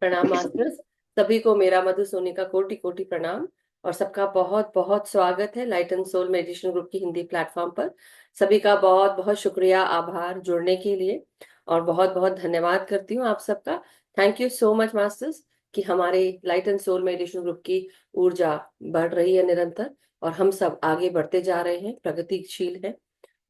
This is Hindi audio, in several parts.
प्रणाम मास्टर्स। सभी को मेरा मधु सोनी का कोटि कोटि प्रणाम। और सबका बहुत बहुत स्वागत है light and soul meditation group की हिंदी प्लेटफॉर्म पर। सभी का बहुत बहुत शुक्रिया, आभार जुड़ने के लिए। और बहुत बहुत धन्यवाद करती हूँ आप सबका। Thank you so much masters कि हमारे light and soul meditation group की ऊर्जा बढ़ रही है निरंतर। और हम सब आगे बढ़ते जा रहे हैं, प्रगतिशील है।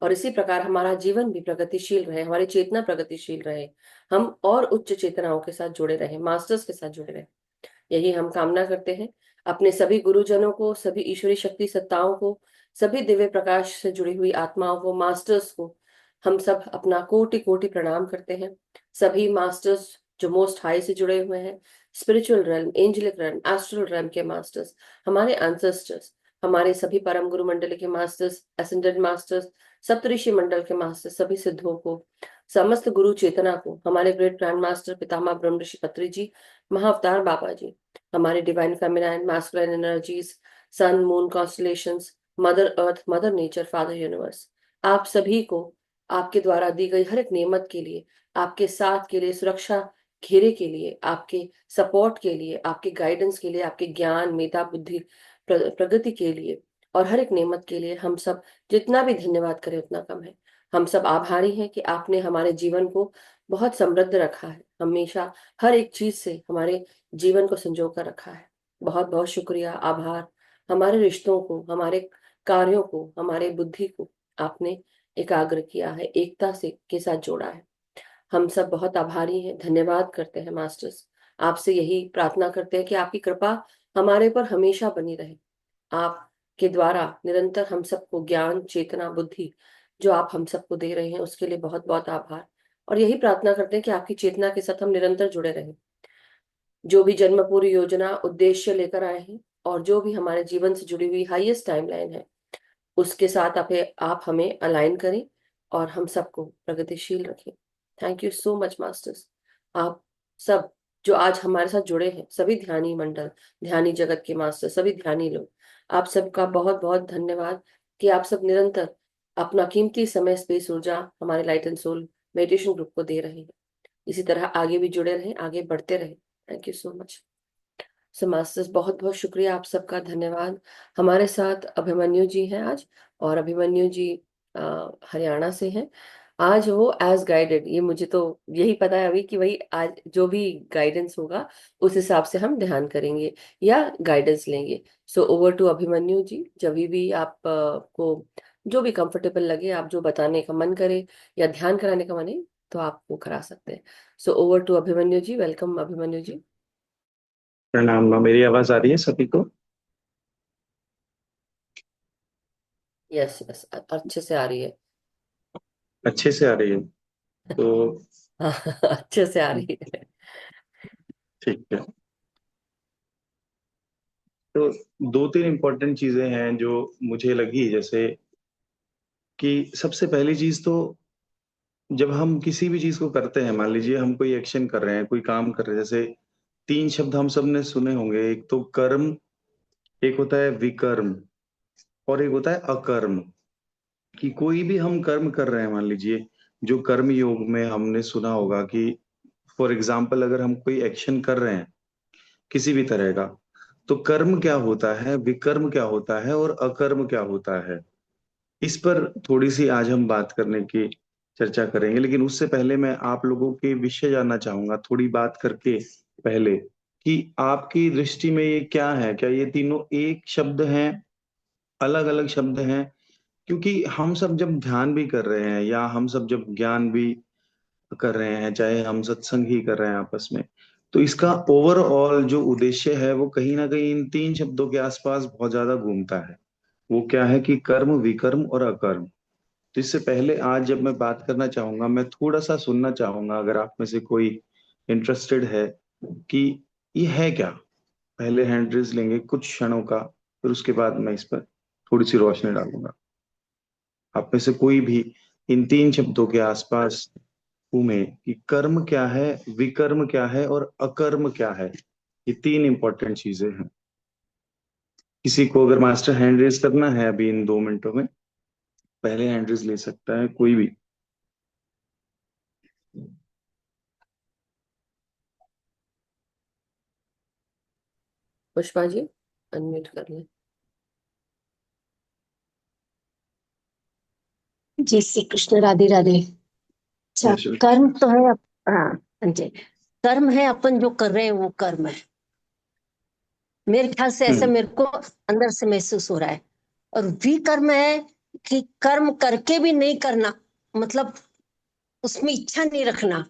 और इसी प्रकार हमारा जीवन भी प्रगतिशील रहे, हमारी चेतना प्रगतिशील रहे। हम और उच्च चेतनाओं के साथ जुड़े रहे, मास्टर्स के साथ जुड़े रहे। यही हम कामना करते हैं। अपने सभी गुरुजनों को, सभी ईश्वरी शक्ति सत्ताओं को, सभी दिव्य प्रकाश से जुड़ी हुई आत्माओं को, मास्टर्स को हम सब अपना कोटि कोटि प्रणाम करते हैं। सभी मास्टर्स जो मोस्ट हाई से जुड़े हुए हैं, spiritual realm, angelic realm, astral realm के मास्टर्स, हमारे एंसेस्टर्स, हमारे सभी परम गुरु मंडल के मास्टर्स, एसेंडेंट मास्टर्स, सप्तऋषि मंडल के मास्टर्स, सभी सिद्धों को, समस्त गुरु चेतना को, हमारे ग्रेट ग्रैंड मास्टर पितामह ब्रह्म ऋषि पत्री जी, महाअवतार बाबा जी, हमारे divine feminine masculine energies, sun moon constellations, mother earth, mother nature, father universe, आप सभी को आपके द्वारा दी गई हर एक नेमत के लिए, आपके साथ के लिए, सुरक्षा घेरे के लिए, आपके सपोर्ट के लिए, आपके गाइडेंस के लिए, आपके ज्ञान मेधा बुद्धि प्रगति के लिए और हर एक नेमत के लिए हम सब जितना भी धन्यवाद करें उतना कम है। हम सब आभारी हैं कि आपने हमारे जीवन को बहुत समृद्ध रखा है, हमेशा हर एक चीज से हमारे जीवन को संजो कर रखा है। बहुत बहुत शुक्रिया, आभार। हमारे रिश्तों को, हमारे कार्यों को, हमारे बुद्धि को आपने एकाग्र किया है, एकता से के साथ जोड़ा है। हम सब बहुत आभारी हैं, धन्यवाद करते हैं मास्टर्स। आपसे यही प्रार्थना करते हैं कि आपकी कृपा हमारे पर हमेशा बनी रहे। आपके द्वारा निरंतर हम सबको ज्ञान चेतना बुद्धि जो आप हम सबको दे रहे हैं उसके लिए बहुत बहुत आभार। और यही प्रार्थना करते हैं कि आपकी चेतना के साथ हम निरंतर जुड़े रहें। जो भी जन्म पूरी योजना उद्देश्य लेकर आए हैं और जो भी हमारे जीवन से जुड़ी हुई हाईएस्ट टाइमलाइन है उसके साथ आप हमें अलाइन करें और हम सबको प्रगतिशील रखें। Thank you so much masters. आप सब जो आज हमारे साथ जुड़े हैं, सभी ध्यानी मंडल, ध्यानी जगत के मास्टर, सभी ध्यानी लोग, आप सबका बहुत बहुत धन्यवाद कि आप सब निरंतर अपना कीमती समय स्पेस ऊर्जा हमारे light and soul meditation group को दे रहे हैं। इसी तरह आगे भी जुड़े रहें, आगे बढ़ते रहें। Thank you so much. So masters बहुत बहुत शुक्रिया, आप सबका धन्यवाद। हमारे साथ अभिमन्यु जी हैं आज। और अभिमन्यु जी हरियाणा से हैं। आज वो एज गाइडेड, ये मुझे तो यही पता है अभी कि वही आज जो भी गाइडेंस होगा उस हिसाब से हम ध्यान करेंगे या गाइडेंस लेंगे। सो ओवर टू अभिमन्यु जी, जब भी आप को जो भी कंफर्टेबल लगे, आप जो बताने का मन करे या ध्यान कराने का मन है तो आप वो करा सकते हैं। So over to Abhimanyu ji, welcome Abhimanyu ji. प्रणाम माँ, मेरी आवाज आ रही है सभी को? यस यस, अच्छे से आ रही है। अच्छे से आ रही है तो अच्छे से आ रही है। ठीक है। तो दो तीन इम्पोर्टेंट चीजें हैं जो मुझे लगी, जैसे कि सबसे पहली चीज तो जब हम किसी भी चीज को करते हैं, मान लीजिए हम कोई एक्शन कर रहे हैं, कोई काम कर रहे हैं, जैसे तीन शब्द हम सब ने सुने होंगे, एक तो कर्म, एक होता है विकर्म और एक होता है अकर्म। कि कोई भी हम कर्म कर रहे हैं, मान लीजिए जो कर्म योग में हमने सुना होगा कि फॉर एग्जाम्पल अगर हम कोई एक्शन कर रहे हैं किसी भी तरह का, तो कर्म क्या होता है, विकर्म क्या होता है और अकर्म क्या होता है, इस पर थोड़ी सी आज हम बात करने की चर्चा करेंगे। लेकिन उससे पहले मैं आप लोगों के विषय जानना चाहूंगा थोड़ी बात करके पहले, कि आपकी दृष्टि में ये क्या है, क्या ये तीनों एक शब्द हैं, अलग अलग शब्द हैं? क्योंकि हम सब जब ध्यान भी कर रहे हैं या हम सब जब ज्ञान भी कर रहे हैं, चाहे हम सत्संग ही कर रहे हैं आपस में, तो इसका ओवरऑल जो उद्देश्य है वो कहीं ना कहीं इन तीन शब्दों के आसपास बहुत ज्यादा घूमता है। वो क्या है कि कर्म विकर्म और अकर्म। तो इससे पहले आज जब मैं बात करना चाहूंगा, मैं थोड़ा सा सुनना चाहूंगा, अगर आप में से कोई इंटरेस्टेड है कि ये है क्या। पहले हैंड रेज लेंगे कुछ क्षणों का, फिर उसके बाद मैं इस पर थोड़ी सी रोशनी डालूंगा। आप में से कोई भी इन तीन शब्दों के आसपास घूमे कि कर्म क्या है, विकर्म क्या है और अकर्म क्या है। ये तीन इंपॉर्टेंट चीजें हैं। किसी को अगर मास्टर हैंड रेज करना है अभी इन 2 मिनटों में, पहले हैंड रेज ले सकता है कोई भी। पुष्पा जी अनम्यूट कर लें। जय श्री कृष्ण, राधे राधे। अच्छा, जैसे कर्म तो है हाँ, हाँ जी। कर्म है, अपन जो कर रहे हैं वो कर्म है। मेरे ख्याल से ऐसा हम्म मेरे को अंदर से महसूस हो रहा है। और विकर्म है कि कर्म करके भी नहीं करना, मतलब उसमें इच्छा नहीं रखना।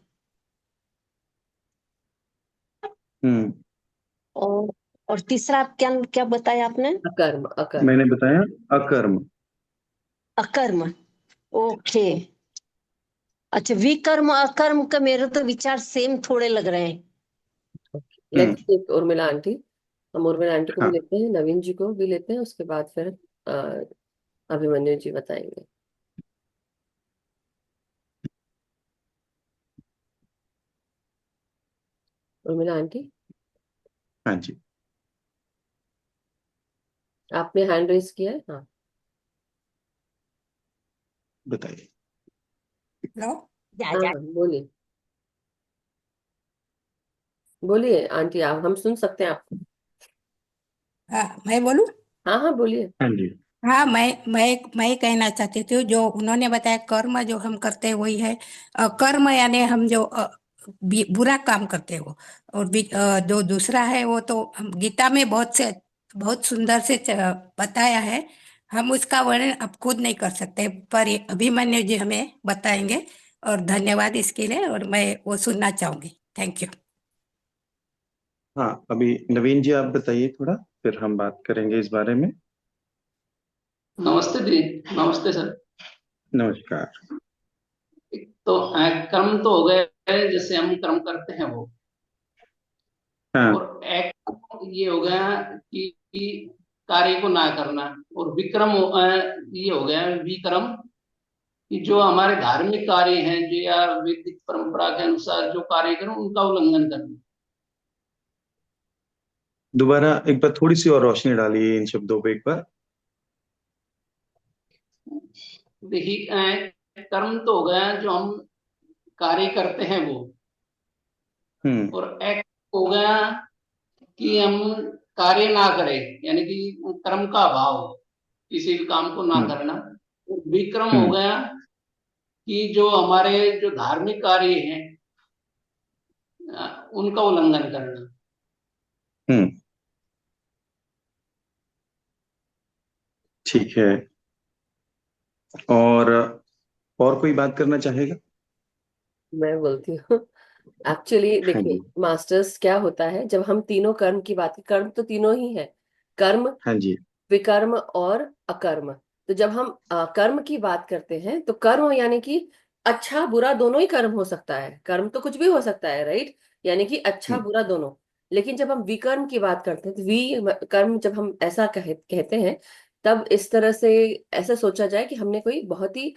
हम्म और और तीसरा आप क्या क्या बताया आपने? अकर्म, अकर्म। मैंने बताया अकर्म। अकर्म। ओके। अच्छा, विकर्म अकर्म का मेरे तो विचार सेम थोड़े लग रहे हैं। Hmm let's take Urmila aunty. हम उर्मिला आंटी को भी हाँ लेते हैं, नवीन जी को भी लेते हैं, उसके बाद फिर अभिमन्यु जी बताएंगे। उर्मिला आंटी, हाँ जी, आपने हैंड रेस किया है? हाँ। बताइए। हेलो। जा हाँ जा। हाँ, बोलिए बोलिए आंटी, आप, हम सुन सकते हैं आपको। हाँ, मैं बोलूँ। हाँ हाँ, बोलिए। हाँ जी। हाँ, मैं ये कहना चाहती थी, जो उन्होंने बताया कर्म जो हम करते हैं वही है। कर्म यानी हम जो बुरा काम करते हो। और जो दूसरा है वो तो गीता में बहुत सुंदर से बताया है। हम उसका वर्णन अब खुद नहीं कर सकते, पर ये अभिमन्यु जी हमें बताएंगे। और धन्यवाद इसके लिए, और मैं वो सुनना चाहूंगी। Thank you. हाँ, अभी नवीन जी आप बताइए थोड़ा, फिर हम बात करेंगे इस बारे में। नमस्ते दी। नमस्ते सर। नमस्कार। तो कर्म तो हो गए जैसे हम कर्म करते हैं वो। हाँ। और एक ये हो गया कि कार्य को ना करना। और ये हो गया विक्रम, कि जो हमारे धार्मिक कार्य हैं जो या वैदिक परंपरा के अनुसार जो कार्य करें उनका उल्लंघन करना। दोबारा एक बार थोड़ी सी और रोशनी डालिए इन शब्दों पे एक बार। देखिए, कर्म तो हो गया जो हम कार्य करते हैं वो। हम्म और एक हो गया कि हम कार्य ना करें, यानी कि कर्म का अभाव, किसी भी काम को ना हम्म करना। विक्रम हो हम्म गया कि जो हमारे जो धार्मिक कार्य हैं उनका उल्लंघन करना। हम्म ठीक है। और कोई बात करना चाहेगा? मैं बोलती हूँ। एक्चुअली हाँ देखिए जी। मास्टर्स, क्या होता है जब हम तीनों कर्म की बात, कर्म तो तीनों ही है, कर्म, हाँ जी। विकर्म और अकर्म। तो जब हम कर्म की बात करते हैं तो कर्म यानी कि अच्छा बुरा दोनों ही कर्म हो सकता है, कर्म तो कुछ भी हो सकता है, राइट? यानी कि अच्छा हम्म बुरा दोनों। लेकिन जब हम विकर्म की बात करते हैं तो कर्म जब हम ऐसा कहते हैं, तब इस तरह से ऐसा सोचा जाए कि हमने कोई बहुत ही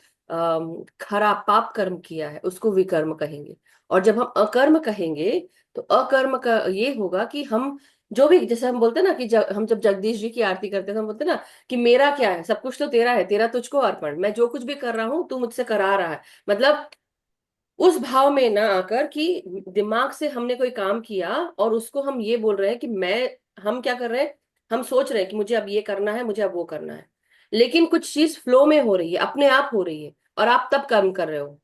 खराब पाप कर्म किया है, उसको विकर्म कहेंगे। और जब हम अकर्म कहेंगे तो अकर्म का ये होगा कि हम जो भी, जैसे हम बोलते हैं ना कि जब जगदीश जी की आरती करते हैं तो हम बोलते हैं ना कि मेरा क्या है, सब कुछ तो तेरा है, तेरा तुझको अर्पण, मैं जो कुछ भी कर रहा हूँ तू मुझसे करा रहा है। मतलब उस भाव में ना आकर कि दिमाग से हमने कोई काम किया और उसको हम ये बोल रहे हैं कि हम क्या कर रहे हैं, हम सोच रहे हैं कि मुझे अब ये करना है, मुझे अब वो करना है, लेकिन कुछ चीज फ्लो में हो रही है, अपने आप हो रही है, और आप तब कर्म कर रहे हो,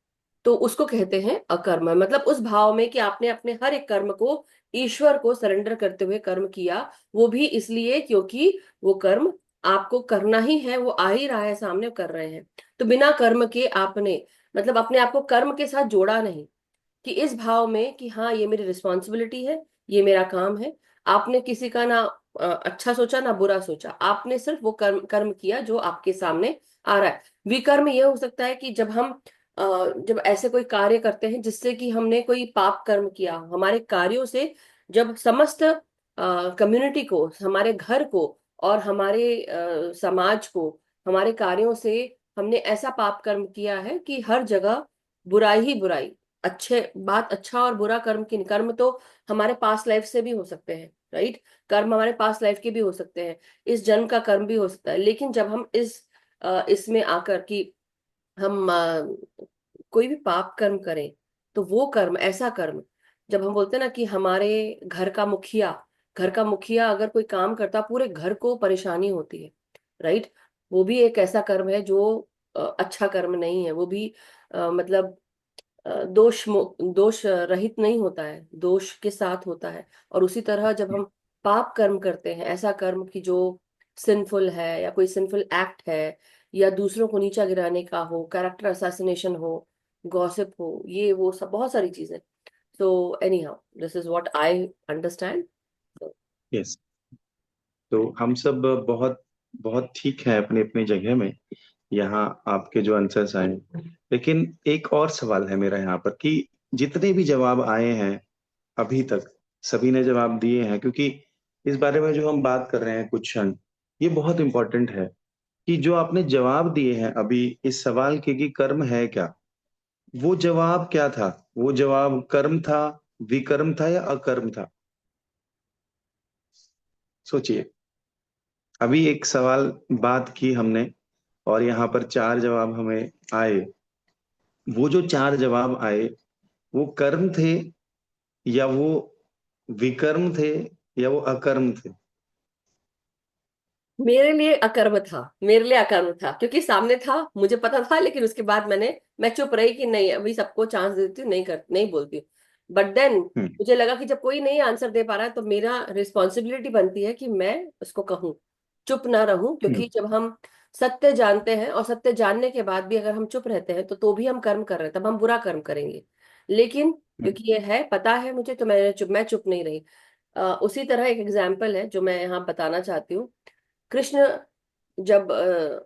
तो उसको कहते हैं अकर्म। मतलब उस भाव में कि आपने अपने हर एक कर्म को ईश्वर को सरेंडर करते हुए कर्म किया, वो भी इसलिए क्योंकि वो कर्म आपको करना ही है, वो आ ही रहा है सामने, कर रहे हैं। तो बिना कर्म के आपने, मतलब अपने आप को कर्म के साथ जोड़ा नहीं, कि इस भाव में कि हाँ ये मेरी रिस्पॉन्सिबिलिटी है, ये मेरा काम है। आपने किसी का ना अच्छा सोचा ना बुरा सोचा, आपने सिर्फ वो कर्म कर्म किया जो आपके सामने आ रहा है। विकर्म ये हो सकता है कि जब ऐसे कोई कार्य करते हैं जिससे कि हमने कोई पाप कर्म किया, हमारे कार्यों से जब समस्त कम्युनिटी को, हमारे घर को और हमारे समाज को, हमारे कार्यों से हमने ऐसा पाप कर्म किया है कि हर जगह बुराई ही बुराई, अच्छे बात, अच्छा और बुरा कर्म की, कर्म तो हमारे पास्ट लाइफ से भी हो सकते हैं, राइट? कर्म हमारे पास्ट लाइफ के भी हो सकते हैं, इस जन्म का कर्म भी हो सकता है। लेकिन जब हम इसमें आकर कि हम कोई भी पाप कर्म करें, तो वो कर्म, ऐसा कर्म, जब हम बोलते हैं ना कि हमारे घर का मुखिया घर का मुखिया अगर कोई काम करता, पूरे घर को परेशानी होती है, राइट। वो भी एक ऐसा कर्म है जो अच्छा कर्म नहीं है। वो भी मतलब दोष रहित नहीं होता है, दोष के साथ होता है। और उसी तरह जब हम पाप कर्म करते हैं, ऐसा कर्म की जो सिंफुल है, या कोई सिंफुल एक्ट है, या दूसरों को नीचा गिराने का हो, कैरेक्टर असैसिनेशन हो, गॉसिप हो, ये वो सब बहुत सारी चीजें। तो any how, this is what I understand. Yes, तो हम सब बहुत बहुत ठीक हैं अपनी अपनी जगह में। यहाँ आपके जो आंसर्स आए, लेकिन एक और सवाल है मेरा यहाँ पर कि जितने भी जवाब आए हैं अभी तक, सभी ने जवाब दिए हैं, क्योंकि इस बारे में जो हम बात कर रहे हैं कुछ क्षण, ये बहुत इंपॉर्टेंट है कि जो आपने जवाब दिए हैं अभी इस सवाल के कि कर्म है क्या, वो जवाब क्या था? वो जवाब कर्म था, विकर्म था, या अकर्म था? सोचिए। अभी एक सवाल बात की हमने और यहाँ पर चार जवाब हमें आए। वो जो चार जवाब आए, वो कर्म थे, या वो विकर्म थे, या वो अकर्म थे? मेरे लिए अकर्म था, मेरे लिए अकर्म था, क्योंकि सामने था, मुझे पता था। लेकिन उसके बाद मैं चुप रही कि नहीं, अभी सबको चांस देती हूँ, नहीं बोलती हूँ। बट देन हम्म। मुझे लगा कि जब कोई नहीं आंसर दे पा रहा है, तो मेरा रिस्पॉन्सिबिलिटी बनती है कि मैं उसको कहूँ, चुप ना रहूं। हम्म। क्योंकि जब हम सत्य जानते हैं, और सत्य जानने के बाद भी अगर हम चुप रहते हैं, तो भी हम कर्म कर रहे हैं, तब हम बुरा कर्म करेंगे। लेकिन हम्म। क्योंकि ये है, पता है मुझे, तो मैं चुप नहीं रही। उसी तरह एक एग्जाम्पल है जो मैं यहाँ बताना चाहती हूँ। कृष्ण जब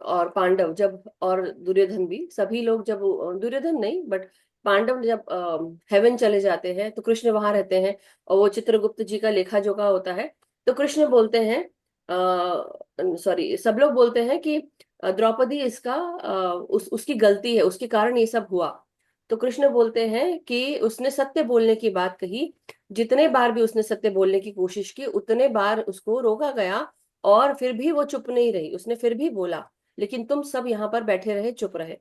और पांडव जब, और दुर्योधन भी, सभी लोग जब, दुर्योधन नहीं बट पांडव जब हेवन चले जाते हैं, तो कृष्ण वहां रहते हैं। और वो चित्रगुप्त जी का लेखा जोखा होता है। तो कृष्ण बोलते हैं, सॉरी, सब लोग बोलते हैं कि द्रौपदी इसका उसकी गलती है, उसके कारण ये सब हुआ। तो कृष्ण बोलते हैं कि उसने सत्य बोलने की बात कही, जितने बार भी उसने सत्य बोलने की कोशिश की, उतने बार उसको रोका गया, और फिर भी वो चुप नहीं रही, उसने फिर भी बोला। लेकिन तुम सब यहाँ पर बैठे रहे, चुप रहे।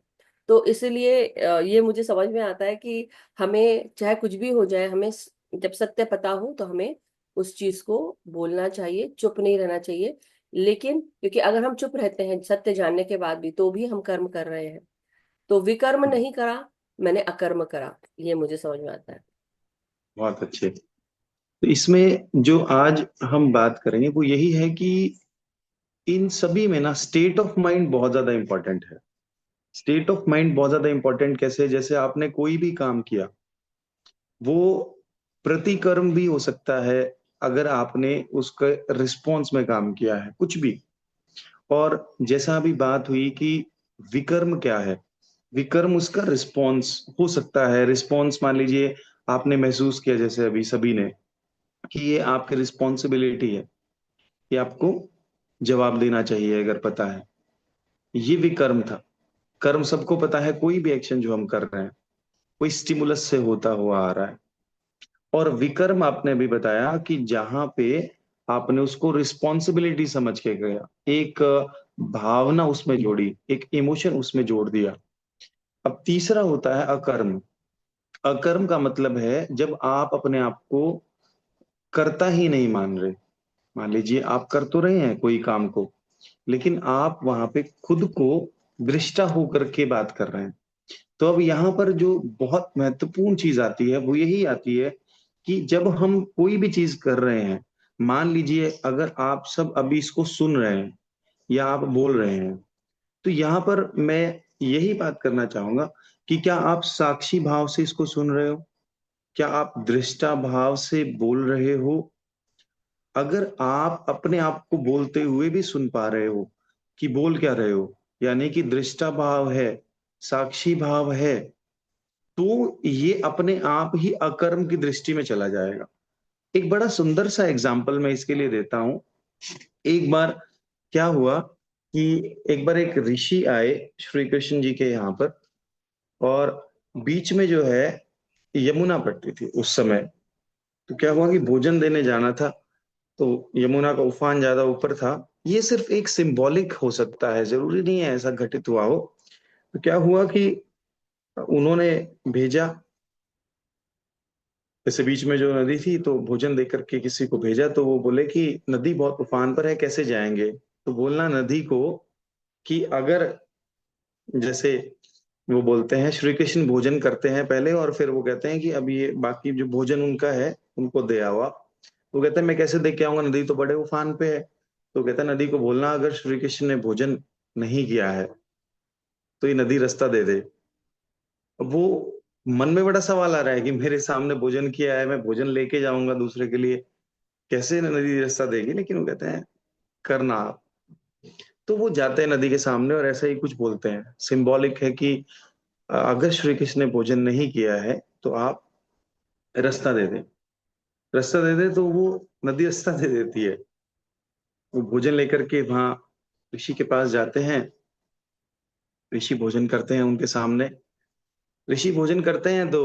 तो इसलिए ये मुझे समझ में आता है कि हमें चाहे कुछ भी हो जाए, हमें जब सत्य पता हो, तो हमें उस चीज को बोलना चाहिए, चुप नहीं रहना चाहिए। लेकिन क्योंकि अगर हम चुप रहते हैं सत्य जानने के बाद भी, तो भी हम कर्म कर रहे हैं। तो विकर्म हम्म। नहीं करा, मैंने अकर्म करा, ये मुझे समझ में आता है। बहुत अच्छे। तो इसमें जो आज हम बात करेंगे वो यही है कि इन सभी में ना स्टेट ऑफ माइंड बहुत ज्यादा इंपॉर्टेंट है। स्टेट ऑफ माइंड बहुत ज्यादा इंपॉर्टेंट कैसे? जैसे आपने कोई भी काम किया, वो प्रतिकर्म भी हो सकता है अगर आपने उसके रिस्पॉन्स में काम किया है, कुछ भी। और जैसा अभी बात हुई कि विकर्म क्या है, विकर्म उसका रिस्पॉन्स हो सकता है। रिस्पॉन्स मान लीजिए आपने महसूस किया, जैसे अभी सभी ने, कि ये आपकी रिस्पॉन्सिबिलिटी है कि आपको जवाब देना चाहिए अगर पता है, ये विकर्म था। कर्म सबको पता है, कोई भी एक्शन जो हम कर रहे हैं कोई स्टिमुलस से होता हुआ आ रहा है। और विकर्म आपने भी बताया कि जहां पे आपने उसको रिस्पॉन्सिबिलिटी समझ के गया, एक भावना उसमें जोड़ी, एक इमोशन उसमें जोड़ दिया। अब तीसरा होता है अकर्म। अकर्म का मतलब है जब आप अपने आप को कर्ता ही नहीं मान रहे। मान लीजिए आप कर तो रहे हैं कोई काम को, लेकिन आप वहां पे खुद को दृष्टा होकर के बात कर रहे हैं। तो अब यहाँ पर जो बहुत महत्वपूर्ण चीज आती है वो यही आती है कि जब हम कोई भी चीज कर रहे हैं, मान लीजिए अगर आप सब अभी इसको सुन रहे हैं या आप बोल रहे हैं, तो यहाँ पर मैं यही बात करना चाहूंगा कि क्या आप साक्षी भाव से इसको सुन रहे हो? क्या आप दृष्टा भाव से बोल रहे हो? अगर आप अपने आप को बोलते हुए भी सुन पा रहे हो कि बोल क्या रहे हो, यानी कि दृष्टा भाव है, साक्षी भाव है, तो ये अपने आप ही अकर्म की दृष्टि में चला जाएगा। एक बड़ा सुंदर सा एग्जाम्पल मैं इसके लिए देता हूं। एक बार क्या हुआ कि एक बार एक ऋषि आए श्री कृष्ण जी के यहाँ पर, और बीच में जो है यमुना पड़ती थी उस समय। तो क्या हुआ कि भोजन देने जाना था, तो यमुना का उफान ज्यादा ऊपर था। ये सिर्फ एक सिंबॉलिक हो सकता है, जरूरी नहीं है ऐसा घटित हुआ हो। तो क्या हुआ कि उन्होंने भेजा जैसे बीच में जो नदी थी तो भोजन दे करके किसी को भेजा, तो वो बोले कि नदी बहुत उफान पर है, कैसे जाएंगे। तो बोलना नदी को कि अगर, जैसे वो बोलते हैं श्री कृष्ण भोजन करते हैं पहले और फिर वो कहते हैं कि अब ये बाकी जो भोजन उनका है उनको दे आओ आप। वो कहते हैं मैं कैसे दे के आऊंगा, नदी तो बड़े उफान पे है। तो कहता है नदी को बोलना अगर श्री कृष्ण ने भोजन नहीं किया है तो ये नदी रास्ता दे दे। अब वो मन में बड़ा सवाल आ रहा है कि मेरे सामने भोजन किया है, मैं भोजन लेके जाऊंगा दूसरे के लिए, कैसे नदी रास्ता देगी। लेकिन वो कहते हैं करना आप। तो वो जाते हैं नदी के सामने और ऐसा ही कुछ बोलते हैं, सिंबॉलिक है कि अगर श्री कृष्ण ने भोजन नहीं किया है तो आप रास्ता दे दें। रास्ता दे दे तो वो नदी रास्ता दे देती है। वो भोजन लेकर के वहां ऋषि के पास जाते हैं। ऋषि भोजन करते हैं उनके सामने। ऋषि भोजन करते हैं तो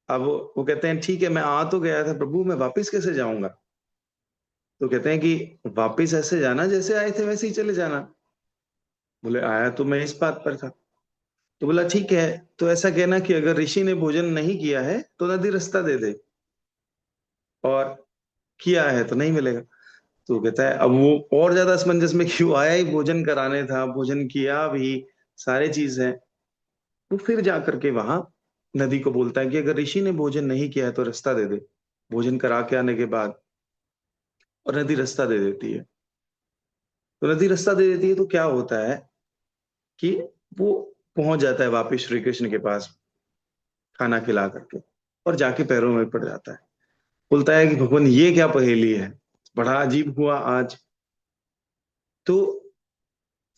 अब वो कहते हैं ठीक है, मैं आ तो गया था प्रभु, मैं वापस कैसे जाऊंगा। तो कहते हैं कि वापस ऐसे जाना जैसे आए थे वैसे ही चले जाना। बोले आया तो मैं इस बात पर था। तो बोला ठीक है, तो ऐसा कहना कि अगर ऋषि ने भोजन नहीं किया है तो नदी रास्ता दे दे, और किया है तो नहीं मिलेगा। तो कहता है अब वो और ज्यादा असमंजस में क्यों आया, ही भोजन कराने था, भोजन किया भी, सारे चीज है। तो फिर जाकर के वहां नदी को बोलता है कि अगर ऋषि ने भोजन नहीं किया है तो रास्ता दे दे। भोजन करा के आने के बाद और नदी रास्ता दे देती है। तो नदी रास्ता दे देती है तो क्या होता है कि वो पहुंच जाता है वापिस श्री कृष्ण के पास, खाना खिला करके, और जाके पैरों में पड़ जाता है। बोलता है कि भगवान ये क्या पहेली है, बड़ा अजीब हुआ आज। तो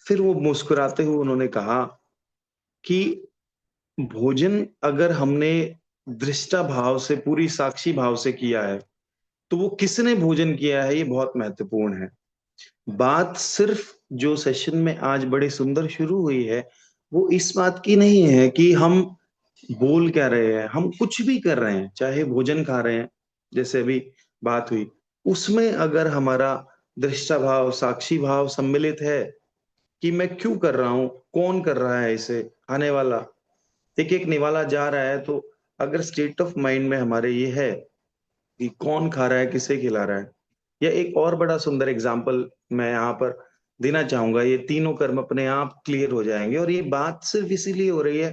फिर वो मुस्कुराते हुए उन्होंने कहा कि भोजन अगर हमने दृष्टा भाव से, पूरी साक्षी भाव से किया है, तो वो किसने भोजन किया है ये बहुत महत्वपूर्ण है। बात सिर्फ जो सेशन में आज बड़े सुंदर शुरू हुई है वो इस बात की नहीं है कि हम बोल क्या रहे हैं, हम कुछ भी कर रहे हैं, चाहे भोजन खा रहे हैं जैसे अभी बात हुई, उसमें अगर हमारा दृष्टा भाव, साक्षी भाव सम्मिलित है कि मैं क्यों कर रहा हूं, कौन कर रहा है इसे, आने वाला एक एक निवाला जा रहा है, तो अगर स्टेट ऑफ माइंड में हमारे ये है कि कौन खा रहा है, किसे खिला रहा है। या एक और बड़ा सुंदर एग्जाम्पल मैं यहाँ पर देना चाहूंगा, ये तीनों कर्म अपने आप क्लियर हो जाएंगे। और ये बात सिर्फ इसीलिए हो रही है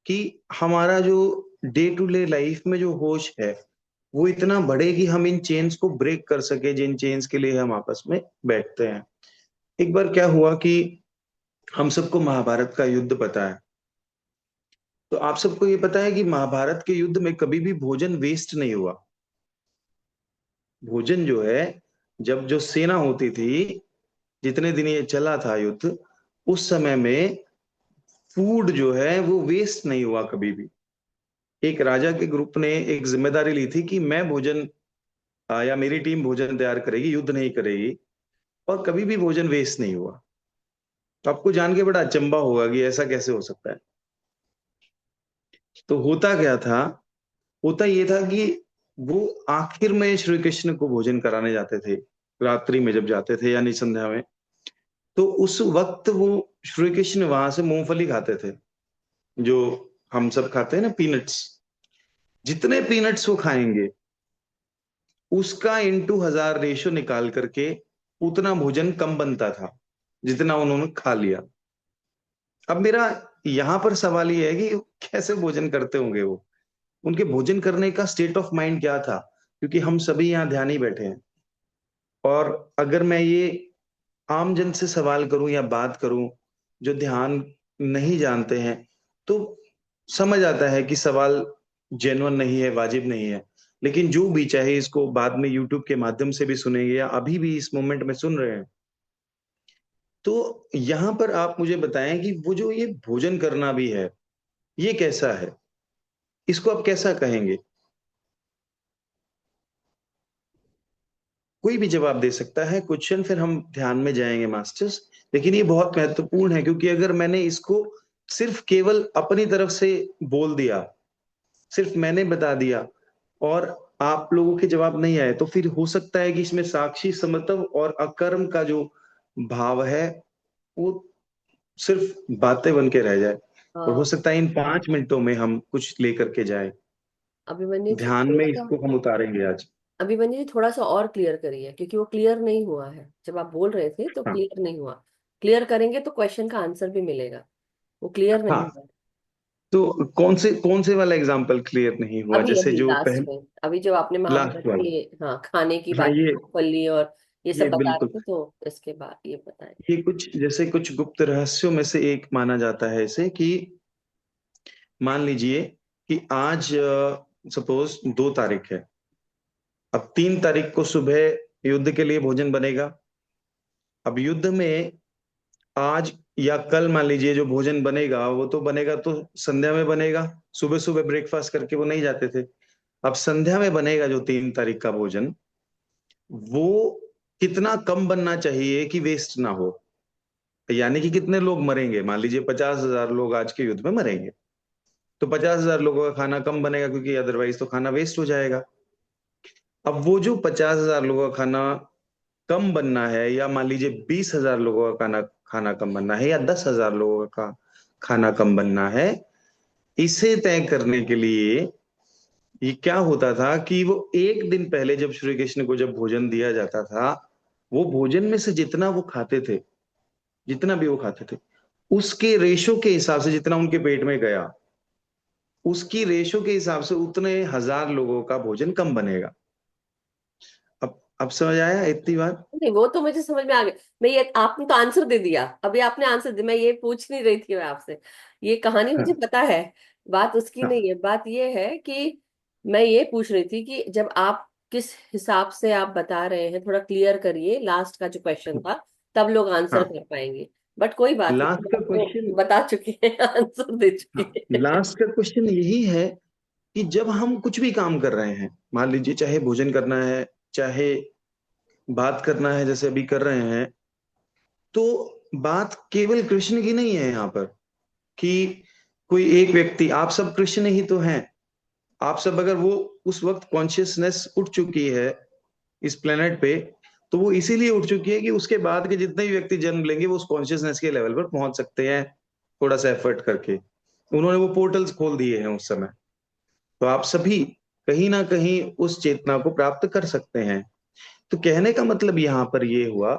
कि हमारा जो डे टू डे लाइफ में जो होश है वो इतना बढ़े कि हम इन चेन्स को ब्रेक कर सके, जिन चेन्स के लिए हम आपस में बैठते हैं। एक बार क्या हुआ कि हम सबको महाभारत का युद्ध पता है। तो आप सबको ये पता है कि महाभारत के युद्ध में कभी भी भोजन वेस्ट नहीं हुआ। भोजन जो है, जब जो सेना होती थी, जितने दिन ये चला था युद्ध, उस समय में फूड जो है वो वेस्ट नहीं हुआ कभी भी। एक राजा के ग्रुप ने एक जिम्मेदारी ली थी कि मैं भोजन या मेरी टीम भोजन तैयार करेगी, युद्ध नहीं करेगी, और कभी भी भोजन वेस्ट नहीं हुआ। तो आपको जान के बड़ा अचंभा होगा कि ऐसा कैसे हो सकता है। तो होता क्या था, होता ये था कि वो आखिर में श्री कृष्ण को भोजन कराने जाते थे, रात्रि में जब जाते थे यानी संध्या में। तो उस वक्त वो श्री कृष्ण वहां से मूंगफली खाते थे, जो हम सब खाते हैं ना, पीनट्स। जितने पीनट्स वो खाएंगे उसका इंटू 1000 रेशो निकाल करके उतना भोजन कम बनता था जितना उन्होंने खा लिया। अब मेरा यहां पर सवाल ये है कि कैसे भोजन करते होंगे वो, उनके भोजन करने का स्टेट ऑफ माइंड क्या था। क्योंकि हम सभी यहाँ ध्यान ही बैठे हैं, और अगर मैं ये आम जन से सवाल करूं या बात करूं जो ध्यान नहीं जानते हैं, तो समझ आता है कि सवाल जेन्युइन नहीं है, वाजिब नहीं है। लेकिन जो भी, चाहे इसको बाद में यूट्यूब के माध्यम से भी सुनेंगे या अभी भी इस मोमेंट में सुन रहे हैं, तो यहां पर आप मुझे बताएं कि वो जो ये भोजन करना भी है ये कैसा है, इसको आप कैसा कहेंगे। कोई भी जवाब दे सकता है क्वेश्चन, फिर हम ध्यान में जाएंगे मास्टर्स। लेकिन ये बहुत महत्वपूर्ण है, क्योंकि अगर मैंने इसको सिर्फ केवल अपनी तरफ से बोल दिया, सिर्फ मैंने बता दिया और आप लोगों के जवाब नहीं आए, तो फिर हो सकता है कि इसमें साक्षी, समत्व और अकर्म का जो भाव है वो सिर्फ बातें बन के रह जाए। और हो हाँ। सकता है इन 5 मिनटों में हम कुछ लेकर के जाए। अभिमन्यु जी ध्यान में थोड़ा सा, इसको हम उतारेंगे आज। अभिमन्यु जी थोड़ा सा और क्लियर करिए, क्योंकि वो क्लियर नहीं हुआ है। जब आप बोल रहे थे तो हाँ क्लियर नहीं हुआ। क्लियर करेंगे तो क्वेश्चन का आंसर भी मिलेगा। वो क्लियर नहीं हाँ। हुआ। तो कौन से वाला एग्जाम्पल क्लियर नहीं हुआ, अभी जैसे अभी जो लास्ट पहले में, अभी जब आपने लास्ट महाभारत वाला। के, हाँ, खाने की हाँ बात, मूंगफली और ये सब ये बता बिल्कुल, रहे थे, तो इसके बाद ये बताएं। ये कुछ जैसे कुछ गुप्त रहस्यों में से एक माना जाता है इसे, कि मान लीजिए कि आज सपोज 2 तारीख है। अब 3 तारीख को सुबह युद्ध के लिए भोजन बनेगा। अब युद्ध में आज या कल मान लीजिए जो भोजन बनेगा वो तो बनेगा तो संध्या में बनेगा। सुबह सुबह ब्रेकफास्ट करके वो नहीं जाते थे। अब संध्या में बनेगा जो 3 तारीख का भोजन, वो कितना कम बनना चाहिए कि वेस्ट ना हो। यानी कि कितने लोग मरेंगे, मान लीजिए 50,000 लोग आज के युद्ध में मरेंगे, तो 50,000 लोगों का खाना कम बनेगा, क्योंकि अदरवाइज तो खाना वेस्ट हो जाएगा। अब वो जो 50,000 लोगों का खाना कम बनना है, या मान लीजिए 20,000 लोगों का खाना खाना कम बनना है, या 10,000 लोगों का खाना कम बनना है, इसे तय करने के लिए ये क्या होता था कि वो एक दिन पहले जब श्री कृष्ण को जब भोजन दिया जाता था, वो भोजन में से जितना वो खाते थे, जितना भी वो खाते थे, उसके रेशो के हिसाब से जितना उनके पेट में गया, उसकी रेशो के हिसाब से उतने हजार लोगों का भोजन कम बनेगा। अब समझ आया इतनी बात? नहीं, वो तो मुझे समझ में आ गया। मैं ये, आपने तो आंसर दे दिया, अभी आपने आंसर दिया। मैं ये पूछ नहीं रही थी मैं आपसे, ये कहानी मुझे हाँ पता है। बात उसकी हाँ नहीं है, बात ये है कि मैं ये पूछ रही थी कि जब आप किस हिसाब से आप बता रहे हैं, थोड़ा क्लियर करिए। लास्ट का जो क्वेश्चन था, तब लोग आंसर हाँ। कर पाएंगे। बट कोई बात लास्ट नहीं, का आप तो क्वेश्चन, बता चुके हैं, आंसर दे हाँ, चुके हैं। लास्ट का क्वेश्चन यही है कि जब हम कुछ भी काम कर रहे हैं, मान लीजिए चाहे भोजन करना है, चाहे बात करना है जैसे अभी कर रहे हैं, तो बात केवल कृष्ण की नहीं है यहाँ पर, कि कोई एक व्यक्ति, आप सब कृष्ण ही तो हैं। आप सब अगर वो उस वक्त कॉन्शियसनेस उठ चुकी है इस प्लेनेट पे, तो वो इसीलिए उठ चुकी है कि उसके बाद के जितने भी व्यक्ति जन्म लेंगे वो उस कॉन्शियसनेस के लेवल पर पहुंच सकते हैं, थोड़ा सा एफर्ट करके। उन्होंने वो पोर्टल्स खोल दिए हैं उस समय। तो आप सभी कहीं ना कहीं उस चेतना को प्राप्त कर सकते हैं। तो कहने का मतलब यहाँ पर ये हुआ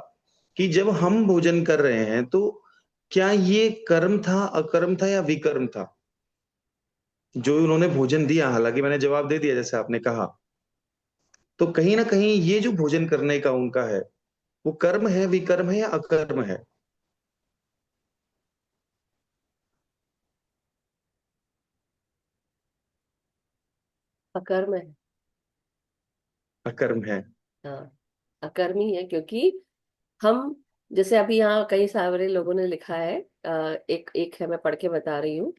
कि जब हम भोजन कर रहे हैं, तो क्या ये कर्म था, अकर्म था, या विकर्म था जो उन्होंने भोजन दिया? हालांकि मैंने जवाब दे दिया जैसे आपने कहा। तो कहीं ना कहीं ये जो भोजन करने का उनका है, वो कर्म है, विकर्म है, या अकर्म है? अकर्म है। अकर्म है। हाँ, अकर्मी है, क्योंकि हम, जैसे अभी यहाँ कई सारे लोगों ने लिखा है। एक एक है, मैं पढ़ के बता रही हूँ।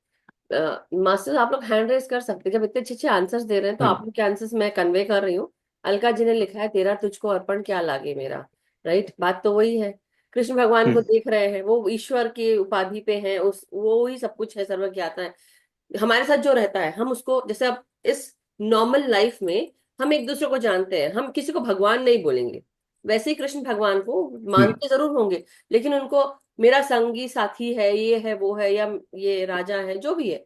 मास्टर्स, आप लोग हैंड रेस कर सकते हैं। जब इतने अच्छे अच्छे आंसर्स दे रहे हैं, तो हाँ। आप लोग के आंसर्स मैं कन्वे कर रही हूँ। अलका जी ने लिखा है, तेरा तुझको अर्पण क्या लागे मेरा। राइट, बात तो वही है। कृष्ण भगवान को हम्म देख रहे हैं, वो ईश्वर की उपाधि पे हैं, उस वो ही सब कुछ है, सर्वज्ञाता है। हमारे साथ जो रहता है, हम उसको, जैसे अब इस नॉर्मल लाइफ में हम एक दूसरे को जानते हैं, हम किसी को भगवान नहीं बोलेंगे। वैसे ही कृष्ण भगवान को हम्म मानते जरूर होंगे, लेकिन उनको मेरा संगी साथी है, ये है, वो है, या ये राजा है, जो भी है।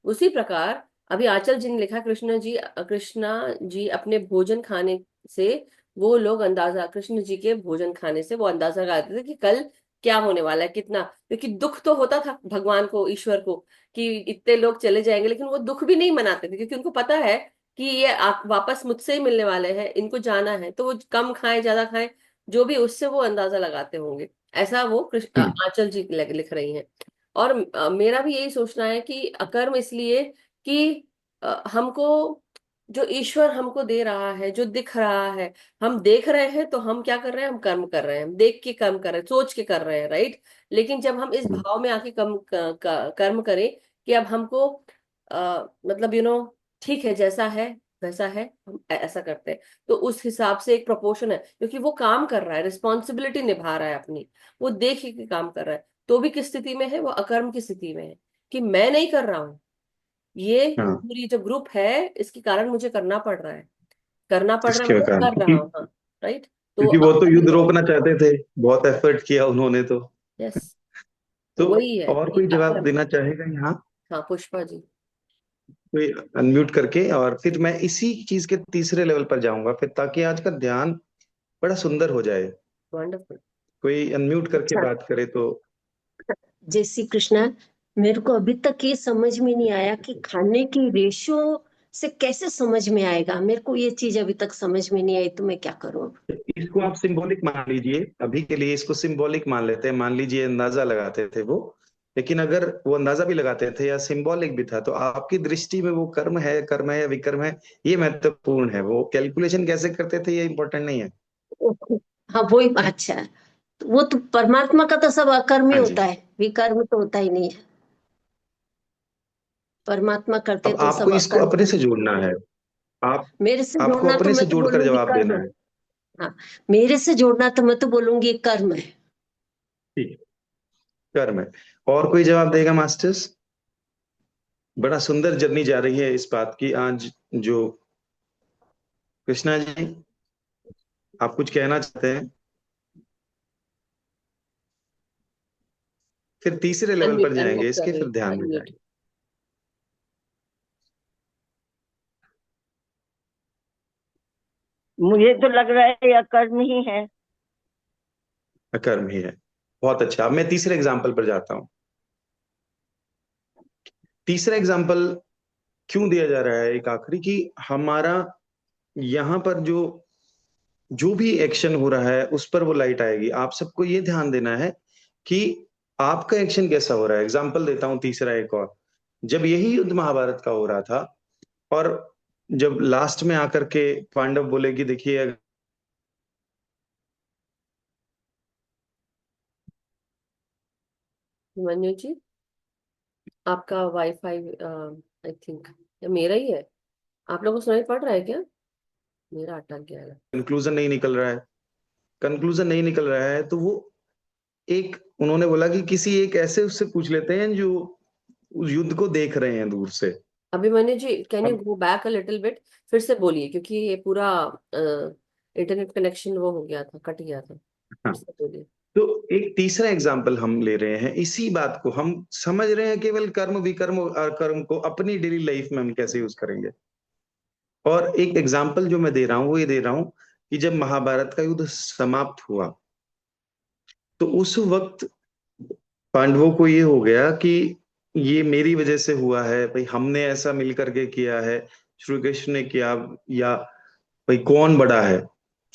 उसी प्रकार अभी आंचल जी ने लिखा, कृष्णा जी अपने भोजन खाने से, वो लोग अंदाजा, कृष्ण जी के भोजन खाने से वो अंदाजा लगाते थे कि कल क्या होने वाला है, कितना। क्योंकि दुख तो होता था भगवान को, ईश्वर को, कि इतने लोग चले जाएंगे, लेकिन वो दुख भी नहीं मनाते थे, क्योंकि उनको पता है कि ये आप वापस मुझसे ही मिलने वाले हैं, इनको जाना है, तो वो कम खाएं ज्यादा खाएं, जो भी, उससे वो अंदाजा लगाते होंगे। ऐसा वो हम्म आंचल जी लिख रही हैं। और मेरा भी यही सोचना है कि अकर्म इसलिए कि हमको जो ईश्वर हमको दे रहा है, जो दिख रहा है, हम देख रहे हैं, तो हम क्या कर रहे हैं, हम कर्म कर रहे हैं, हम देख के कर्म कर रहे हैं, सोच के कर रहे हैं, राइट। लेकिन जब हम इस हम्म भाव में आके कर्म करें कि अब हमको मतलब ठीक है, जैसा है वैसा है, हम ऐसा करते हैं, तो उस हिसाब से एक प्रोपोर्शन है, क्योंकि वो काम कर रहा है, रिस्पॉन्सिबिलिटी निभा रहा है अपनी, वो देख के काम कर रहा है, तो भी किस स्थिति में है, वो अकर्म की स्थिति में है, कि मैं नहीं कर रहा हूं, ये हाँ। पूरी जो ग्रुप है, इसके कारण मुझे करना पड़ रहा है, करना पड़ रहा है, इसके मतलब कारण, कर रहा हूँ, हाँ। राइट, तो क्योंकि वो तो अकर्म युद्ध है। रोकना चाहते थे, बहुत एफर्ट किया उन्होंने तो। यस, तो वही है और कि कोई जवाब अकर्म। देना चाहेगा यहाँ? हाँ, पुष्पा जी। कोई अनम्यूट करके, और फिर मैं इसी चीज के तीसरे लेवल पर जाऊंगा फिर, ताकि आज का ध्यान बड़ा सुंदर हो जाए। वंडरफुल। कोई अनम्यूट करके अच्छा, बात करे तो। जय श्री कृष्णा। मेरे को अभी तक ये समझ में नहीं आया कि खाने की रेशो से कैसे समझ में आएगा। मेरे को ये चीज अभी तक समझ में नहीं आई, तो मैं क्या करूं? इसको आप सिंबॉलिक मान लीजिए, अभी के लिए इसको सिंबॉलिक मान लेते हैं। मान लीजिए अंदाजा लगाते थे वो, लेकिन अगर वो अंदाजा भी लगाते थे या सिंबॉलिक भी था, तो आपकी दृष्टि में वो कर्म है या विकर्म है, ये महत्वपूर्ण है। वो कैलकुलेशन कैसे करते थे ये इंपॉर्टेंट नहीं है। ओके। हाँ, वही। अच्छा, तो वो तो परमात्मा का तो सब अकर्म ही हाँ जी। होता है, विकर्म तो होता ही नहीं है। परमात्मा करते अब तो आपको सब इसको अकर्म अपने है। से जोड़ना है। आप मेरे से आपको जोड़ना तो अपने मैं से तो जोड़कर बोलूंगी जवाब कर्म देना है। है। हाँ, मेरे से जोड़ना तो मैं तो बोलूंगी कर्म है। ठीक है, कर्म है। और कोई जवाब देगा मास्टर्स? बड़ा सुंदर जर्नी जा रही है इस बात की आज। जो कृष्णा जी, आप कुछ कहना चाहते हैं? फिर तीसरे लेवल पर अनम्यूट जाएंगे अनम्यूट कर इसके, रही फिर हूँ, ध्यान में अनम्यूट। जाएंगे। मुझे तो लग रहा है यह कर्म ही है। कर्म ही है। बहुत अच्छा। अब मैं तीसरे एग्जाम्पल पर जाता हूँ। तीसरा एग्जाम्पल क्यों दिया जा रहा है एक आखिरी, कि हमारा यहाँ पर जो जो भी एक्शन हो रहा है उस पर वो लाइट आएगी। आप सबको ये ध्यान देना है कि आपका एक्शन कैसा हो रहा है। एग्जाम्पल देता हूँ तीसरा एक और। जब यही युद्ध महाभारत का हो रहा था, और जब लास्ट में आकर के पांडव बोले कि देखिए, मनु जी, आपका वाईफाई आई थिंक, या मेरा ही है? आप लोगों को सुनाई पड़ रहा है क्या? मेरा अटक गया है। कंक्लूजन नहीं निकल रहा है, कंक्लूजन नहीं निकल रहा है, तो वो एक उन्होंने बोला कि किसी एक ऐसे उससे पूछ लेते हैं जो उस युद्ध को देख रहे हैं दूर से। अभिमन्यु जी, कैन यू अब go back a little bit? फिर से बोलिए, क्योंकि ये पूरा इंटरनेट कनेक्शन वो हो गया था, कट गया था। फिर हाँ, से बोलिए। तो एक तीसरा एग्जाम्पल हम ले रहे हैं। इसी बात को हम समझ रहे हैं, केवल कर्म विकर्म और कर्म को अपनी डेली लाइफ में हम कैसे यूज करेंगे। और एक एग्जाम्पल जो मैं दे रहा हूं वो ये दे रहा हूं कि जब महाभारत का युद्ध समाप्त हुआ, तो उस वक्त पांडवों को ये हो गया कि ये मेरी वजह से हुआ है भाई, हमने ऐसा मिल करके किया है, श्री कृष्ण ने किया, या भाई कौन बड़ा है।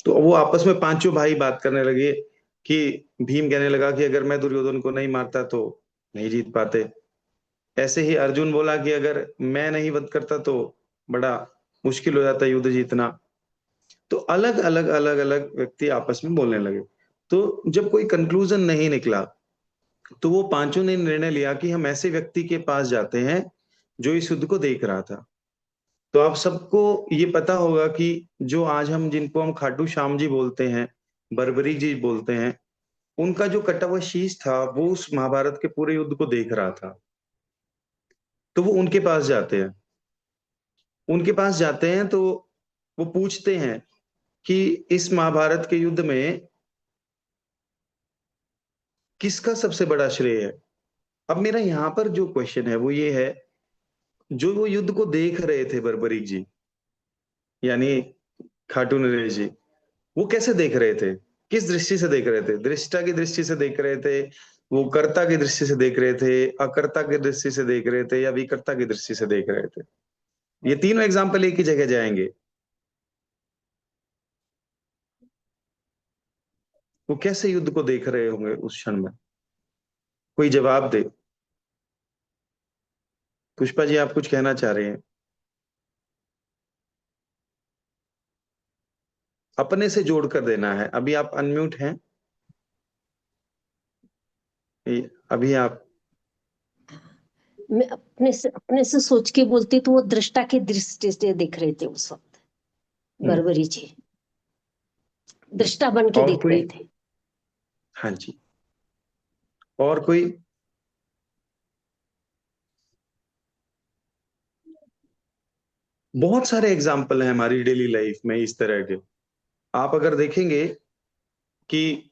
तो वो आपस में पांचों भाई बात करने लगे कि भीम कहने लगा कि अगर मैं दुर्योधन को नहीं मारता तो नहीं जीत पाते। ऐसे ही अर्जुन बोला कि अगर मैं नहीं वध करता तो बड़ा मुश्किल हो जाता युद्ध जीतना। तो अलग अलग व्यक्ति आपस में बोलने लगे। तो जब कोई कंक्लूजन नहीं निकला, तो वो पांचों ने निर्णय लिया कि हम ऐसे व्यक्ति के पास जाते हैं जो इस युद्ध को देख रहा था। तो आप सबको ये पता होगा कि जो आज हम जिनको हम खाटू श्याम जी बोलते हैं, बरबरी जी बोलते हैं, उनका जो कटा हुआ शीश था वो उस महाभारत के पूरे युद्ध को देख रहा था। तो वो उनके पास जाते हैं। उनके पास जाते हैं तो वो पूछते हैं कि इस महाभारत के युद्ध में किसका सबसे बड़ा श्रेय है। अब मेरा यहाँ पर जो क्वेश्चन है वो ये है, जो वो युद्ध को देख रहे थे बर्बरीक जी, यानी खाटू नरेश जी, वो कैसे देख रहे थे? किस दृष्टि से देख रहे थे? दृष्टा की दृष्टि से देख रहे थे, वो कर्ता की दृष्टि से देख रहे थे, अकर्ता की दृष्टि से देख रहे थे, या विकर्ता की दृष्टि से देख रहे थे? ये तीनों एग्जाम्पल एक ही जगह जाएंगे। वो कैसे युद्ध को देख रहे होंगे उस क्षण में? कोई जवाब दे। पुष्पा जी, आप कुछ कहना चाह रहे हैं? अपने से जोड़ कर देना है। अभी आप अनम्यूट हैं। अभी आप। मैं अपने से सोच के बोलती तो वो दृष्टा की दृष्टि से देख रहे थे उस वक्त, हम्म, बरबरी जी दृष्टा बन के और देख कोई? रहे थे। हाँ जी। और कोई? बहुत सारे एग्जाम्पल हैं हमारी डेली लाइफ में इस तरह के। आप अगर देखेंगे कि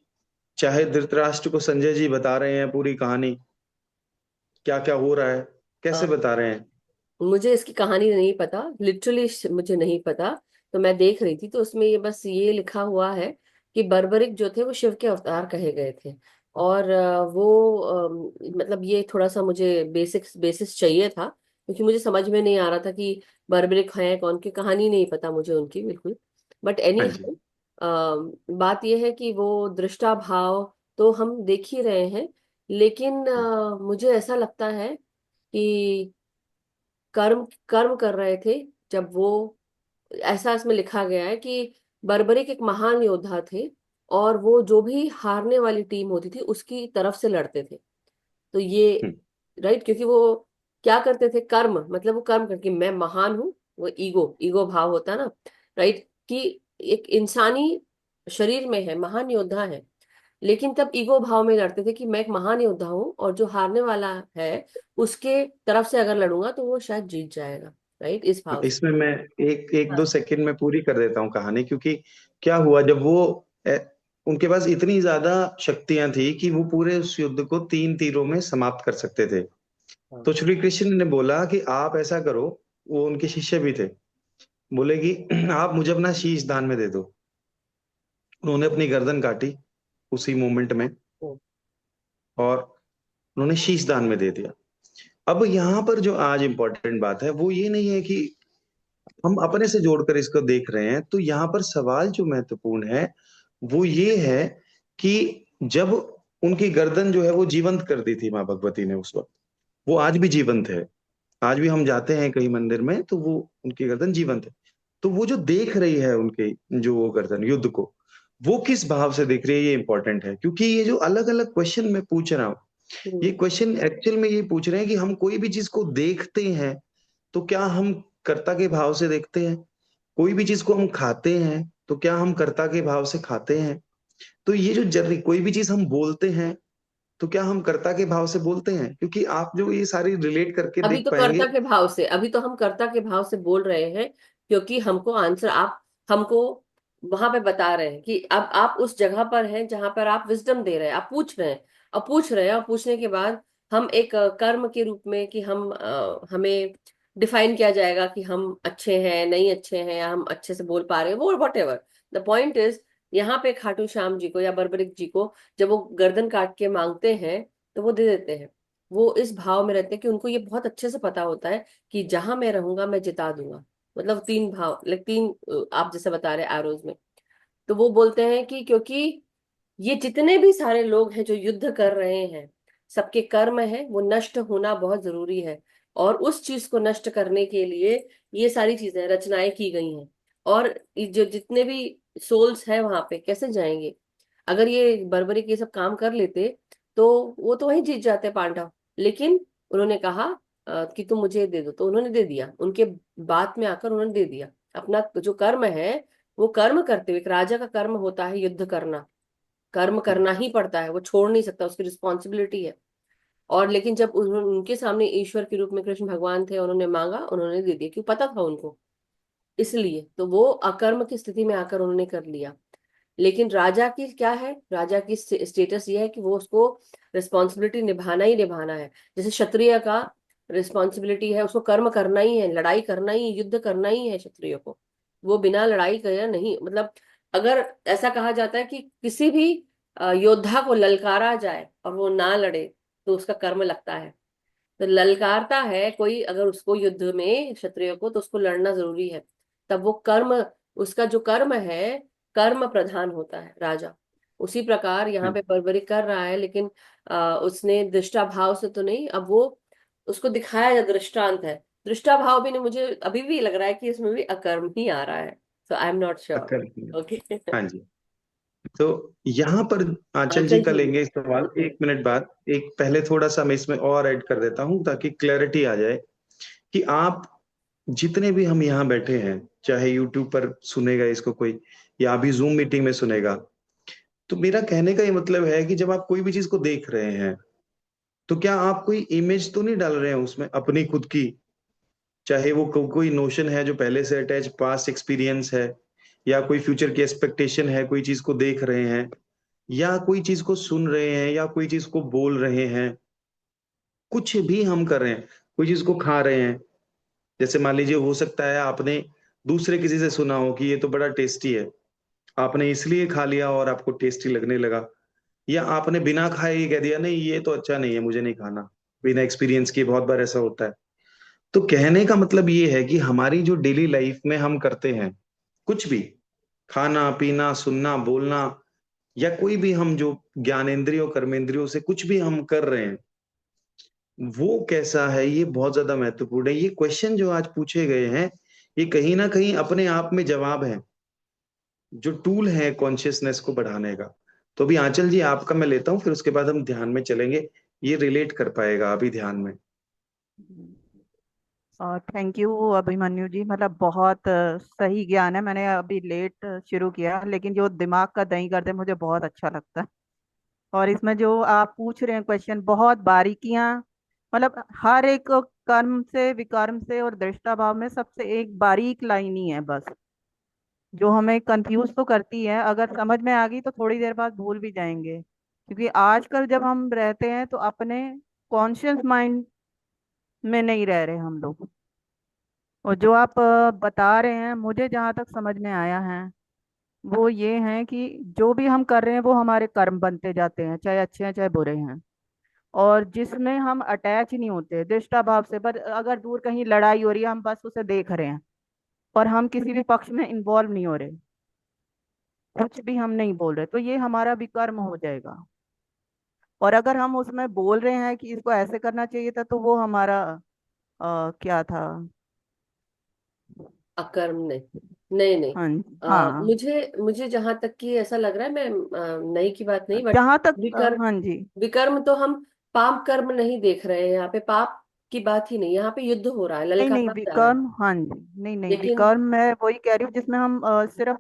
चाहे धृतराष्ट्र को संजय जी बता रहे हैं पूरी कहानी, क्या क्या हो रहा है, कैसे हाँ, बता रहे हैं। मुझे इसकी कहानी नहीं पता, लिटरली मुझे नहीं पता। तो मैं देख रही थी, तो उसमें ये बस ये लिखा हुआ है कि बर्बरिक जो थे वो शिव के अवतार कहे गए थे। और मतलब ये थोड़ा सा मुझे बेसिस चाहिए था, क्योंकि मुझे समझ में नहीं आ रहा था कि बर्बरिक हैं कौन, की कहानी नहीं पता मुझे उनकी बिल्कुल। बट एनी हाँ जी। हाउ, बात यह है कि वो दृष्टा भाव तो हम देख ही रहे हैं, लेकिन मुझे ऐसा लगता है कि कर्म कर्म कर रहे थे जब वो, ऐसा इसमें लिखा गया है कि बर्बरिक एक महान योद्धा थे, और वो जो भी हारने वाली टीम होती थी उसकी तरफ से लड़ते थे। तो ये हम्म, राइट, क्योंकि वो क्या करते थे, कर्म, मतलब वो कर्म करके मैं महान हूँ, वो ईगो ईगो भाव होता है ना, राइट, कि एक इंसानी शरीर में है, महान योद्धा है, लेकिन तब ईगो भाव में लड़ते थे कि मैं एक महान योद्धा हूँ, और जो हारने वाला है उसके तरफ से अगर लड़ूंगा तो वो शायद जीत जाएगा, राइट, इस भाव से। इसमें मैं एक एक दो हाँ। सेकंड में पूरी कर देता हूँ कहानी, क्योंकि क्या हुआ जब वो उनके पास इतनी ज्यादा शक्तियां थी कि वो पूरे उस युद्ध को 3 तीरों में समाप्त कर सकते थे। हाँ। तो श्री कृष्ण ने बोला कि आप ऐसा करो, वो उनके शिष्य भी थे, बोले कि आप मुझे अपना शीश दान में दे दो। उन्होंने अपनी गर्दन काटी उसी मोमेंट में, हम्म। और उन्होंने शीश दान में दे दिया। अब यहाँ पर जो आज इंपॉर्टेंट बात है वो ये नहीं है कि हम अपने से जोड़कर इसको देख रहे हैं, तो यहाँ पर सवाल जो महत्वपूर्ण है वो ये है कि जब उनकी गर्दन जो है वो जीवंत कर दी थी माँ भगवती ने उस वक्त, वो आज भी जीवंत है। आज भी हम जाते हैं कहीं मंदिर में तो वो उनकी गर्दन जीवंत है। तो वो जो देख रही है उनके, जो वो गर्दन युद्ध को, वो किस भाव से देख रही है, ये इंपॉर्टेंट है। क्योंकि ये जो अलग अलग क्वेश्चन मैं पूछ रहा हूँ, ये हम्म। क्वेश्चन एक्चुअल में ये पूछ रहे हैं कि हम कोई भी चीज को देखते हैं तो क्या हम कर्ता के भाव से देखते हैं, कोई भी चीज को हम खाते हैं तो क्या हम कर्ता के भाव से खाते हैं। तो ये जो जर्नी, कोई भी चीज हम बोलते हैं तो क्या हम कर्ता के भाव से बोलते हैं, क्योंकि आप जो ये सारी रिलेट करके अभी देख तो कर्ता पाएंगे। के भाव से, अभी तो हम कर्ता के भाव से बोल रहे हैं, क्योंकि हमको आंसर आप हमको वहां पे बता रहे हैं कि अब आप उस जगह पर हैं जहां पर आप विजडम दे रहे हैं, आप पूछ रहे हैं, और पूछ रहे हैं, और पूछने के बाद हम एक कर्म के रूप में कि हम हमें डिफाइन किया जाएगा कि हम अच्छे हैं नहीं अच्छे हैं, या हम अच्छे से बोल पा रहे हैं, वो what ever the point is. यहाँ पे खाटू श्याम जी को या बर्बरिक जी को जब वो गर्दन काट के मांगते हैं तो वो दे देते हैं। वो इस भाव में रहते हैं कि उनको ये बहुत अच्छे से पता होता है कि जहां मैं रहूंगा मैं जिता दूंगा। मतलब तीन भाव, लाइक तीन, आप जैसे बता रहे एरोज में। तो वो बोलते हैं कि क्योंकि ये जितने भी सारे लोग हैं जो युद्ध कर रहे हैं, सबके कर्म है, वो नष्ट होना बहुत जरूरी है। और उस चीज को नष्ट करने के लिए ये सारी चीजें रचनाएं की गई हैं। और ये जो जितने भी सोल्स हैं वहां पे कैसे जाएंगे, अगर ये बर्बरी के सब काम कर लेते तो वो तो वहीं जीत जाते पांडव। लेकिन उन्होंने कहा कि तुम मुझे दे दो, तो उन्होंने दे दिया, उनके बात में आकर उन्होंने दे दिया। अपना जो कर्म है, वो कर्म करते हुए, एक राजा का कर्म होता है युद्ध करना, कर्म करना ही पड़ता है, वो छोड़ नहीं सकता, उसकी रिस्पॉन्सिबिलिटी है। और लेकिन जब उनके सामने ईश्वर के रूप में कृष्ण भगवान थे, उन्होंने मांगा, उन्होंने दे दिया, क्यों, पता था उनको, इसलिए तो वो अकर्म की स्थिति में आकर उन्होंने कर लिया। लेकिन राजा की क्या है, राजा की स्टेटस ये है कि वो उसको रिस्पॉन्सिबिलिटी निभाना ही निभाना है। जैसे क्षत्रिय का रिस्पॉन्सिबिलिटी है, उसको कर्म करना ही है, लड़ाई करना ही, युद्ध करना ही है क्षत्रिय को। वो बिना लड़ाई करे नहीं, मतलब अगर ऐसा कहा जाता है कि किसी भी योद्धा को ललकारा जाए और वो ना लड़े तो उसका कर्म लगता है। तो ललकारता है कोई अगर उसको युद्ध में क्षत्रिय को, तो उसको लड़ना जरूरी है। तब वो कर्म, उसका जो कर्म है, कर्म प्रधान होता है राजा। उसी प्रकार यहाँ पे बर्बरी कर रहा है, लेकिन उसने दृष्टा भाव से तो नहीं, अब वो उसको दिखाया जा दृष्टांत है। दृष्टा भाव भी नहीं, मुझे अभी भी लग रहा है कि इसमें भी अकर्म ही आ रहा है। सो आई एम नॉट श्योर। अक्कल। ओके। हाँ जी। तो यहाँ पर आंचल जी आंचल का जी। लेंगे सवाल 1 मिनट बाद। एक पहले थोड़ा सा मैं इसमें और ऐड कर देता हूँ ताकि क्लैरिटी आ जाए कि आप जितने भी हम यहाँ बैठे हैं, चाहे यूट्यूब पर सुनेगा इसको कोई, या अभी जूम मीटिंग में सुनेगा, तो मेरा कहने का ये मतलब है कि जब आप कोई भी चीज को देख रहे हैं तो क्या आप कोई इमेज तो नहीं डाल रहे हैं उसमें अपनी खुद की, चाहे वो कोई नोशन है जो पहले से अटैच पास्ट एक्सपीरियंस है, या कोई फ्यूचर की एक्सपेक्टेशन है, कोई चीज को देख रहे हैं, या कोई चीज को सुन रहे हैं, या कोई चीज को बोल रहे हैं, कुछ भी हम कर रहे हैं, कोई चीज को खा रहे हैं, जैसे मान लीजिए हो सकता है आपने दूसरे किसी से सुना हो कि ये तो बड़ा टेस्टी है, आपने इसलिए खा लिया और आपको टेस्टी लगने लगा, या आपने बिना खाए ही कह दिया नहीं ये तो अच्छा नहीं है, मुझे नहीं खाना, बिना एक्सपीरियंस किए। बहुत बार ऐसा होता है। तो कहने का मतलब ये है कि हमारी जो डेली लाइफ में हम करते हैं कुछ भी, खाना पीना सुनना बोलना, या कोई भी हम जो ज्ञानेंद्रियों कर्मेंद्रियों से कुछ भी हम कर रहे हैं, वो कैसा है, ये बहुत ज्यादा महत्वपूर्ण है। ये क्वेश्चन जो आज पूछे गए हैं, ये कहीं ना कहीं अपने आप में जवाब है, जो टूल है कॉन्शियसनेस को बढ़ाने का। तो अभी आंचल जी आपका मैं लेता हूँ, फिर उसके बाद हम ध्यान में चलेंगे। ये रिलेट कर पाएगा अभी ध्यान में। और थैंक यू अभिमन्यु जी, मतलब बहुत सही ज्ञान है। मैंने अभी लेट शुरू किया, लेकिन जो दिमाग का दही करते मुझे बहुत अच्छा लगता है। और इसमें जो आप पूछ रहे हैं क्वेश्चन, बहुत बारीकियां, मतलब हर एक कर्म से विकर्म से और दृष्टा भाव में सबसे एक बारीक लाइन ही है बस, जो हमें कंफ्यूज तो करती है। अगर समझ में आ गई तो थोड़ी देर बाद भूल भी जाएंगे, क्योंकि आजकल जब हम रहते हैं तो अपने कॉन्शियस माइंड में नहीं रह रहे हम लोग। और जो आप बता रहे हैं, मुझे जहाँ तक समझ में आया है वो ये है कि जो भी हम कर रहे हैं वो हमारे कर्म बनते जाते हैं, चाहे अच्छे हैं चाहे बुरे हैं। और जिसमें हम अटैच नहीं होते दृष्टा भाव से, पर अगर दूर कहीं लड़ाई हो रही है हम बस उसे देख रहे हैं और हम किसी भी पक्ष में इन्वॉल्व नहीं हो रहे, कुछ भी हम नहीं बोल रहे, तो ये हमारा विकर्म हो जाएगा। और अगर हम उसमें बोल रहे हैं कि इसको ऐसे करना चाहिए था, तो वो हमारा क्या था। अकर्म नहीं, नहीं नहीं। हाँ हाँ। मुझे मुझे जहां तक कि ऐसा लग रहा है, मैं नहीं की बात नहीं, बट जहाँ तक विकर्म, हाँ जी। विकर्म तो हम पाप कर्म नहीं देख रहे हैं यहाँ पे, पाप की बात ही नहीं, यहाँ पे युद्ध हो रहा है, नहीं नहीं, ललकारा जा रहा है। विकर्म, हाँ जी, नहीं नहीं, लेकिन विकर्म मैं वही कह रही हूँ जिसमें हम सिर्फ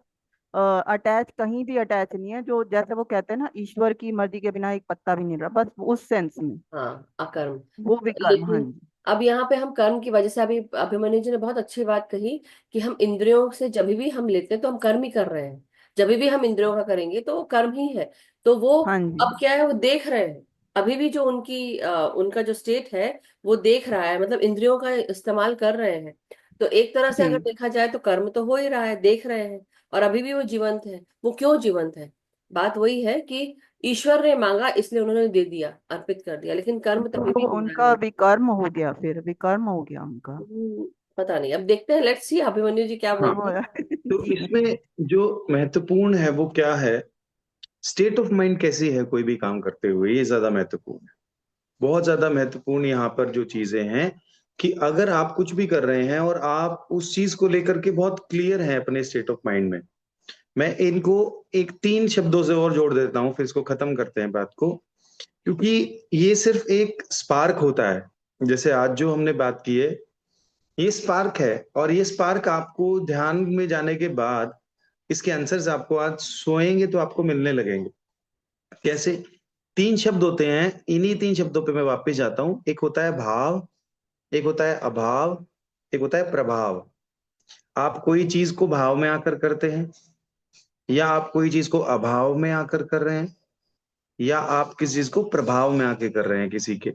अटैच, कहीं भी अटैच नहीं है, जो जैसे वो कहते हैं ना, ईश्वर की मर्जी के बिना एक पत्ता भी नहीं रहा, बस उस सेंस में हाँ, अकर्म। वो विकर्म, हाँ लेकिन जी। अब यहाँ पे हम कर्म की वजह से, अभी अभिमन्यु जी ने बहुत अच्छी बात कही कि हम इंद्रियों से जब भी हम लेते हैं तो हम कर्म ही कर रहे हैं। जब भी हम इंद्रियों का करेंगे तो वो कर्म ही है। तो वो हाँ जी। अब क्या है, वो देख रहे हैं। अभी भी जो उनका जो स्टेट है, वो देख रहा है, मतलब इंद्रियों का इस्तेमाल कर रहे हैं। तो एक तरह से जी। अगर देखा जाए तो कर्म तो हो ही रहा है, देख रहे हैं। और अभी भी वो जीवंत है। वो क्यों जीवंत है? बात वही है कि ईश्वर ने मांगा इसलिए उन्होंने दे दिया, अर्पित कर दिया, लेकिन कर्म तो तभी भी वो हो रहा उनका है। विकर्म हो गया, फिर विकर्म हो गया उनका। पता नहीं, अब देखते हैं, लेट्स सी अभिमन्यु जी क्या हाँ, बोलते वो हैं। तो जी। इसमें जो महत्वपूर्ण है वो क्या है, स्टेट ऑफ माइंड कैसी है कोई भी काम करते हुए, ये ज्यादा महत्वपूर्ण है। बहुत ज्यादा महत्वपूर्ण यहाँ पर जो चीजें हैं, कि अगर आप कुछ भी कर रहे हैं और आप उस चीज को लेकर के बहुत क्लियर हैं अपने स्टेट ऑफ माइंड में। मैं इनको एक 3 शब्दों से और जोड़ देता हूं, फिर इसको खत्म करते हैं बात को। क्योंकि ये सिर्फ एक स्पार्क होता है, जैसे आज जो हमने बात की है, ये स्पार्क है। और ये स्पार्क आपको ध्यान में जाने के बाद इसके आंसर्स आपको आज सोएंगे तो आपको मिलने लगेंगे। कैसे? 3 शब्द होते हैं, इन्हीं 3 शब्दों पे मैं वापस जाता हूं। एक होता है भाव, एक होता है अभाव, एक होता है प्रभाव। आप कोई चीज को भाव में आकर करते हैं, या आप कोई चीज को अभाव में आकर कर रहे हैं, या आप किसी चीज को प्रभाव में आके कर रहे हैं किसी के।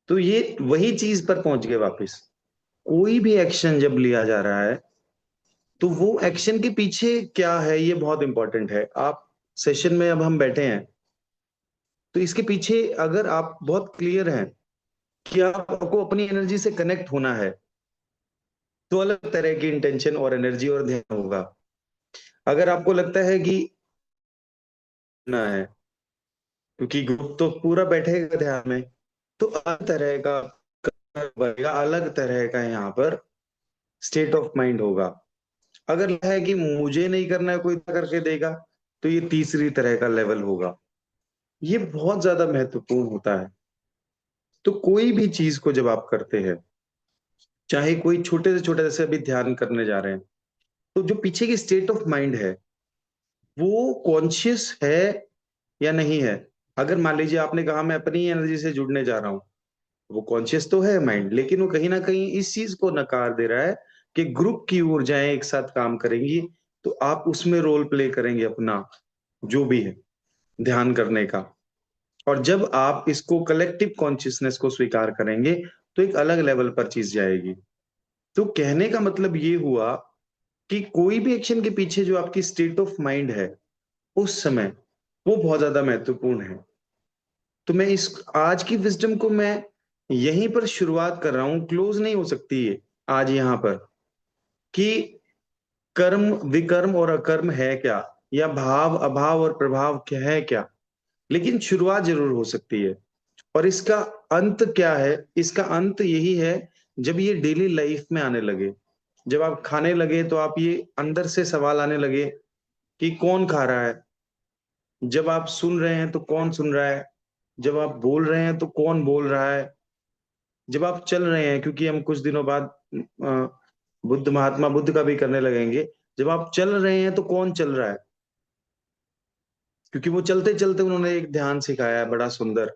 तो ये वही चीज पर पहुंच गए वापस। कोई भी एक्शन जब लिया जा रहा है, तो वो एक्शन के पीछे क्या है, ये बहुत इंपॉर्टेंट है। आप सेशन में अब हम बैठे हैं, तो इसके पीछे अगर आप बहुत क्लियर हैं कि आपको अपनी एनर्जी से कनेक्ट होना है, तो अलग तरह की इंटेंशन और एनर्जी और ध्यान होगा। अगर आपको लगता है कि ना है, क्योंकि ग्रुप तो पूरा बैठेगा ध्यान में, तो अलग तरह का बनेगा, अलग तरह का यहाँ पर स्टेट ऑफ माइंड होगा। अगर लगता है कि मुझे नहीं करना है, कोई करके देगा, तो ये तीसरी तरह का लेवल होगा। ये बहुत ज्यादा महत्वपूर्ण होता है। तो कोई भी चीज को जब आप करते हैं, चाहे कोई छोटे से छोटे, जैसे अभी ध्यान करने जा रहे हैं, तो जो पीछे की स्टेट ऑफ माइंड है, वो कॉन्शियस है या नहीं है। अगर मान लीजिए आपने कहा मैं अपनी एनर्जी से जुड़ने जा रहा हूं, वो कॉन्शियस तो है माइंड, लेकिन वो कहीं ना कहीं इस चीज को नकार दे रहा है कि ग्रुप की ऊर्जाएं एक साथ काम करेंगी, तो आप उसमें रोल प्ले करेंगे अपना, जो भी है ध्यान करने का। और जब आप इसको कलेक्टिव कॉन्शियसनेस को स्वीकार करेंगे, तो एक अलग लेवल पर चीज जाएगी। तो कहने का मतलब ये हुआ कि कोई भी एक्शन के पीछे जो आपकी स्टेट ऑफ माइंड है उस समय, वो बहुत ज्यादा महत्वपूर्ण है। तो मैं इस आज की विजडम को मैं यहीं पर शुरुआत कर रहा हूं, क्लोज नहीं हो सकती है आज यहाँ पर, कि कर्म विकर्म और अकर्म है क्या, या भाव अभाव और प्रभाव क्या है क्या, लेकिन शुरुआत जरूर हो सकती है। और इसका अंत क्या है? इसका अंत यही है, जब ये डेली लाइफ में आने लगे, जब आप खाने लगे तो आप ये अंदर से सवाल आने लगे कि कौन खा रहा है, जब आप सुन रहे हैं तो कौन सुन रहा है, जब आप बोल रहे हैं तो कौन बोल रहा है, जब आप चल रहे हैं, क्योंकि हम कुछ दिनों बाद बुद्ध महात्मा बुद्ध का भी करने लगेंगे, जब आप चल रहे हैं तो कौन चल रहा है, क्योंकि वो चलते चलते उन्होंने एक ध्यान सिखाया है बड़ा सुंदर,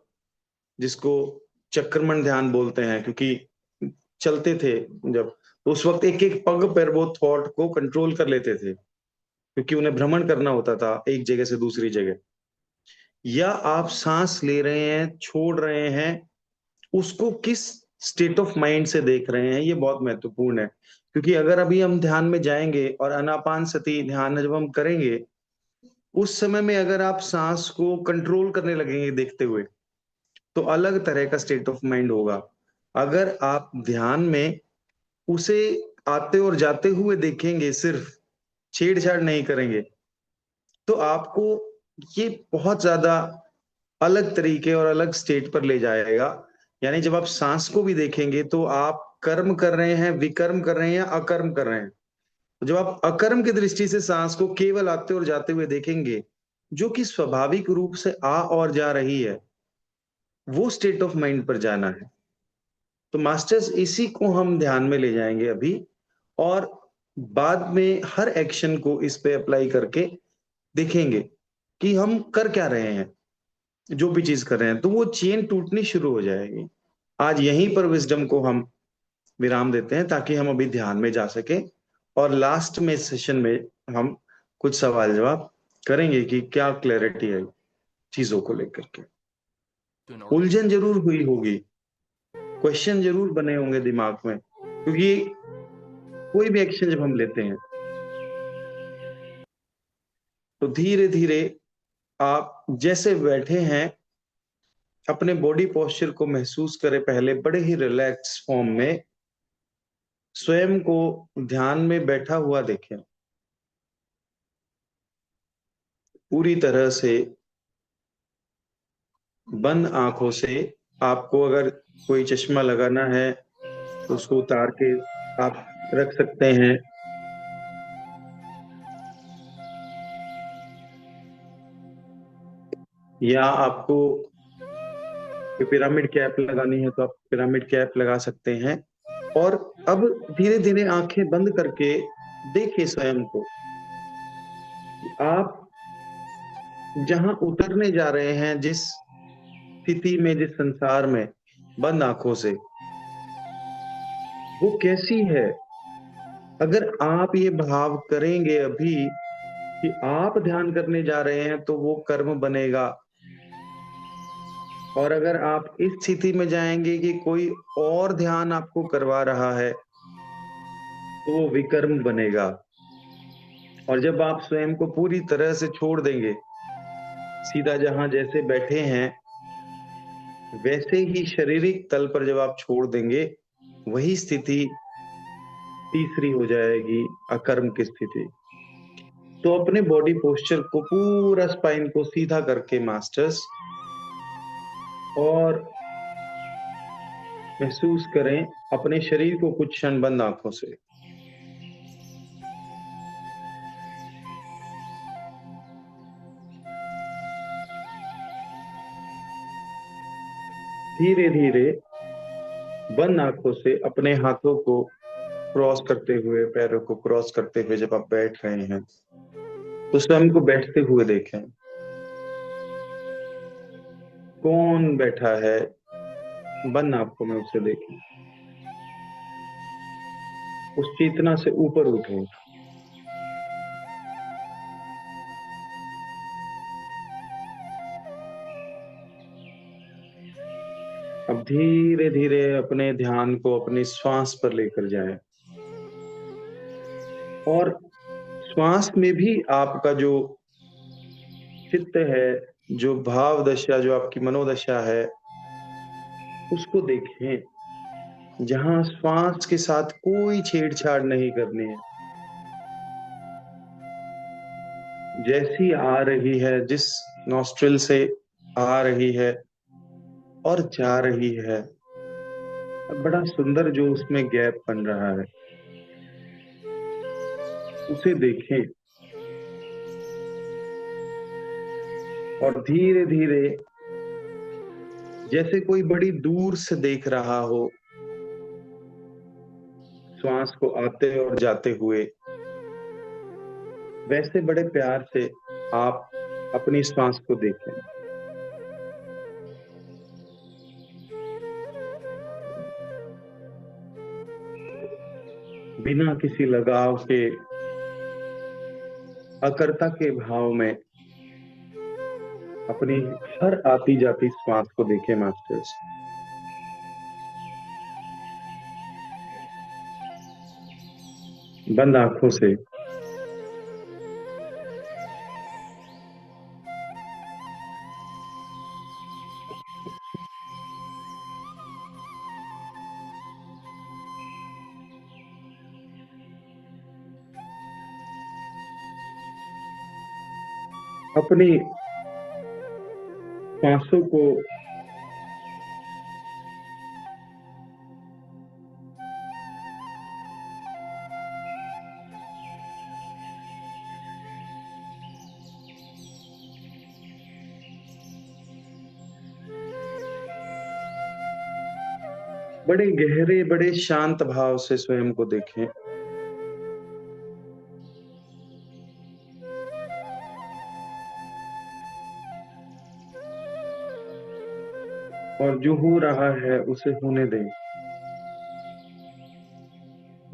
जिसको चक्रमण ध्यान बोलते हैं, क्योंकि चलते थे जब, तो उस वक्त एक एक पग पर वो थॉट को कंट्रोल कर लेते थे, क्योंकि उन्हें भ्रमण करना होता था एक जगह से दूसरी जगह। या आप सांस ले रहे हैं, छोड़ रहे हैं, उसको किस स्टेट ऑफ माइंड से देख रहे हैं, ये बहुत महत्वपूर्ण है। क्योंकि अगर अभी हम ध्यान में जाएंगे और आनापान सती ध्यान जब हम करेंगे, उस समय में अगर आप सांस को कंट्रोल करने लगेंगे देखते हुए, तो अलग तरह का स्टेट ऑफ माइंड होगा। अगर आप ध्यान में उसे आते और जाते हुए देखेंगे, सिर्फ छेड़छाड़ नहीं करेंगे, तो आपको ये बहुत ज्यादा अलग तरीके और अलग स्टेट पर ले जाएगा। यानी जब आप सांस को भी देखेंगे तो आप कर्म कर रहे हैं, विकर्म कर रहे हैं, या अकर्म कर रहे हैं। जब आप अकर्म की दृष्टि से सांस को केवल आते और जाते हुए देखेंगे, जो कि स्वाभाविक रूप से आ और जा रही है, वो स्टेट ऑफ माइंड पर जाना है। तो मास्टर्स, इसी को हम ध्यान में ले जाएंगे अभी, और बाद में हर एक्शन को इस पे अप्लाई करके देखेंगे कि हम कर क्या रहे हैं, जो भी चीज कर रहे हैं, तो वो चेन टूटनी शुरू हो जाएगी। आज यहीं पर विजडम को हम विराम देते हैं, ताकि हम अभी ध्यान में जा सके, और लास्ट में सेशन में हम कुछ सवाल जवाब करेंगे कि क्या क्लैरिटी है चीजों को लेकर के। उलझन जरूर हुई होगी, क्वेश्चन जरूर बने होंगे दिमाग में, क्योंकि कोई भी एक्शन जब हम लेते हैं तो धीरे धीरे आप जैसे बैठे हैं, अपने बॉडी पोस्चर को महसूस करें, पहले बड़े ही रिलैक्स फॉर्म में स्वयं को ध्यान में बैठा हुआ देखें, पूरी तरह से बंद आंखों से। आपको अगर कोई चश्मा लगाना है तो उसको उतार के आप रख सकते हैं, या आपको पिरामिड कैप लगानी है तो आप पिरामिड कैप लगा सकते हैं। और अब धीरे धीरे आंखें बंद करके देखिए स्वयं को, आप जहां उतरने जा रहे हैं, जिस स्थिति में, जिस संसार में, बंद आंखों से, वो कैसी है। अगर आप ये भाव करेंगे अभी कि आप ध्यान करने जा रहे हैं, तो वो कर्म बनेगा। और अगर आप इस स्थिति में जाएंगे कि कोई और ध्यान आपको करवा रहा है, तो वो विकर्म बनेगा। और जब आप स्वयं को पूरी तरह से छोड़ देंगे, सीधा जहां जैसे बैठे हैं वैसे ही शारीरिक तल पर जब आप छोड़ देंगे, वही स्थिति तीसरी हो जाएगी, अकर्म की स्थिति। तो अपने बॉडी पोस्चर को, पूरा स्पाइन को सीधा करके मास्टर्स, और महसूस करें अपने शरीर को कुछ क्षण बंद आंखों से। धीरे धीरे बंद आंखों से अपने हाथों को क्रॉस करते हुए, पैरों को क्रॉस करते हुए जब आप बैठ रहे हैं, तो स्वयं को बैठते हुए देखें। कौन बैठा है, बंद आंखों में उसे देखें। उस चेतना से ऊपर उठें। अब धीरे धीरे अपने ध्यान को अपनी श्वास पर लेकर जाएं। और श्वास में भी आपका जो चित्त है, जो भाव दशा, जो आपकी मनोदशा है, उसको देखें, जहां श्वास के साथ कोई छेड़छाड़ नहीं करनी है। जैसी आ रही है, जिस नॉस्ट्रिल से आ रही है और जा रही है, बड़ा सुंदर जो उसमें गैप बन रहा है, उसे देखें और धीरे धीरे, जैसे कोई बड़ी दूर से देख रहा हो श्वास को आते और जाते हुए, वैसे बड़े प्यार से आप अपनी श्वास को देखें। बिना किसी लगाव के, अकर्ता के भाव में अपनी हर आती जाती श्वास को देखें मास्टर्स। बंद आंखों से अपनी सांसों को बड़े गहरे, बड़े शांत भाव से स्वयं को देखें। और जो हो रहा है उसे होने दें।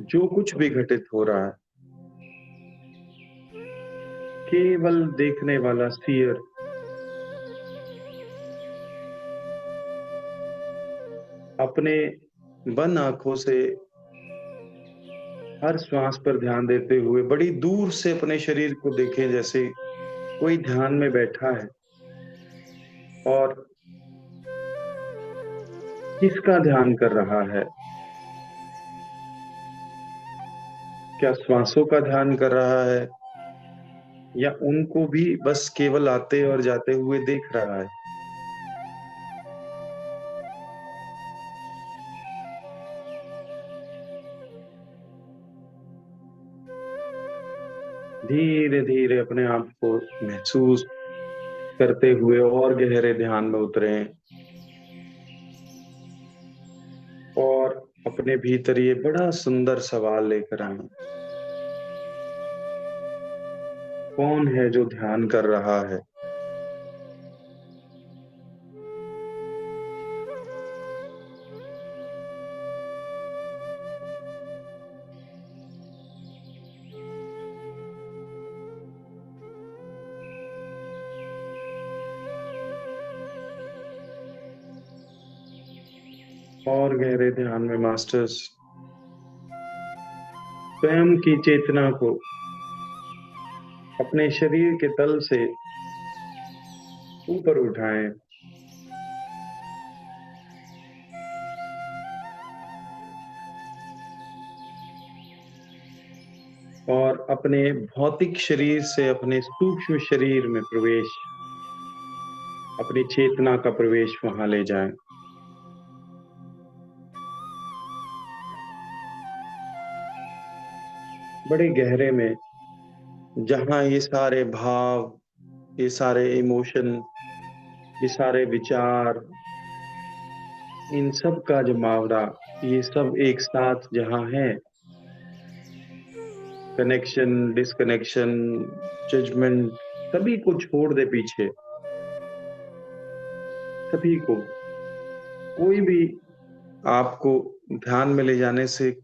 जो कुछ भी घटित हो रहा है, केवल देखने वाला सीयर अपने बंद आंखों से हर श्वास पर ध्यान देते हुए बड़ी दूर से अपने शरीर को देखें, जैसे कोई ध्यान में बैठा है और किसका ध्यान कर रहा है। क्या श्वासों का ध्यान कर रहा है या उनको भी बस केवल आते और जाते हुए देख रहा है। धीरे धीरे अपने आप को महसूस करते हुए और गहरे ध्यान में उतरें और अपने भीतर ये बड़ा सुंदर सवाल लेकर आए, कौन है जो ध्यान कर रहा है। और गहरे ध्यान में मास्टर्स स्वयं की चेतना को अपने शरीर के तल से ऊपर उठाएं और अपने भौतिक शरीर से अपने सूक्ष्म शरीर में प्रवेश, अपनी चेतना का प्रवेश वहां ले जाएं। बड़े गहरे में, जहां ये सारे भाव, ये सारे इमोशन, ये सारे विचार, इन सब का जमावड़ा, ये सब एक साथ जहां है, कनेक्शन, डिसकनेक्शन, जजमेंट, सभी को छोड़ दे पीछे। सभी को, कोई भी आपको ध्यान में ले जाने से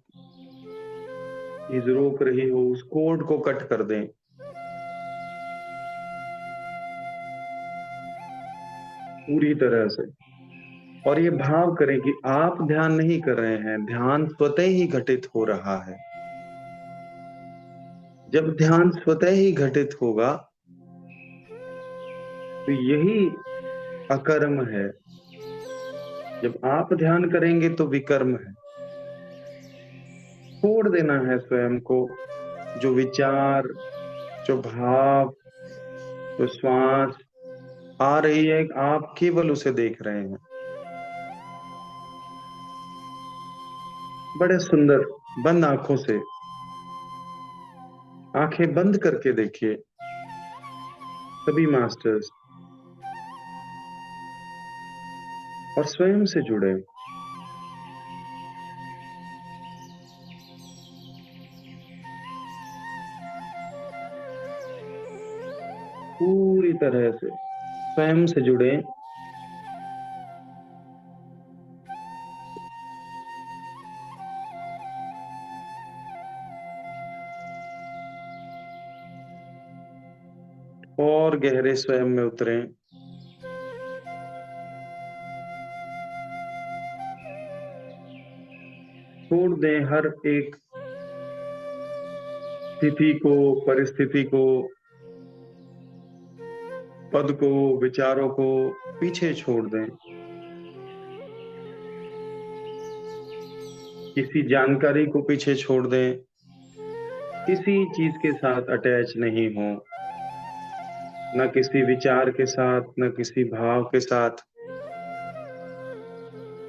चीज रोक रही हो, उस कोड को कट कर दें। पूरी तरह से। और ये भाव करें कि आप ध्यान नहीं कर रहे हैं, ध्यान स्वतः ही घटित हो रहा है। जब ध्यान स्वतः ही घटित होगा तो यही अकर्म है। जब आप ध्यान करेंगे तो विकर्म है। छोड़ देना है स्वयं को, जो विचार, जो भाव, जो श्वास आ रही है, आप केवल उसे देख रहे हैं। बड़े सुंदर बंद आंखों से, आंखें बंद करके देखिए सभी मास्टर्स, और स्वयं से जुड़े। पूरी तरह से स्वयं से जुड़े। और गहरे स्वयं में उतरें। छोड़ दें हर एक स्थिति को, परिस्थिति को, पद को, विचारों को पीछे छोड़ दें। किसी जानकारी को पीछे छोड़ दें। किसी चीज के साथ अटैच नहीं हो, न किसी विचार के साथ, न किसी भाव के साथ,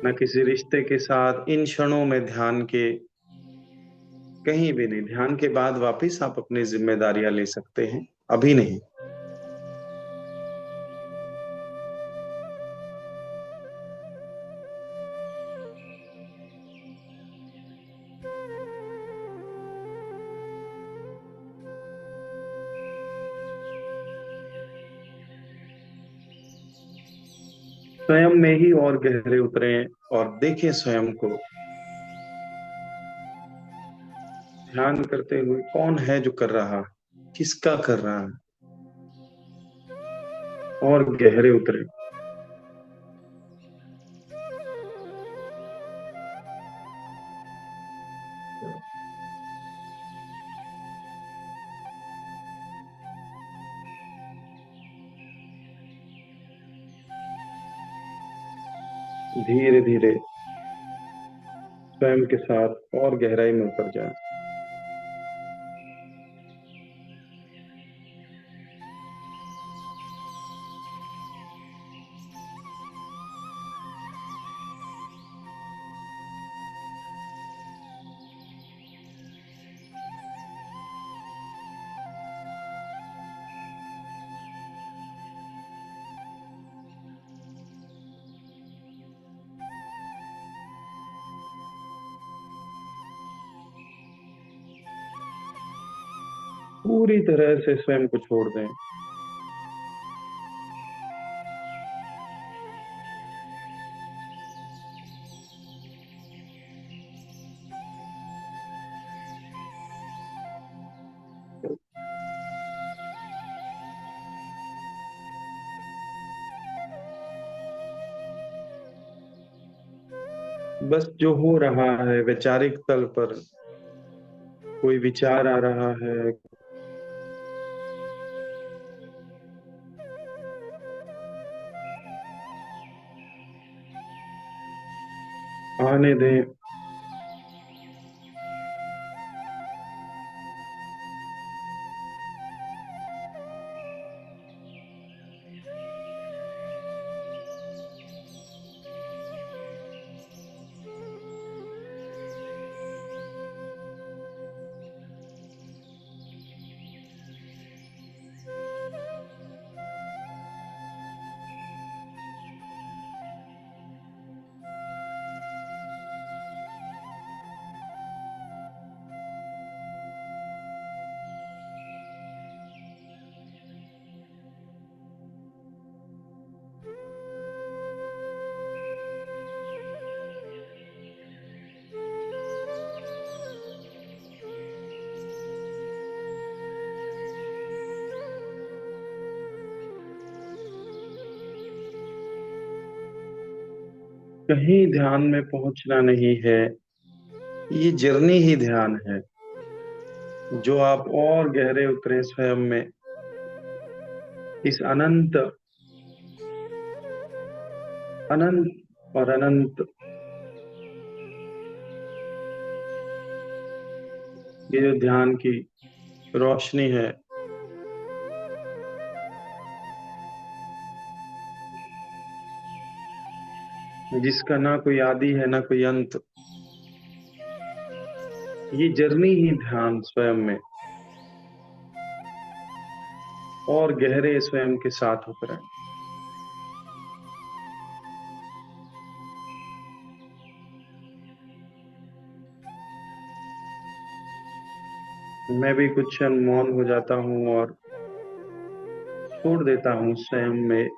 न किसी रिश्ते के साथ। इन क्षणों में ध्यान के कहीं भी नहीं। ध्यान के बाद वापस आप अपनी जिम्मेदारियां ले सकते हैं, अभी नहीं। स्वयं में ही और गहरे उतरें और देखें स्वयं को ध्यान करते हुए। कौन है जो कर रहा है, किसका कर रहा है, और गहरे उतरे। धीरे धीरे स्वयं के साथ और गहराई में उतर जाए। पूरी तरह से स्वयं को छोड़ दें। बस जो हो रहा है वैचारिक तल पर, कोई विचार आ रहा है, आने दें। कहीं ध्यान में पहुंचना नहीं है, ये जर्नी ही ध्यान है। जो आप और गहरे उतरे स्वयं में, इस अनंत अनंत और अनंत, ये जो ध्यान की रोशनी है, जिसका ना कोई आदि है ना कोई अंत, ये जर्नी ही ध्यान स्वयं में और गहरे स्वयं के साथ उतरे। मैं भी कुछ क्षण मौन हो जाता हूँ और छोड़ देता हूँ स्वयं में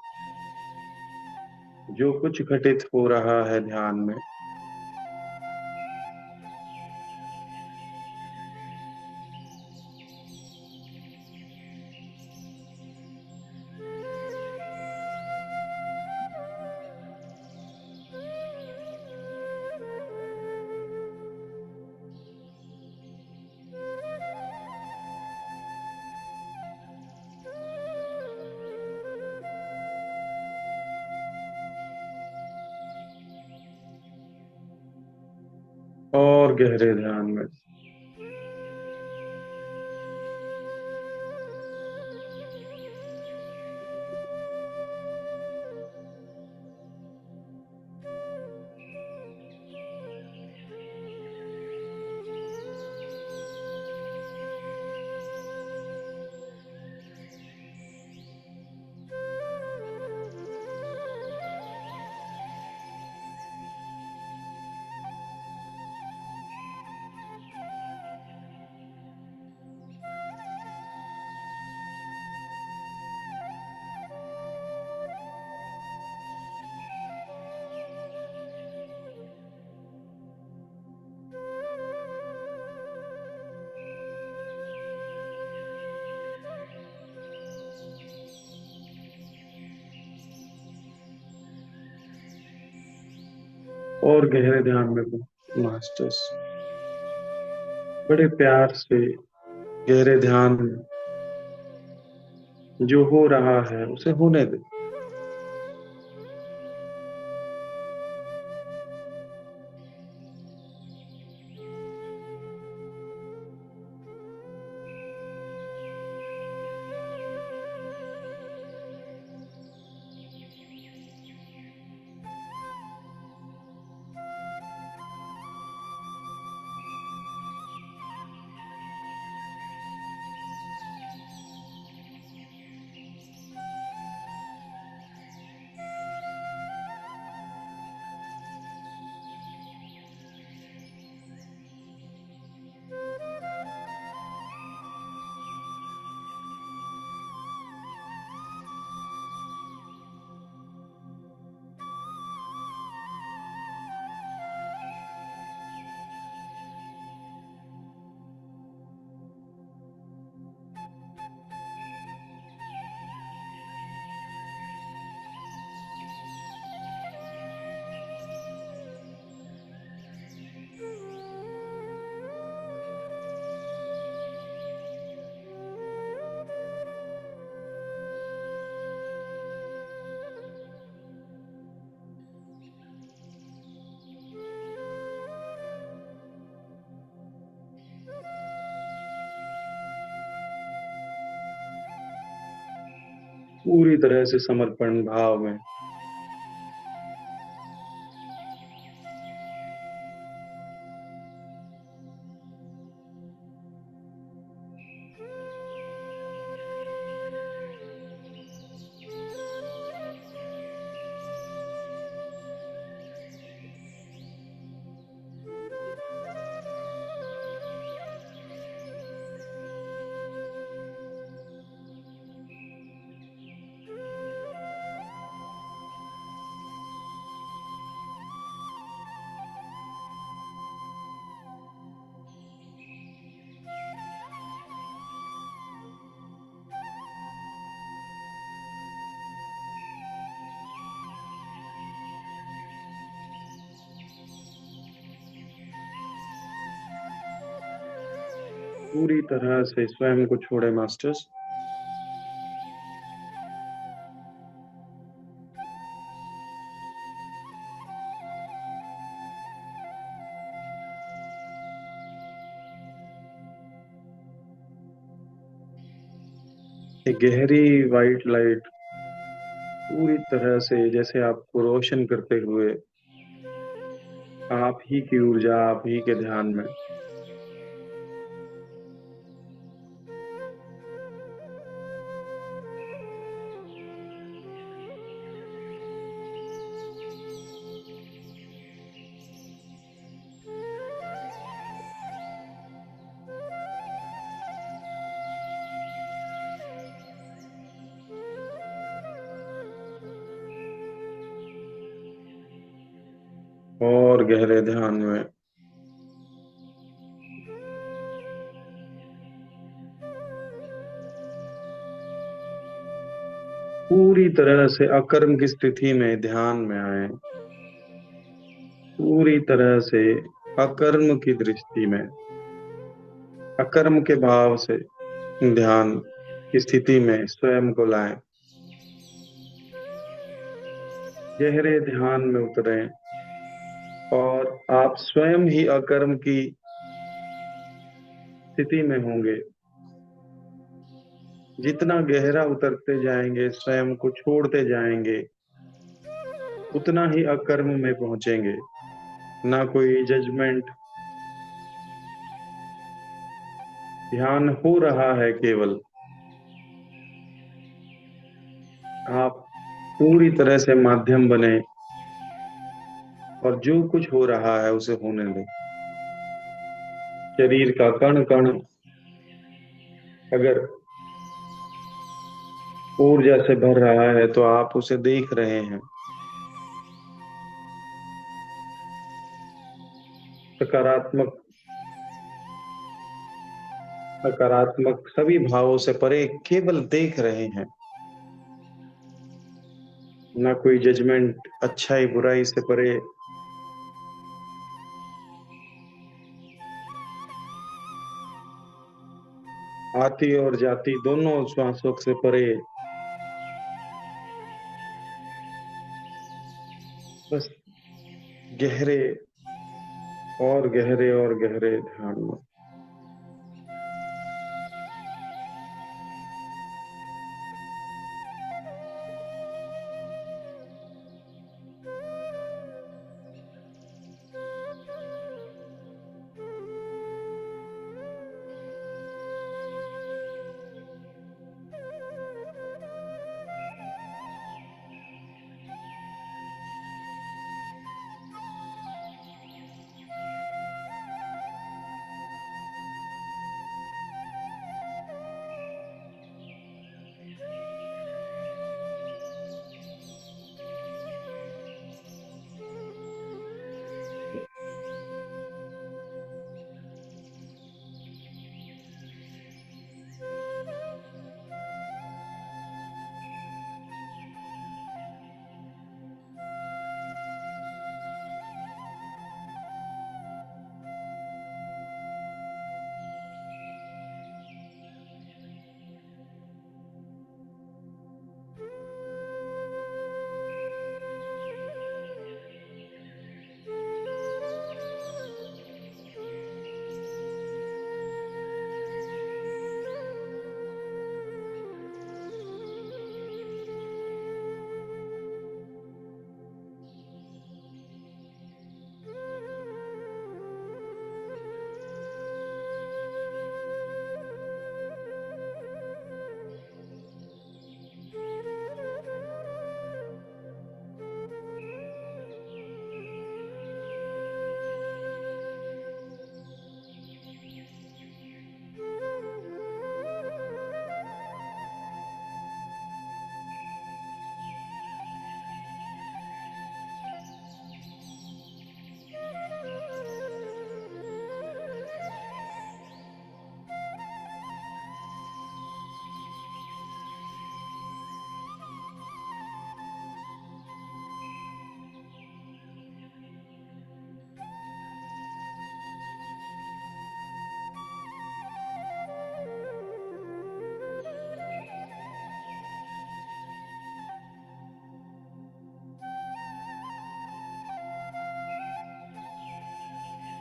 जो कुछ घटित हो रहा है ध्यान में। और गहरे ध्यान में और गहरे ध्यान में मास्टर्स बड़े प्यार से गहरे ध्यान में जो हो रहा है उसे होने दे। पूरी तरह से समर्पण भाव में पूरी तरह से स्वयं को छोड़े मास्टर्स। एक गहरी वाइट लाइट पूरी तरह से जैसे आपको रोशन करते हुए आप ही की ऊर्जा, आप ही के ध्यान में और गहरे ध्यान में पूरी तरह से अकर्म की स्थिति में ध्यान में आए, पूरी तरह से अकर्म की दृष्टि में, अकर्म के भाव से ध्यान की स्थिति में स्वयं को लाएं, गहरे ध्यान में उतरें और आप स्वयं ही अकर्म की स्थिति में होंगे। जितना गहरा उतरते जाएंगे, स्वयं को छोड़ते जाएंगे, उतना ही अकर्म में पहुंचेंगे। ना कोई जजमेंट, ध्यान हो रहा है, केवल आप पूरी तरह से माध्यम बने और जो कुछ हो रहा है उसे होने दें। शरीर का कण कण अगर ऊर्जा से भर रहा है तो आप उसे देख रहे हैं। सकारात्मक, नकारात्मक सभी भावों से परे केवल देख रहे हैं। ना कोई जजमेंट, अच्छाई बुराई से परे। आती और जाती दोनों श्वासों से परे, बस गहरे और गहरे और गहरे ध्यान में।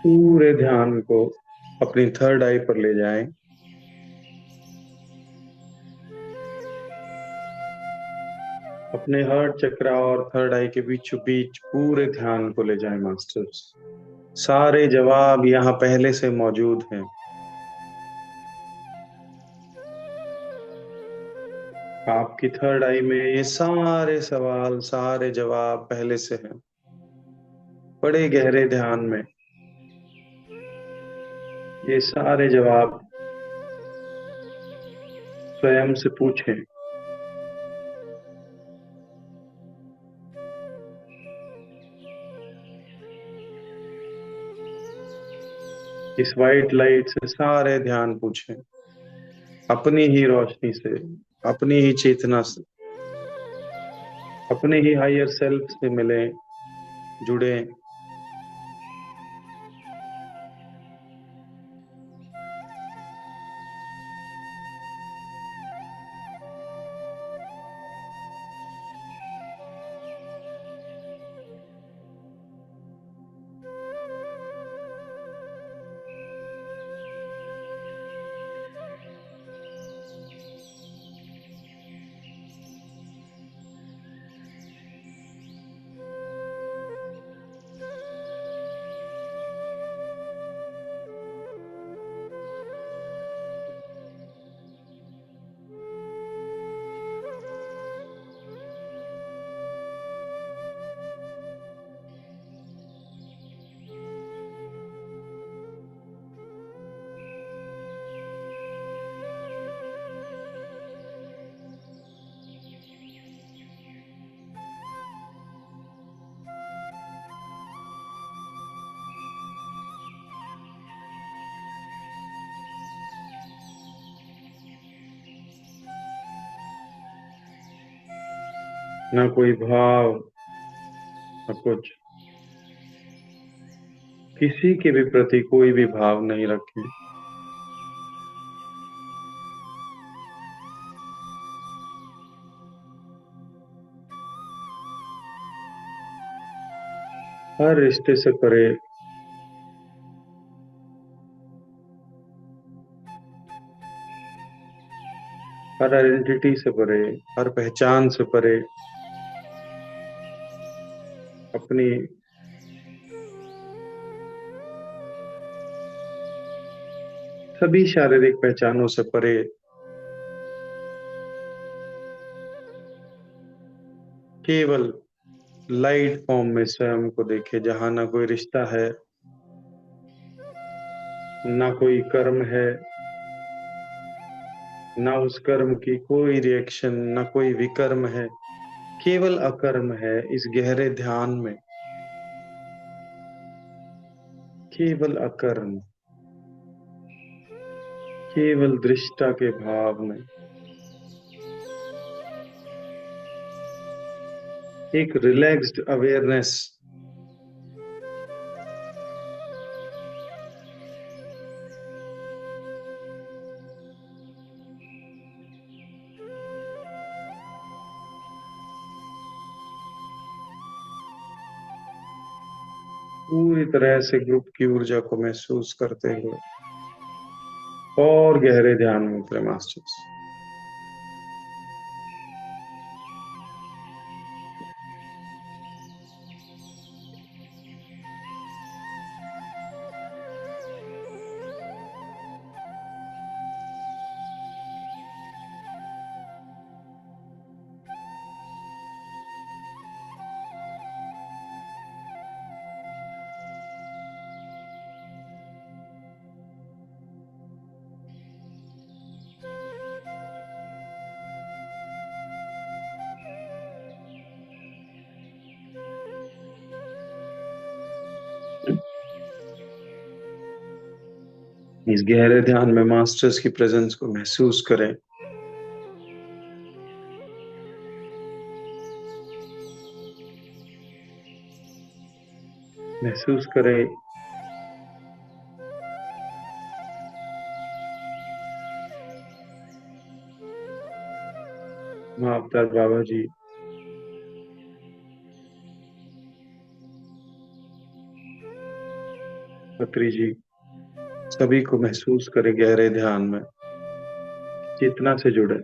पूरे ध्यान को अपनी थर्ड आई पर ले जाएं। अपने हार्ट चक्रा और थर्ड आई के बीचों बीच पूरे ध्यान को ले जाएं मास्टर्स। सारे जवाब यहाँ पहले से मौजूद हैं। आपकी थर्ड आई में ये सारे सवाल, सारे जवाब पहले से हैं। बड़े गहरे ध्यान में ये सारे जवाब स्वयं से पूछें। इस वाइट लाइट से सारे ध्यान पूछें, अपनी ही रोशनी से, अपनी ही चेतना से, अपने ही हायर सेल्फ से मिलें, जुड़ें। ना कोई भाव, ना कुछ, किसी के भी प्रति कोई भी भाव नहीं रखें। हर रिश्ते से परे, हर आइडेंटिटी से परे, हर पहचान से परे अपनी सभी शारीरिक पहचानों से परे केवल लाइट फॉर्म में स्वयं को देखे, जहां ना कोई रिश्ता है, ना कोई कर्म है, ना उस कर्म की कोई रिएक्शन, ना कोई विकर्म है, केवल अकर्म है। इस गहरे ध्यान में केवल अकर्म, केवल दृष्टा के भाव में एक रिलैक्स्ड अवेयरनेस, पूरी तरह से ग्रुप की ऊर्जा को महसूस करते हुए और गहरे ध्यान में उतरे मास्टर्स। इस गहरे ध्यान में मास्टर्स की प्रेजेंस को महसूस करें। महसूस करें महाअवतार बाबा जी खत्री जी, सभी को महसूस करें गहरे ध्यान में, चेतना से जुड़े।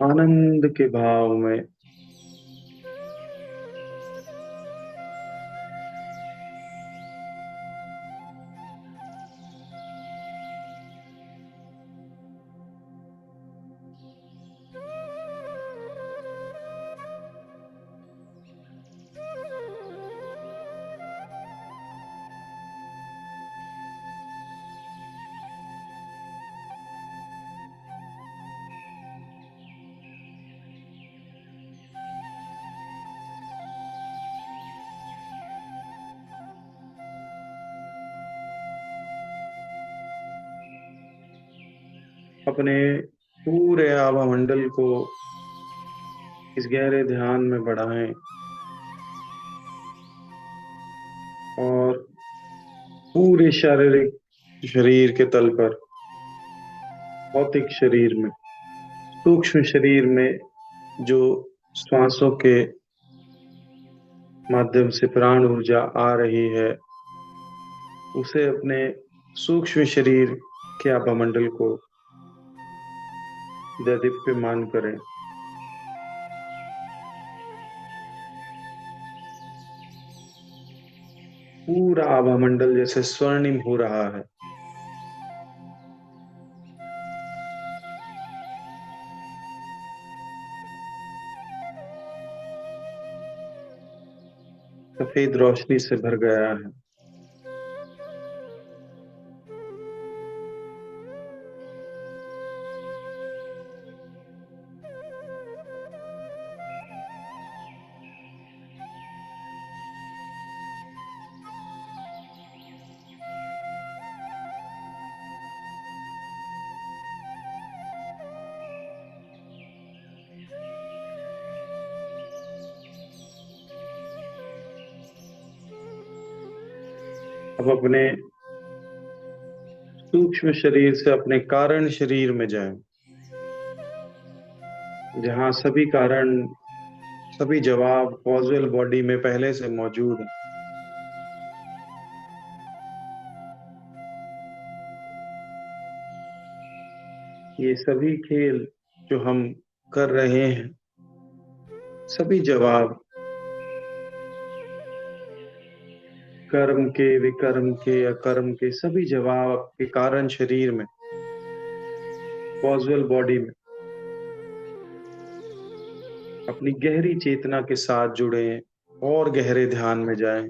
आनंद के भाव में अपने पूरे आभा मंडल को इस गहरे ध्यान में बढ़ाएं और पूरे शारीरिक शरीर के तल पर, भौतिक शरीर में, सूक्ष्म शरीर में जो श्वासों के माध्यम से प्राण ऊर्जा आ रही है, उसे अपने सूक्ष्म शरीर के आभा मंडल को दीप्यमान करें। पूरा आभा मंडल जैसे स्वर्णिम हो रहा है। सफेद रोशनी से भर गया है। अब अपने सूक्ष्म शरीर से अपने कारण शरीर में जाएं, जहां सभी कारण, सभी जवाब कॉजल बॉडी में पहले से मौजूद है। ये सभी खेल जो हम कर रहे हैं, सभी जवाब कर्म के, विकर्म के, अकर्म के, सभी जवाब आपके कारण शरीर में, कॉजल बॉडी में अपनी गहरी चेतना के साथ जुड़े और गहरे ध्यान में जाएं।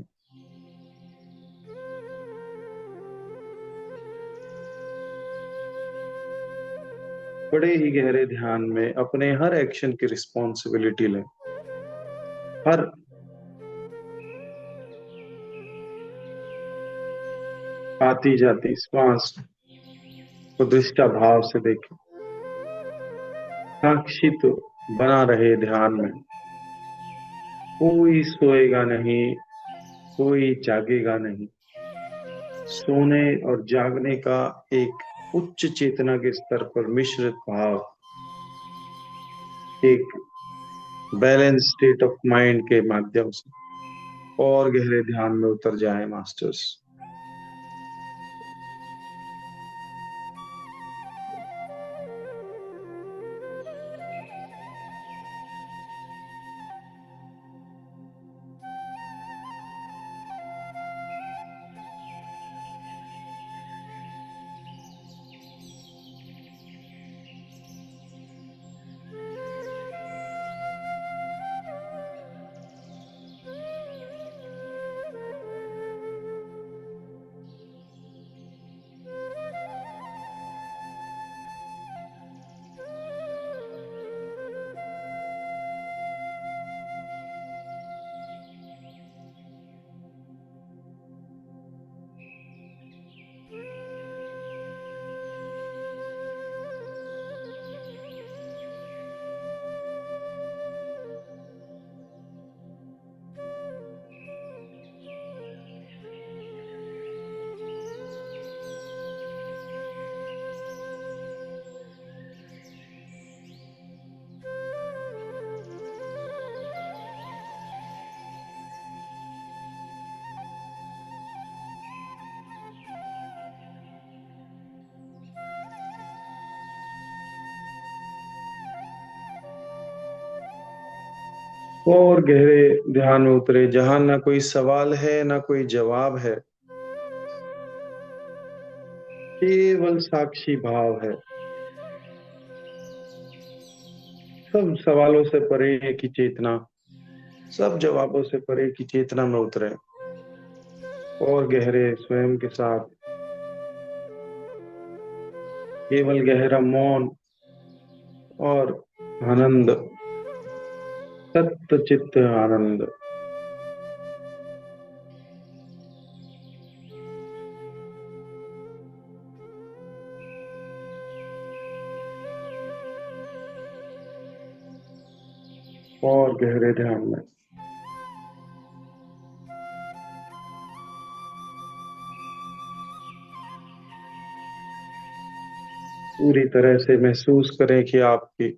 बड़े ही गहरे ध्यान में अपने हर एक्शन की रिस्पॉन्सिबिलिटी लें। हर आती जाती श्वास को दृष्टा भाव से देखें। साक्षी तो बना रहे ध्यान में। कोई सोएगा नहीं, कोई जागेगा नहीं। सोने और जागने का एक उच्च चेतना के स्तर पर मिश्रित भाव, एक बैलेंस स्टेट ऑफ माइंड के माध्यम से और गहरे ध्यान में उतर जाए मास्टर्स। और गहरे ध्यान में उतरे, जहां ना कोई सवाल है ना कोई जवाब है, केवल साक्षी भाव है। सब सवालों से परे की चेतना, सब जवाबों से परे की चेतना में उतरे और गहरे स्वयं के साथ केवल गहरा मौन और आनंद, सत्य चित्त आनंद। और गहरे ध्यान में पूरी तरह से महसूस करें कि आपकी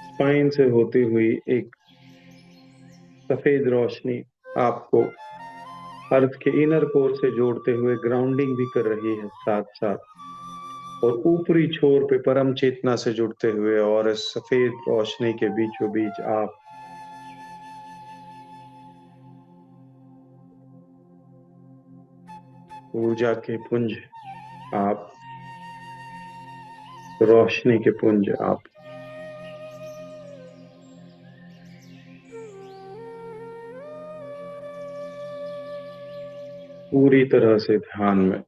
स्पाइन से होती हुई एक सफेद रोशनी आपको अर्थ के इनर कोर से जोड़ते हुए ग्राउंडिंग भी कर रही है साथ साथ, और ऊपरी छोर पे परम चेतना से जुड़ते हुए और इस सफेद रोशनी के बीचों बीच आप ऊर्जा के पुंज, आप रोशनी के पुंज, आप पूरी तरह से ध्यान में।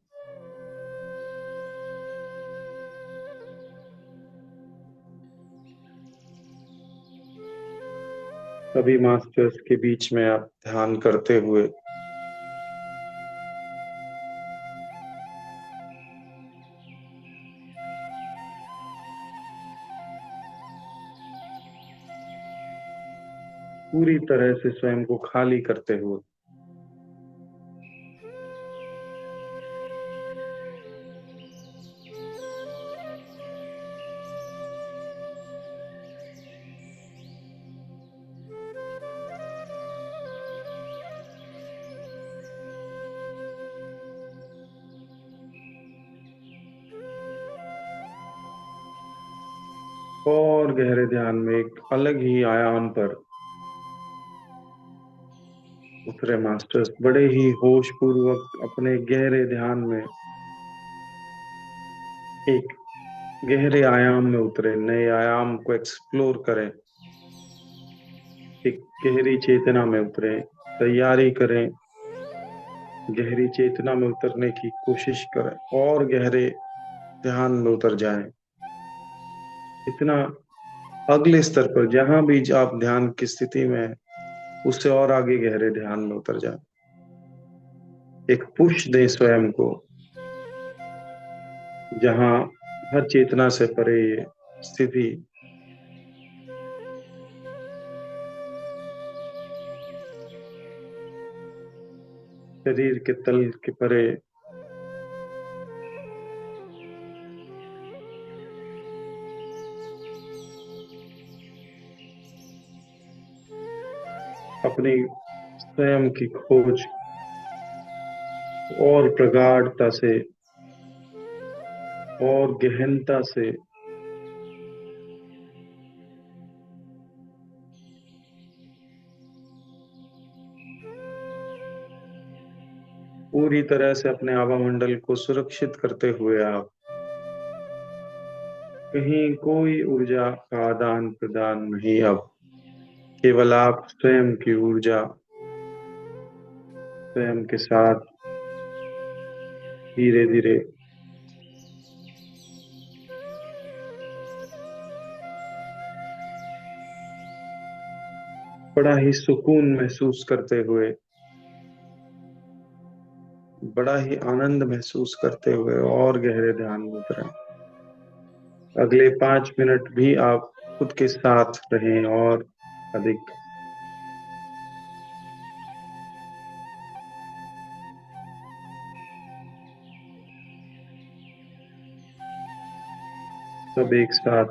सभी मास्टर्स के बीच में आप ध्यान करते हुए पूरी तरह से स्वयं को खाली करते हुए और गहरे ध्यान में एक अलग ही आयाम पर उतरे मास्टर्स बड़े ही होश पूर्वक अपने गहरे ध्यान में एक गहरे आयाम में उतरे, नए आयाम को एक्सप्लोर करें, एक गहरी चेतना में उतरे, तैयारी करें, गहरी चेतना में उतरने की कोशिश करें और गहरे ध्यान में उतर जाएं। इतना अगले स्तर पर जहां भी आप ध्यान की स्थिति में हैं, उससे और आगे गहरे ध्यान में उतर जाएं। एक पुश दें स्वयं को, जहां हर चेतना से परे ये स्थिति शरीर के तल के परे अपनी स्वयं की खोज और प्रगाढ़ता से और गहनता से पूरी तरह से अपने आवामंडल को सुरक्षित करते हुए आप कहीं कोई ऊर्जा का आदान प्रदान नहीं, अब केवल आप स्वयं की ऊर्जा स्वयं के साथ धीरे धीरे बड़ा ही सुकून महसूस करते हुए, बड़ा ही आनंद महसूस करते हुए और गहरे ध्यान में उतरें। अगले 5 मिनट भी आप खुद के साथ रहें और अधिक। सब एक साथ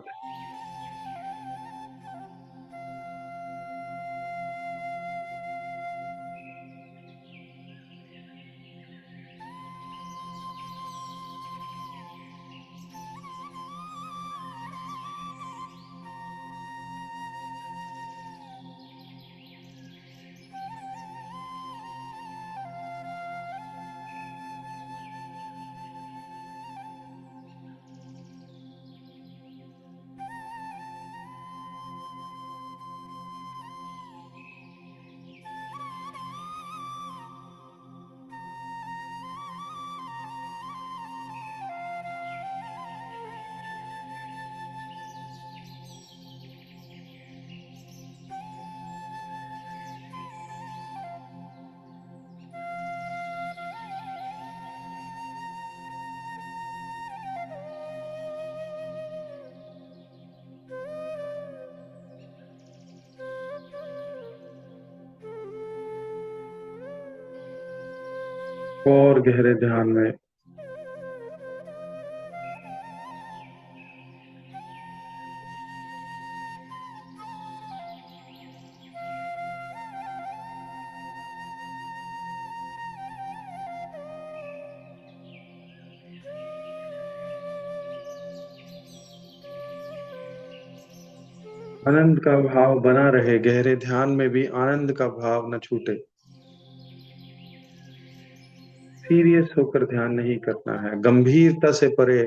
और गहरे ध्यान में आनंद का भाव बना रहे। गहरे ध्यान में भी आनंद का भाव न छूटे। सीरियस होकर ध्यान नहीं करना है, गंभीरता से परे।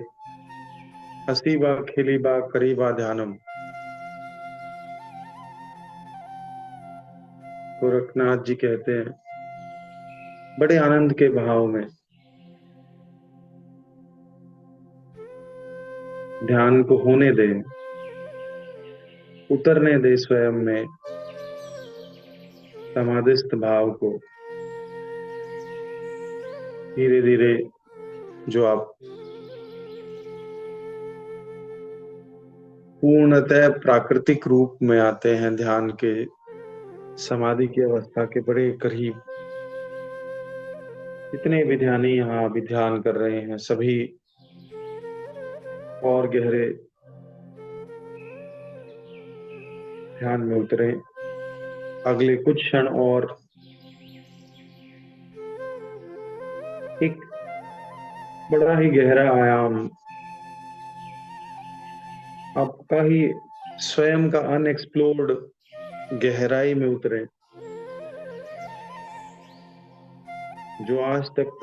हंसी बा खेली बा करी बा ध्यानम। गोरखनाथ जी कहते हैं, बड़े आनंद के भाव में ध्यान को होने दे, उतरने दे स्वयं में समाधिस्थ भाव को। धीरे धीरे जो आप पूर्णतः प्राकृतिक रूप में आते हैं, ध्यान के समाधि की अवस्था के बड़े करीब। जितने भी ध्यानी यहाँ अभी ध्यान कर रहे हैं, सभी और गहरे ध्यान में उतरे। अगले कुछ क्षण और एक बड़ा ही गहरा आयाम, आपका ही स्वयं का अनएक्सप्लोर्ड गहराई में उतरे, जो आज तक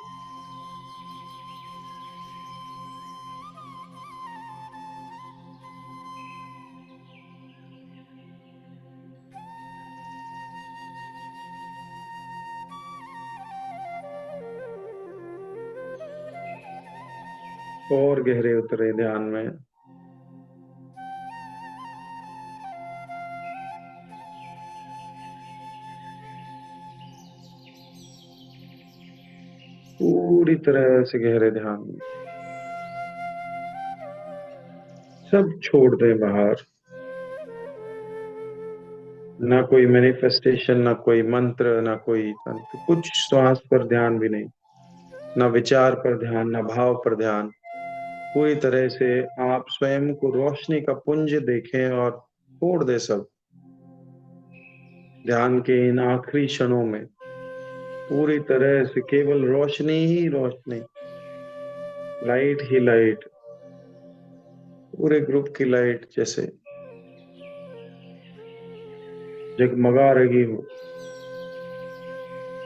और गहरे उतरे ध्यान में। पूरी तरह से गहरे ध्यान में सब छोड़ दें बाहर। ना कोई मैनिफेस्टेशन, ना कोई मंत्र, ना कोई तंत्र, कुछ श्वास पर ध्यान भी नहीं, ना विचार पर ध्यान, ना भाव पर ध्यान। पूरी तरह से आप स्वयं को रोशनी का पुंज देखें और छोड़ दे सब। ध्यान के इन आखिरी क्षणों में पूरी तरह से केवल रोशनी ही रोशनी, लाइट ही लाइट, पूरे ग्रुप की लाइट जैसे जगमगा रही हो।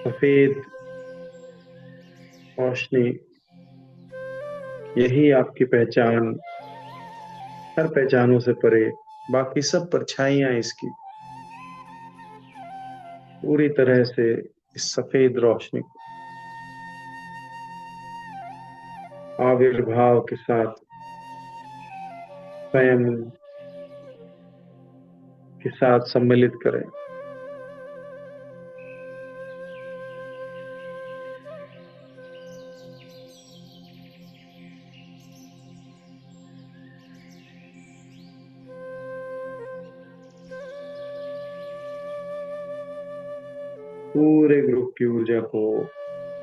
सफेद रोशनी, यही आपकी पहचान, हर पहचानों से परे। बाकी सब परछाइयां इसकी। पूरी तरह से इस सफेद रोशनी को आविर्भाव के साथ स्वयं के साथ सम्मिलित करें। पूरे ग्रुप की ऊर्जा को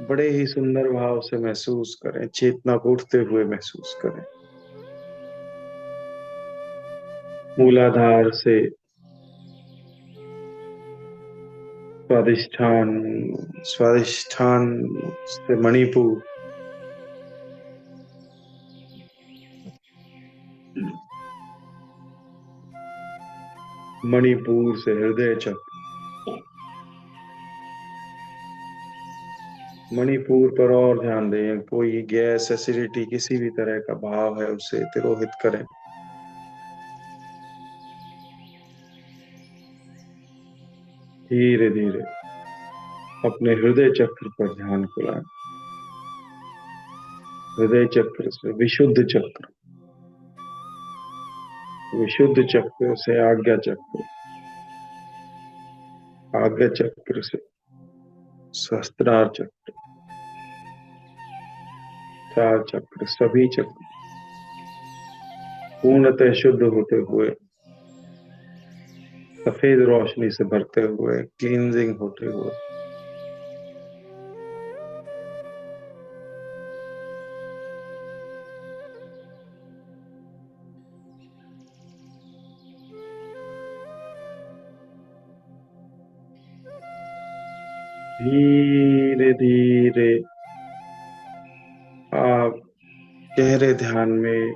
बड़े ही सुंदर भाव से महसूस करें, चेतना को उठते हुए महसूस करें। मूलाधार से स्वादिष्ठान, स्वादिष्ठान से मणिपुर, मणिपुर से हृदय चक्र, मणिपुर पर और ध्यान दें। कोई गैस, एसिडिटी, किसी भी तरह का भाव है उसे तिरोहित करें। धीरे धीरे अपने हृदय चक्र पर ध्यान को लाएं। हृदय चक्र से विशुद्ध चक्र, विशुद्ध चक्र से आज्ञा चक्र, आज्ञा चक्र से सहस्त्रार चक्र, चार चक्र, सभी चक्र पूर्णतः शुद्ध होते हुए, सफेद रोशनी से भरते हुए, क्लींजिंग होते हुए धीरे धीरे आप गहरे ध्यान में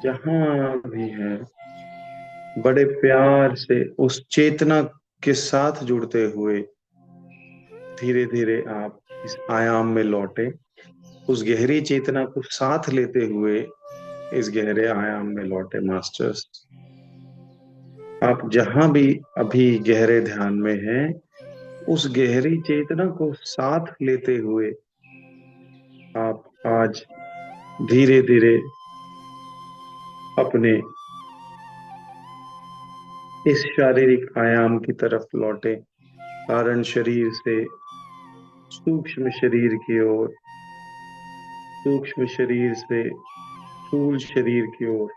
जहां भी हैं बड़े प्यार से उस चेतना के साथ जुड़ते हुए धीरे धीरे आप इस आयाम में लौटे, उस गहरी चेतना को साथ लेते हुए इस गहरे आयाम में लौटे। मास्टर्स, आप जहां भी अभी गहरे ध्यान में हैं, उस गहरी चेतना को साथ लेते हुए आप आज धीरे धीरे अपने इस शारीरिक आयाम की तरफ लौटे, कारण शरीर से सूक्ष्म शरीर की ओर, सूक्ष्म शरीर से स्थूल शरीर की ओर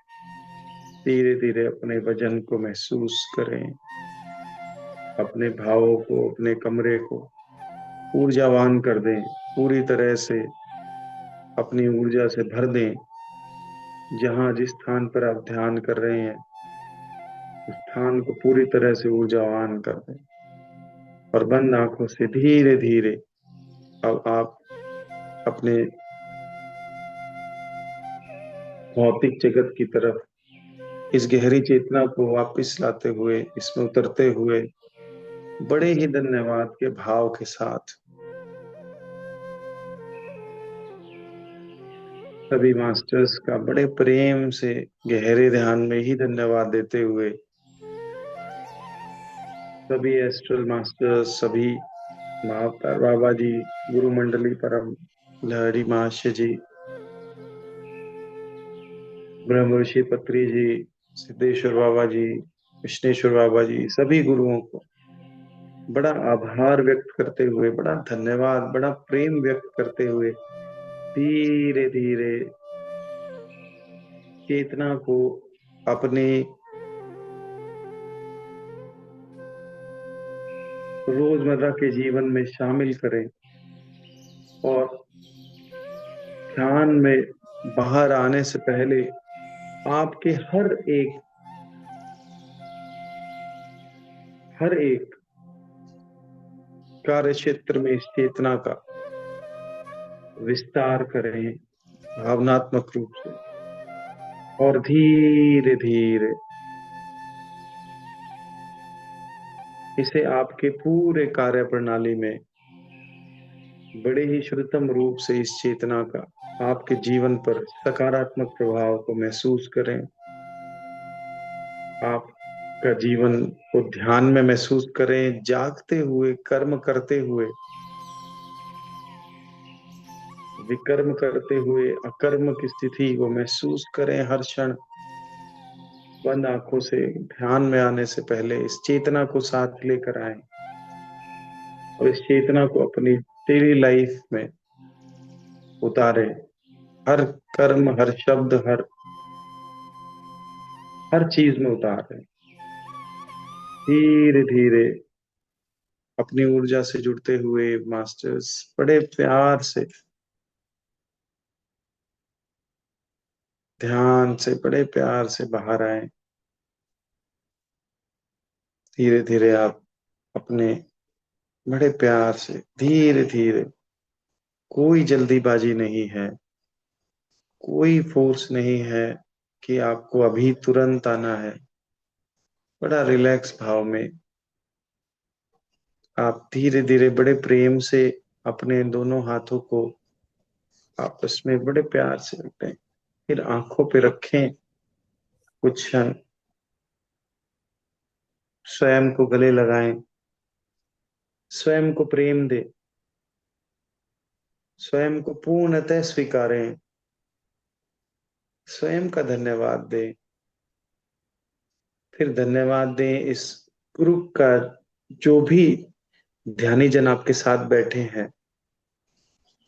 धीरे धीरे अपने वजन को महसूस करें, अपने भावों को, अपने कमरे को ऊर्जावान कर दें, पूरी तरह से अपनी ऊर्जा से भर दें। जहां जिस स्थान पर आप ध्यान कर रहे हैं उस स्थान को पूरी तरह से ऊर्जावान कर दें और बंद आंखों से धीरे धीरे अब आप अपने भौतिक जगत की तरफ इस गहरी चेतना को वापस लाते हुए, इसमें उतरते हुए बड़े ही धन्यवाद के भाव के साथ सभी मास्टर्स का बड़े प्रेम से गहरे ध्यान में ही धन्यवाद देते हुए सभी एस्ट्रल मास्टर्स, सभी महाअवतार बाबा जी, गुरु मंडली परम लहरी महाशय जी, ब्रह्म ऋषि पत्री जी, सिद्धेश्वर बाबा जी, विश्वेश्वर बाबा जी, सभी गुरुओं को बड़ा आभार व्यक्त करते हुए, बड़ा धन्यवाद, बड़ा प्रेम व्यक्त करते हुए धीरे धीरे चेतना को अपने रोजमर्रा के जीवन में शामिल करें और ध्यान में बाहर आने से पहले आपके हर एक कार्य क्षेत्र में इस चेतना का विस्तार करें भावनात्मक रूप से और धीरे धीरे इसे आपके पूरे कार्य प्रणाली में बड़े ही शुद्धतम रूप से इस चेतना का आपके जीवन पर सकारात्मक प्रभाव को महसूस करें। आपका जीवन को ध्यान में महसूस करें, जागते हुए, कर्म करते हुए, विकर्म करते हुए अकर्म की स्थिति को महसूस करें हर क्षण। बंद आंखों से ध्यान में आने से पहले इस चेतना को साथ लेकर आए और इस चेतना को अपनी डेली लाइफ में उतारे। हर कर्म, हर शब्द, हर चीज में उतारे। धीरे धीरे अपनी ऊर्जा से जुड़ते हुए मास्टर्स बड़े प्यार से ध्यान से, बड़े प्यार से बाहर आए। धीरे धीरे आप अपने बड़े प्यार से धीरे धीरे, कोई जल्दीबाजी नहीं है, कोई फोर्स नहीं है कि आपको अभी तुरंत आना है। बड़ा रिलैक्स भाव में आप धीरे धीरे बड़े प्रेम से अपने दोनों हाथों को आपस में बड़े प्यार से रखें, फिर आंखों पे रखें कुछ क्षण, स्वयं को गले लगाएं, स्वयं को प्रेम दें, स्वयं को पूर्णतः स्वीकारें, स्वयं का धन्यवाद दें। फिर धन्यवाद दें इस ग्रुप का, जो भी ध्यानी जन आपके साथ बैठे हैं,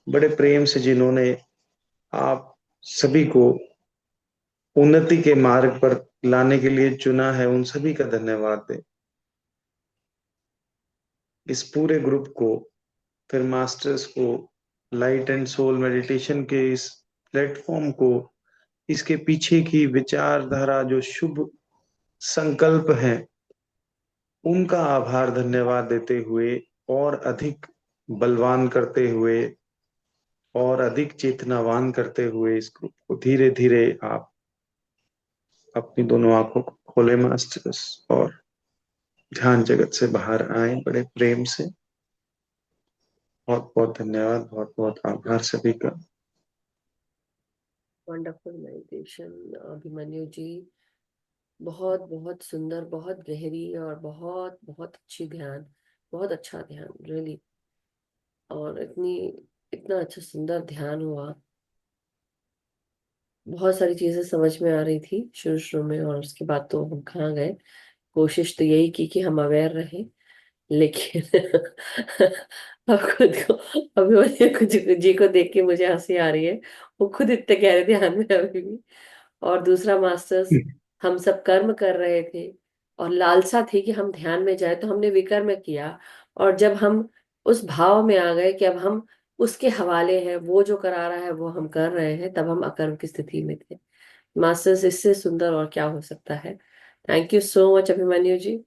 बड़े प्रेम से जिन्होंने आप सभी को उन्नति के मार्ग पर लाने के लिए चुना है, उन सभी का धन्यवाद दें। इस पूरे ग्रुप को, फिर मास्टर्स को, लाइट एंड सोल मेडिटेशन के इस प्लेटफॉर्म को, इसके पीछे की विचारधारा, जो शुभ संकल्प हैं, उनका आभार धन्यवाद देते हुए और अधिक बलवान करते हुए और अधिक चेतनावान करते हुए इस ग्रुप को धीरे धीरे आप अपनी दोनों आंखों को खोले मास्टर्स, और ध्यान जगत से बाहर आए बड़े प्रेम से। बहुत बहुत धन्यवाद, बहुत बहुत आभार सभी का। वंडरफुल मेडिटेशन अभिमन्यु जी, बहुत बहुत सुंदर, बहुत गहरी और बहुत बहुत अच्छी ध्यान, बहुत अच्छा ध्यान रियली। और इतना अच्छा सुंदर ध्यान हुआ। बहुत सारी चीजें समझ में आ रही थी शुरू शुरू में, और उसके बाद तो हम कहाँ गए। कोशिश तो यही की कि हम अवेयर रहे, लेकिन अब खुद को, अभिमन्यु जी को देख के मुझे हंसी आ रही है। वो खुद इतने गहरे ध्यान में अभी भी। और दूसरा मास्टर्स, हम सब कर्म कर रहे थे और लालसा थी कि हम ध्यान में जाए, तो हमने विकर्म किया। और जब हम उस भाव में आ गए कि अब हम उसके हवाले हैं, वो जो करा रहा है वो हम कर रहे हैं, तब हम अकर्म की स्थिति में थे। मास्टर्स, इससे सुंदर और क्या हो सकता है। Thank you so much Abhimanyu ji.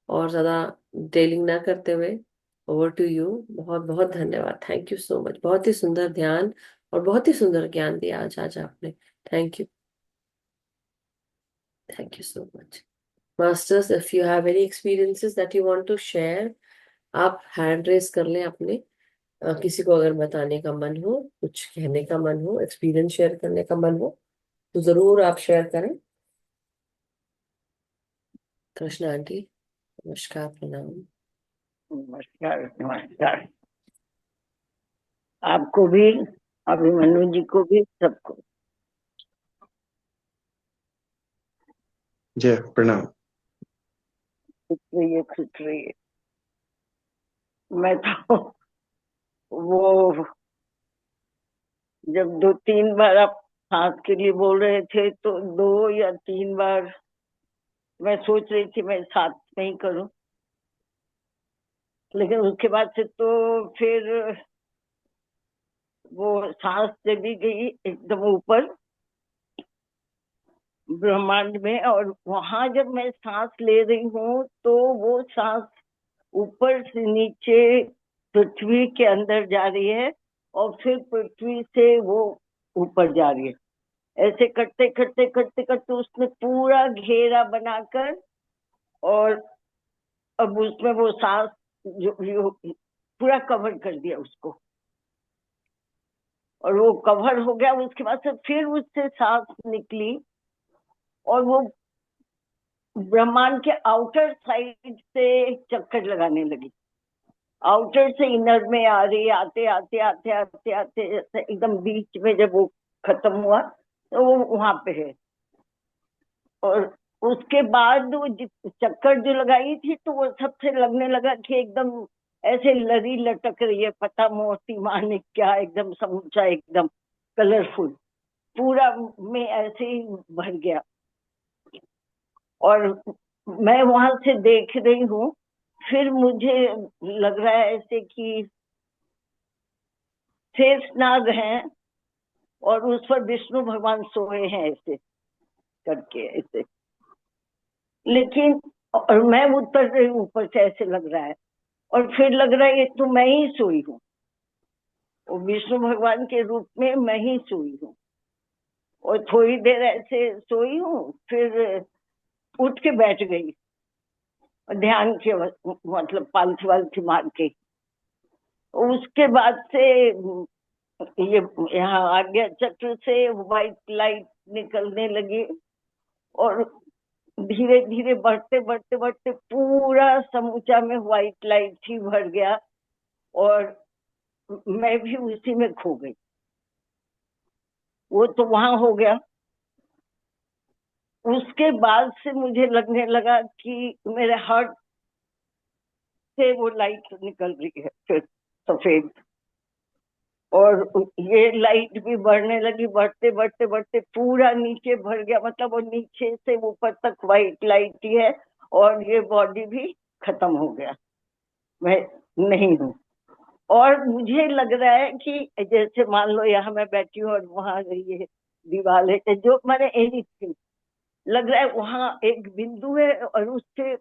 और ज्यादा डिटेलिंग ना करते हुए, ओवर टू यू। बहुत बहुत धन्यवाद, थैंक यू सो मच। बहुत ही सुंदर ध्यान और बहुत ही सुंदर ज्ञान दिया आज आपने। Thank you, thank you so much. Masters, if you have any experiences that you want to share, आप हैंड रेस कर लें अपने। किसी को अगर बताने का मन हो, कुछ कहने का मन हो, एक्सपीरियंस शेयर करने का मन हो, तो जरूर आप शेयर करें। कृष्णा आंटी, नमस्कार, प्रणाम। नमस्कार नमस्कार, आपको भी, अभिमन्यु जी को भी, सबको जय प्रणाम। खुश रहिए, खुश रहिए। मैं तो वो जब 2-3 बार आप सांस के लिए बोल रहे थे, तो 2 या 3 बार मैं सोच रही थी मैं साथ में ही करूं, लेकिन उसके बाद से तो फिर वो सांस चली गई एकदम ऊपर ब्रह्मांड में, और वहां जब मैं सांस ले रही हूँ तो वो सांस ऊपर से नीचे पृथ्वी के अंदर जा रही है, और फिर पृथ्वी से वो ऊपर जा रही है। ऐसे करते करते करते करते उसने पूरा घेरा बनाकर, और अब उसमें वो सांस जो पूरा कवर कर दिया उसको, और वो कवर हो गया। उसके बाद से फिर उससे सांस निकली, और वो ब्रह्मांड के आउटर साइड से चक्कर लगाने लगी। आउटर से इनर में आ रही, आते आते आते आते आते एकदम बीच में जब वो खत्म हुआ, तो वो वहां पे है। और उसके बाद वो चक्कर जो लगाई थी, तो वो सबसे लगने लगा कि एकदम ऐसे लरी लटक रही है, पता मोती मानिक क्या, एकदम समूचा एकदम कलरफुल पूरा में ऐसे ही भर गया। और मैं वहां से देख रही हूँ, फिर मुझे लग रहा है ऐसे कि शेष नाग हैं, और उस पर विष्णु भगवान सोए हैं ऐसे करके ऐसे। लेकिन और मैं उतर रही हूँ ऊपर से, ऐसे लग रहा है, और फिर लग रहा है ये तो मैं ही सोई हूँ, वो विष्णु भगवान के रूप में मैं ही सोई हूँ। और थोड़ी देर ऐसे सोई हूँ, फिर उठ के बैठ गई, ध्यान के मतलब पालथी वालथी मार के। उसके बाद से ये यहाँ आज्ञा चक्र से व्हाइट लाइट निकलने लगी, और धीरे धीरे बढ़ते बढ़ते बढ़ते पूरा समूचा में व्हाइट लाइट ही भर गया, और मैं भी उसी में खो गई। वो तो वहां हो गया। उसके बाद से मुझे लगने लगा कि मेरे हार्ट से वो लाइट निकल रही है फिर सफेद, और ये लाइट भी बढ़ने लगी, बढ़ते बढ़ते बढ़ते पूरा नीचे भर गया, मतलब वो नीचे से ऊपर तक व्हाइट लाइट ही है, और ये बॉडी भी खत्म हो गया, मैं नहीं हूँ। और मुझे लग रहा है कि जैसे मान लो यहाँ मैं बैठी हूँ और वहां ये दीवार है, जो मैंने एनीथिंग लग रहा है वहां एक बिंदु है, और उससे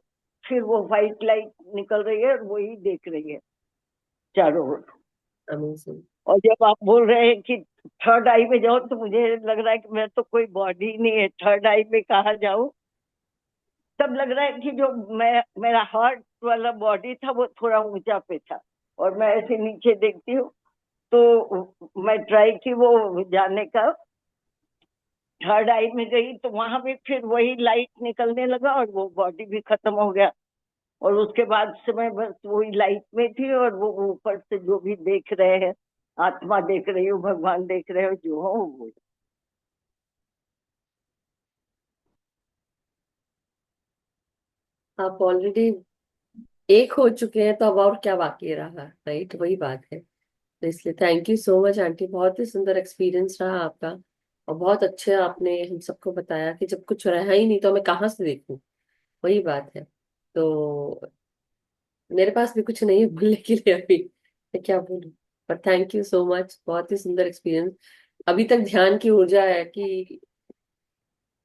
फिर वो व्हाइट लाइट निकल रही है और वही देख रही है। चारों ओर। अमेजिंग। और जब आप बोल रहे हैं कि थर्ड आई में जाओ, तो मुझे लग रहा है कि मैं तो कोई बॉडी नहीं है, थर्ड आई में कहाँ जाऊं। तब लग रहा है कि जो मेरा हार्ट वाला बॉडी था वो थोड़ा ऊंचा पे था, और मैं ऐसे नीचे देखती हूँ, तो मैं ट्राई की वो जाने का। थर्ड आई में गई तो वहां भी फिर वही लाइट निकलने लगा और वो बॉडी भी खत्म हो गया। और उसके बाद से मैं बस वही लाइट में थी, और वो ऊपर से जो भी देख रहे हैं, आत्मा देख रही हो, भगवान देख रहे हो, जो हो वो। आप ऑलरेडी एक हो चुके हैं, तो अब और क्या बाकी रहा, राइट? वही बात है। तो इसलिए thank you so much aunty, बहुत ही सुंदर एक्सपीरियंस रहा आपका। और बहुत अच्छे आपने हम सबको बताया कि जब कुछ रहा ही नहीं तो मैं कहाँ से देखूं। वही बात है। तो मेरे पास भी कुछ नहीं है बोलने के लिए अभी, मैं क्या बोलूं। पर थैंक यू सो मच, बहुत ही सुंदर एक्सपीरियंस। अभी तक ध्यान की ऊर्जा है कि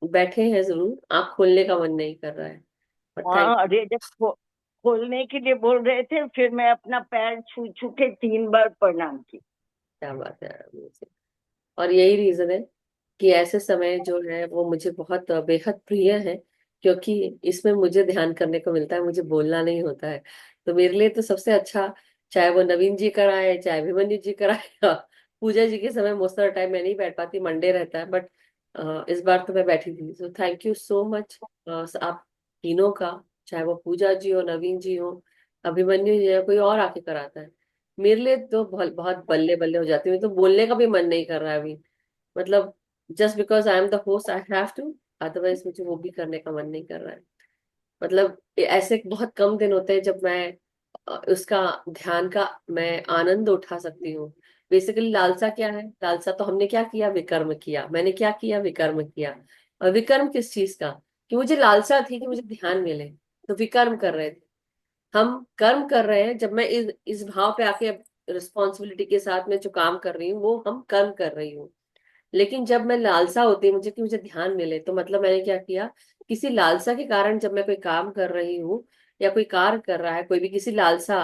बैठे हैं जरूर, आंख खोलने का मन नहीं कर रहा है। पर थैंक हाँ, यू। अरे जब खोलने के लिए बोल रहे थे, फिर मैं अपना पैर छू छू के 3 बार प्रणाम की। क्या बात है। और यही रीजन है कि ऐसे समय जो है वो मुझे बहुत बेहद प्रिय है, क्योंकि इसमें मुझे ध्यान करने को मिलता है, मुझे बोलना नहीं होता है। तो मेरे लिए तो सबसे अच्छा, चाहे वो नवीन जी कराए चाहे अभिमन्यु जी कराए या पूजा जी के समय मोस्ट ऑफ द टाइम मैं नहीं बैठ पाती, मंडे रहता है, बट इस बार तो मैं बैठी थी। सो थैंक यू सो मच आप तीनों का, चाहे वो पूजा जी हो, नवीन जी हो, अभिमन्यु जी या कोई और आके कराता है। मेरे लिए तो बहुत बहुत बल्ले बल्ले हो जाती है, तो बोलने का भी मन नहीं कर रहा है अभी। मतलब just because I am the host I have to, otherwise मुझे वो भी करने का मन नहीं कर रहा है। मतलब ऐसे बहुत कम दिन होते हैं जब मैं उसका ध्यान का मैं आनंद उठा सकती हूँ। बेसिकली लालसा क्या है? लालसा तो हमने क्या किया, विकर्म किया। मैंने क्या किया, विकर्म किया। और विकर्म किस चीज का? कि मुझे लालसा थी कि मुझे ध्यान मिले, तो विकर्म कर रहे थे। हम कर्म कर रहे हैं, जब मैं इस भाव पे आके रिस्पॉन्सिबिलिटी के साथ में जो काम कर रही हूँ वो हम कर्म कर रही हूँ। लेकिन जब मैं लालसा होती है मुझे कि मुझे ध्यान मिले, तो मतलब मैंने क्या किया, किसी लालसा के कारण जब मैं कोई काम कर रही हूँ या कोई कार्य कर रहा है कोई भी किसी लालसा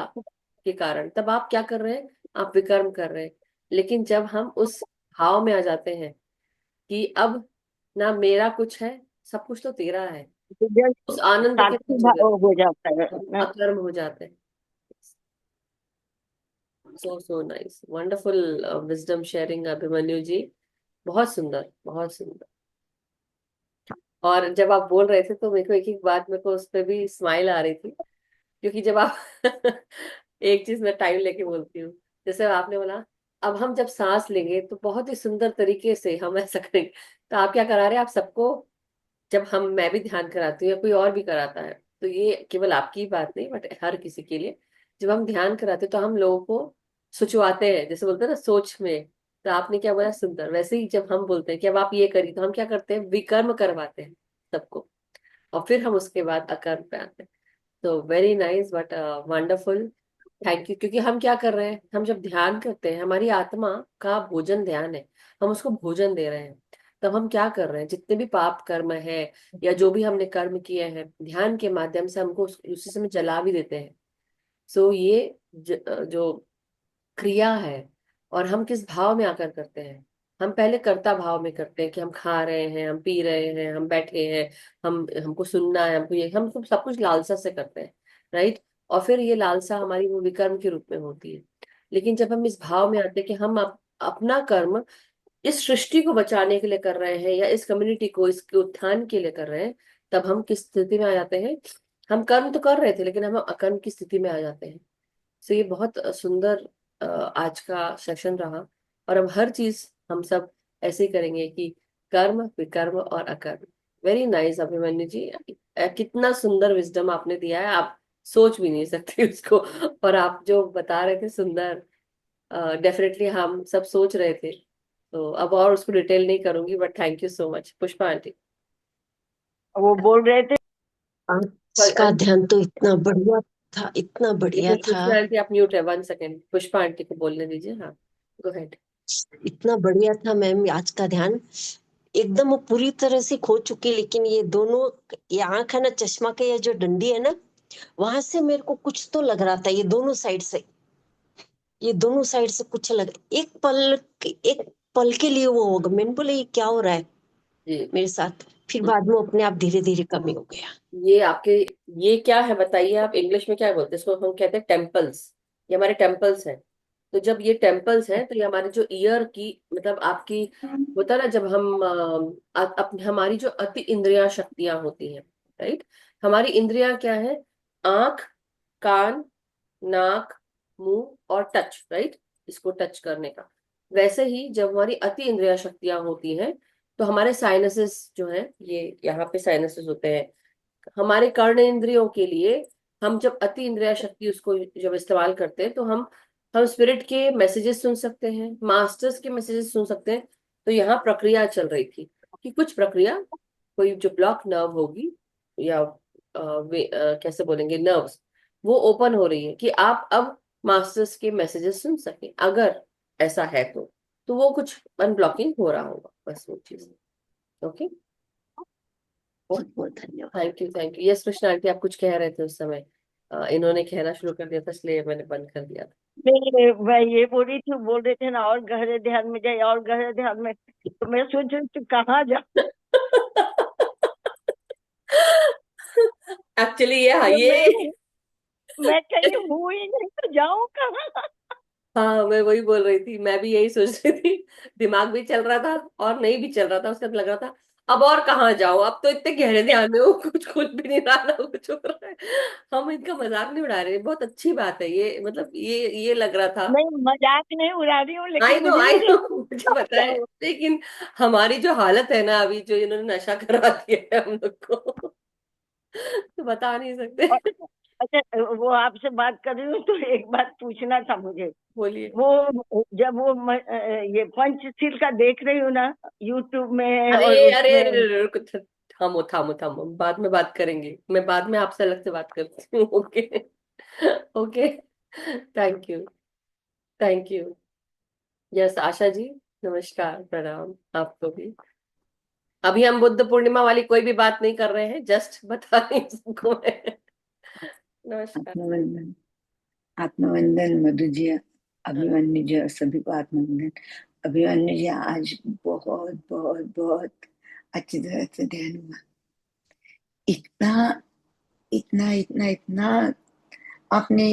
के कारण, तब आप क्या कर रहे हैं, आप विकर्म कर रहे हैं। लेकिन जब हम उस भाव में आ जाते हैं कि अब ना मेरा कुछ है, सब कुछ तो तेरा है, तो जब उस आनंद के साक्षी साथ जुड़े भाव हो जाता है हम ना। अकर्म हो जाते हैं। So so nice, wonderful wisdom sharing Abhimanyu ji, बहुत सुंदर बहुत सुंदर। और जब आप बोल रहे थे तो मेरे को एक एक बात, मेरे को उस पर भी स्माइल आ रही थी, क्योंकि जब आप एक चीज मैं टाइम लेके बोलती हूँ, जैसे आपने बोला अब हम जब सांस लेंगे तो बहुत ही सुंदर तरीके से हम ऐसा करेंगे। तो आप क्या करा रहे हैं, आप सबको, जब हम, मैं भी ध्यान कराती हूँ या कोई और भी कराता है, तो ये केवल आपकी बात नहीं बट हर किसी के लिए, जब हम ध्यान कराते हैं तो हम लोगों को सुचवाते हैं, जैसे बोलते हैं ना सोच में। तो आपने क्या बोला, सुंदर। वैसे ही जब हम बोलते हैं कि अब आप ये करिए, तो हम क्या करते हैं, विकर्म करवाते हैं सबको, और फिर हम उसके बाद अकर्म पे आते हैं। तो very nice but wonderful, thank you. क्योंकि हम क्या कर रहे हैं, हम जब ध्यान करते हैं हमारी आत्मा का भोजन ध्यान है, हम उसको भोजन दे रहे हैं। तब हम क्या कर रहे हैं, जितने भी पाप कर्म है या जो भी हमने कर्म किए हैं, ध्यान के माध्यम से हमको उसी समय जला भी देते हैं। सो ये जो क्रिया है, और हम किस भाव में आकर करते हैं, हम पहले कर्ता भाव में करते हैं कि हम खा रहे हैं, हम पी रहे हैं, हम बैठे हैं, हम हमको सुनना है, हमको ये, हम सब कुछ लालसा से करते हैं, राइट? और फिर ये लालसा हमारी वो विकर्म के रूप में होती है। लेकिन जब हम इस भाव में आते हैं कि हम अपना कर्म इस सृष्टि को बचाने के लिए कर रहे हैं या इस कम्युनिटी को, इसके उत्थान के लिए कर रहे हैं, तब हम किस स्थिति में आ जाते हैं, हम कर्म तो कर रहे थे लेकिन हम अकर्म की स्थिति में आ जाते हैं। सो ये बहुत सुंदर आज का सेशन रहा। और अब हर चीज हम सब ऐसे ही करेंगे कि कर्म, विकर्म और अकर्म। वेरी नाइस अभिमन्यु जी, कितना सुंदर विजडम आपने दिया है, आप सोच भी नहीं सकते उसको। और आप जो बता रहे थे सुंदर, डेफिनेटली हम सब सोच रहे थे। तो अब और उसको डिटेल नहीं करूंगी, but thank you so much Pushpa aunty. वो बोल रहे थे, आज का ध्यान तो इतना बढ़िया था, इतना एक बढ़िया मिनट था, पुष्पा आंटी, आप म्यूट है, 1 सेकेंड, पुष्पा आंटी को बोलने दीजिए। हाँ, गो हेड। इतना बढ़िया था मैम। आज का ध्यान एकदम वो पूरी तरह से खो चुकी, लेकिन ये दोनों, ये आंख है ना, चश्मा के ये जो डंडी है ना, वहां से मेरे को कुछ तो लग रहा था, ये दोनों साइड से ये दोनों साइड से कुछ अलग, एक पल के लिए वो हो गया। मैंने बोले ये क्या हो रहा है जी मेरे साथ, फिर बाद में अपने आप धीरे धीरे कमी हो गया। ये आपके, ये क्या है बताइए, आप इंग्लिश में क्या बोलते हैं इसको? हम कहते हैं टेम्पल्स। ये हमारे टेम्पल्स हैं। तो जब ये टेम्पल्स हैं तो ये हमारे जो ईयर की, मतलब आपकी, होता है ना जब हम हमारी जो अति इंद्रिया शक्तियां होती हैं, राइट? हमारी इंद्रियां क्या है? आंख, कान, नाक, मुंह और टच, राइट? इसको टच करने का। वैसे ही जब हमारी अति इंद्रिया शक्तियां होती हैं तो हमारे साइनसेस जो है, ये यहाँ पे साइनसेस होते हैं हमारे कर्ण इंद्रियों के लिए। हम जब अति इंद्रिय शक्ति उसको जब इस्तेमाल करते हैं तो हम स्पिरिट के मैसेजेस सुन सकते हैं, मास्टर्स के मैसेजेस सुन सकते हैं। तो यहाँ प्रक्रिया चल रही थी कि कुछ प्रक्रिया, कोई जो ब्लॉक नर्व होगी या कैसे बोलेंगे, नर्व्स, वो ओपन हो रही है कि आप अब मास्टर्स के मैसेजेस सुन सके। अगर ऐसा है तो वो कुछ अनब्लॉकिंग हो रहा होगा, बस वो चीज। ओके, बहुत बहुत धन्यवाद। Thank you, thank you. Yes Krishna aunty, आप कुछ कह रहे थे उस समय। इन्होंने कहना शुरू कर दिया था इसलिए मैंने बंद कर दिया था। नहीं, मैं ये बोल रहे थे ना, और गहरे ध्यान में जाए, और गहरे ध्यान में, तो मैं सोच रही थी कहाँ जा। एक्चुअली ये, हाँ जब ये मैं कहीं हूँ ही नहीं तो जाऊँ कहाँ। हाँ मैं वही बोल रही थी, मैं भी यही सोच रही थी। दिमाग भी चल रहा था और नहीं भी चल रहा था, उसका लग रहा था अब और कहाँ जाऊं, अब तो इतने गहरे ध्यान में हूँ, कुछ खुल भी नहीं रहा ना कुछ हो रहा है। हम इनका मजाक नहीं उड़ा रहे, बहुत अच्छी बात है ये, मतलब ये लग रहा था। नहीं, मजाक नहीं उड़ा रही हूँ, आई लेकिन नो, मुझे आई ये नो, मुझे पता है, लेकिन हमारी जो हालत है ना अभी, जो इन्होंने नशा करा दिया है हम लोग को, तो बता नहीं और सकते। अच्छा, वो आपसे बात कर रही हूँ तो एक बात पूछना था मुझे। बोलिए। वो जब ये पंचशील का देख रही हूँ ना यूट्यूब में अरे और अरे उसमें, अरे, रुको, थामो थामो थामो, बाद में बात करेंगे, मैं बाद में आपसे अलग से बात करती हूँ। Okay, okay, thank you, thank you. Yes Asha ji, नमस्कार, प्रणाम आपको भी। अभी हम बुद्ध पूर्णिमा वाली कोई भी बात नहीं कर रहे हैं, जस्ट बता रही हूँ सबको मैं। नमस्कार। आत्मवंदन, आत्मवंदन मधु जी, हाँ, अभिमन्यु जी और सभी को आत्मवंदन। अभिमन्यु जी, आज बहुत बहुत बहुत अच्छी तरह से ध्यान हुआ। इतना इतना इतना इतना आपने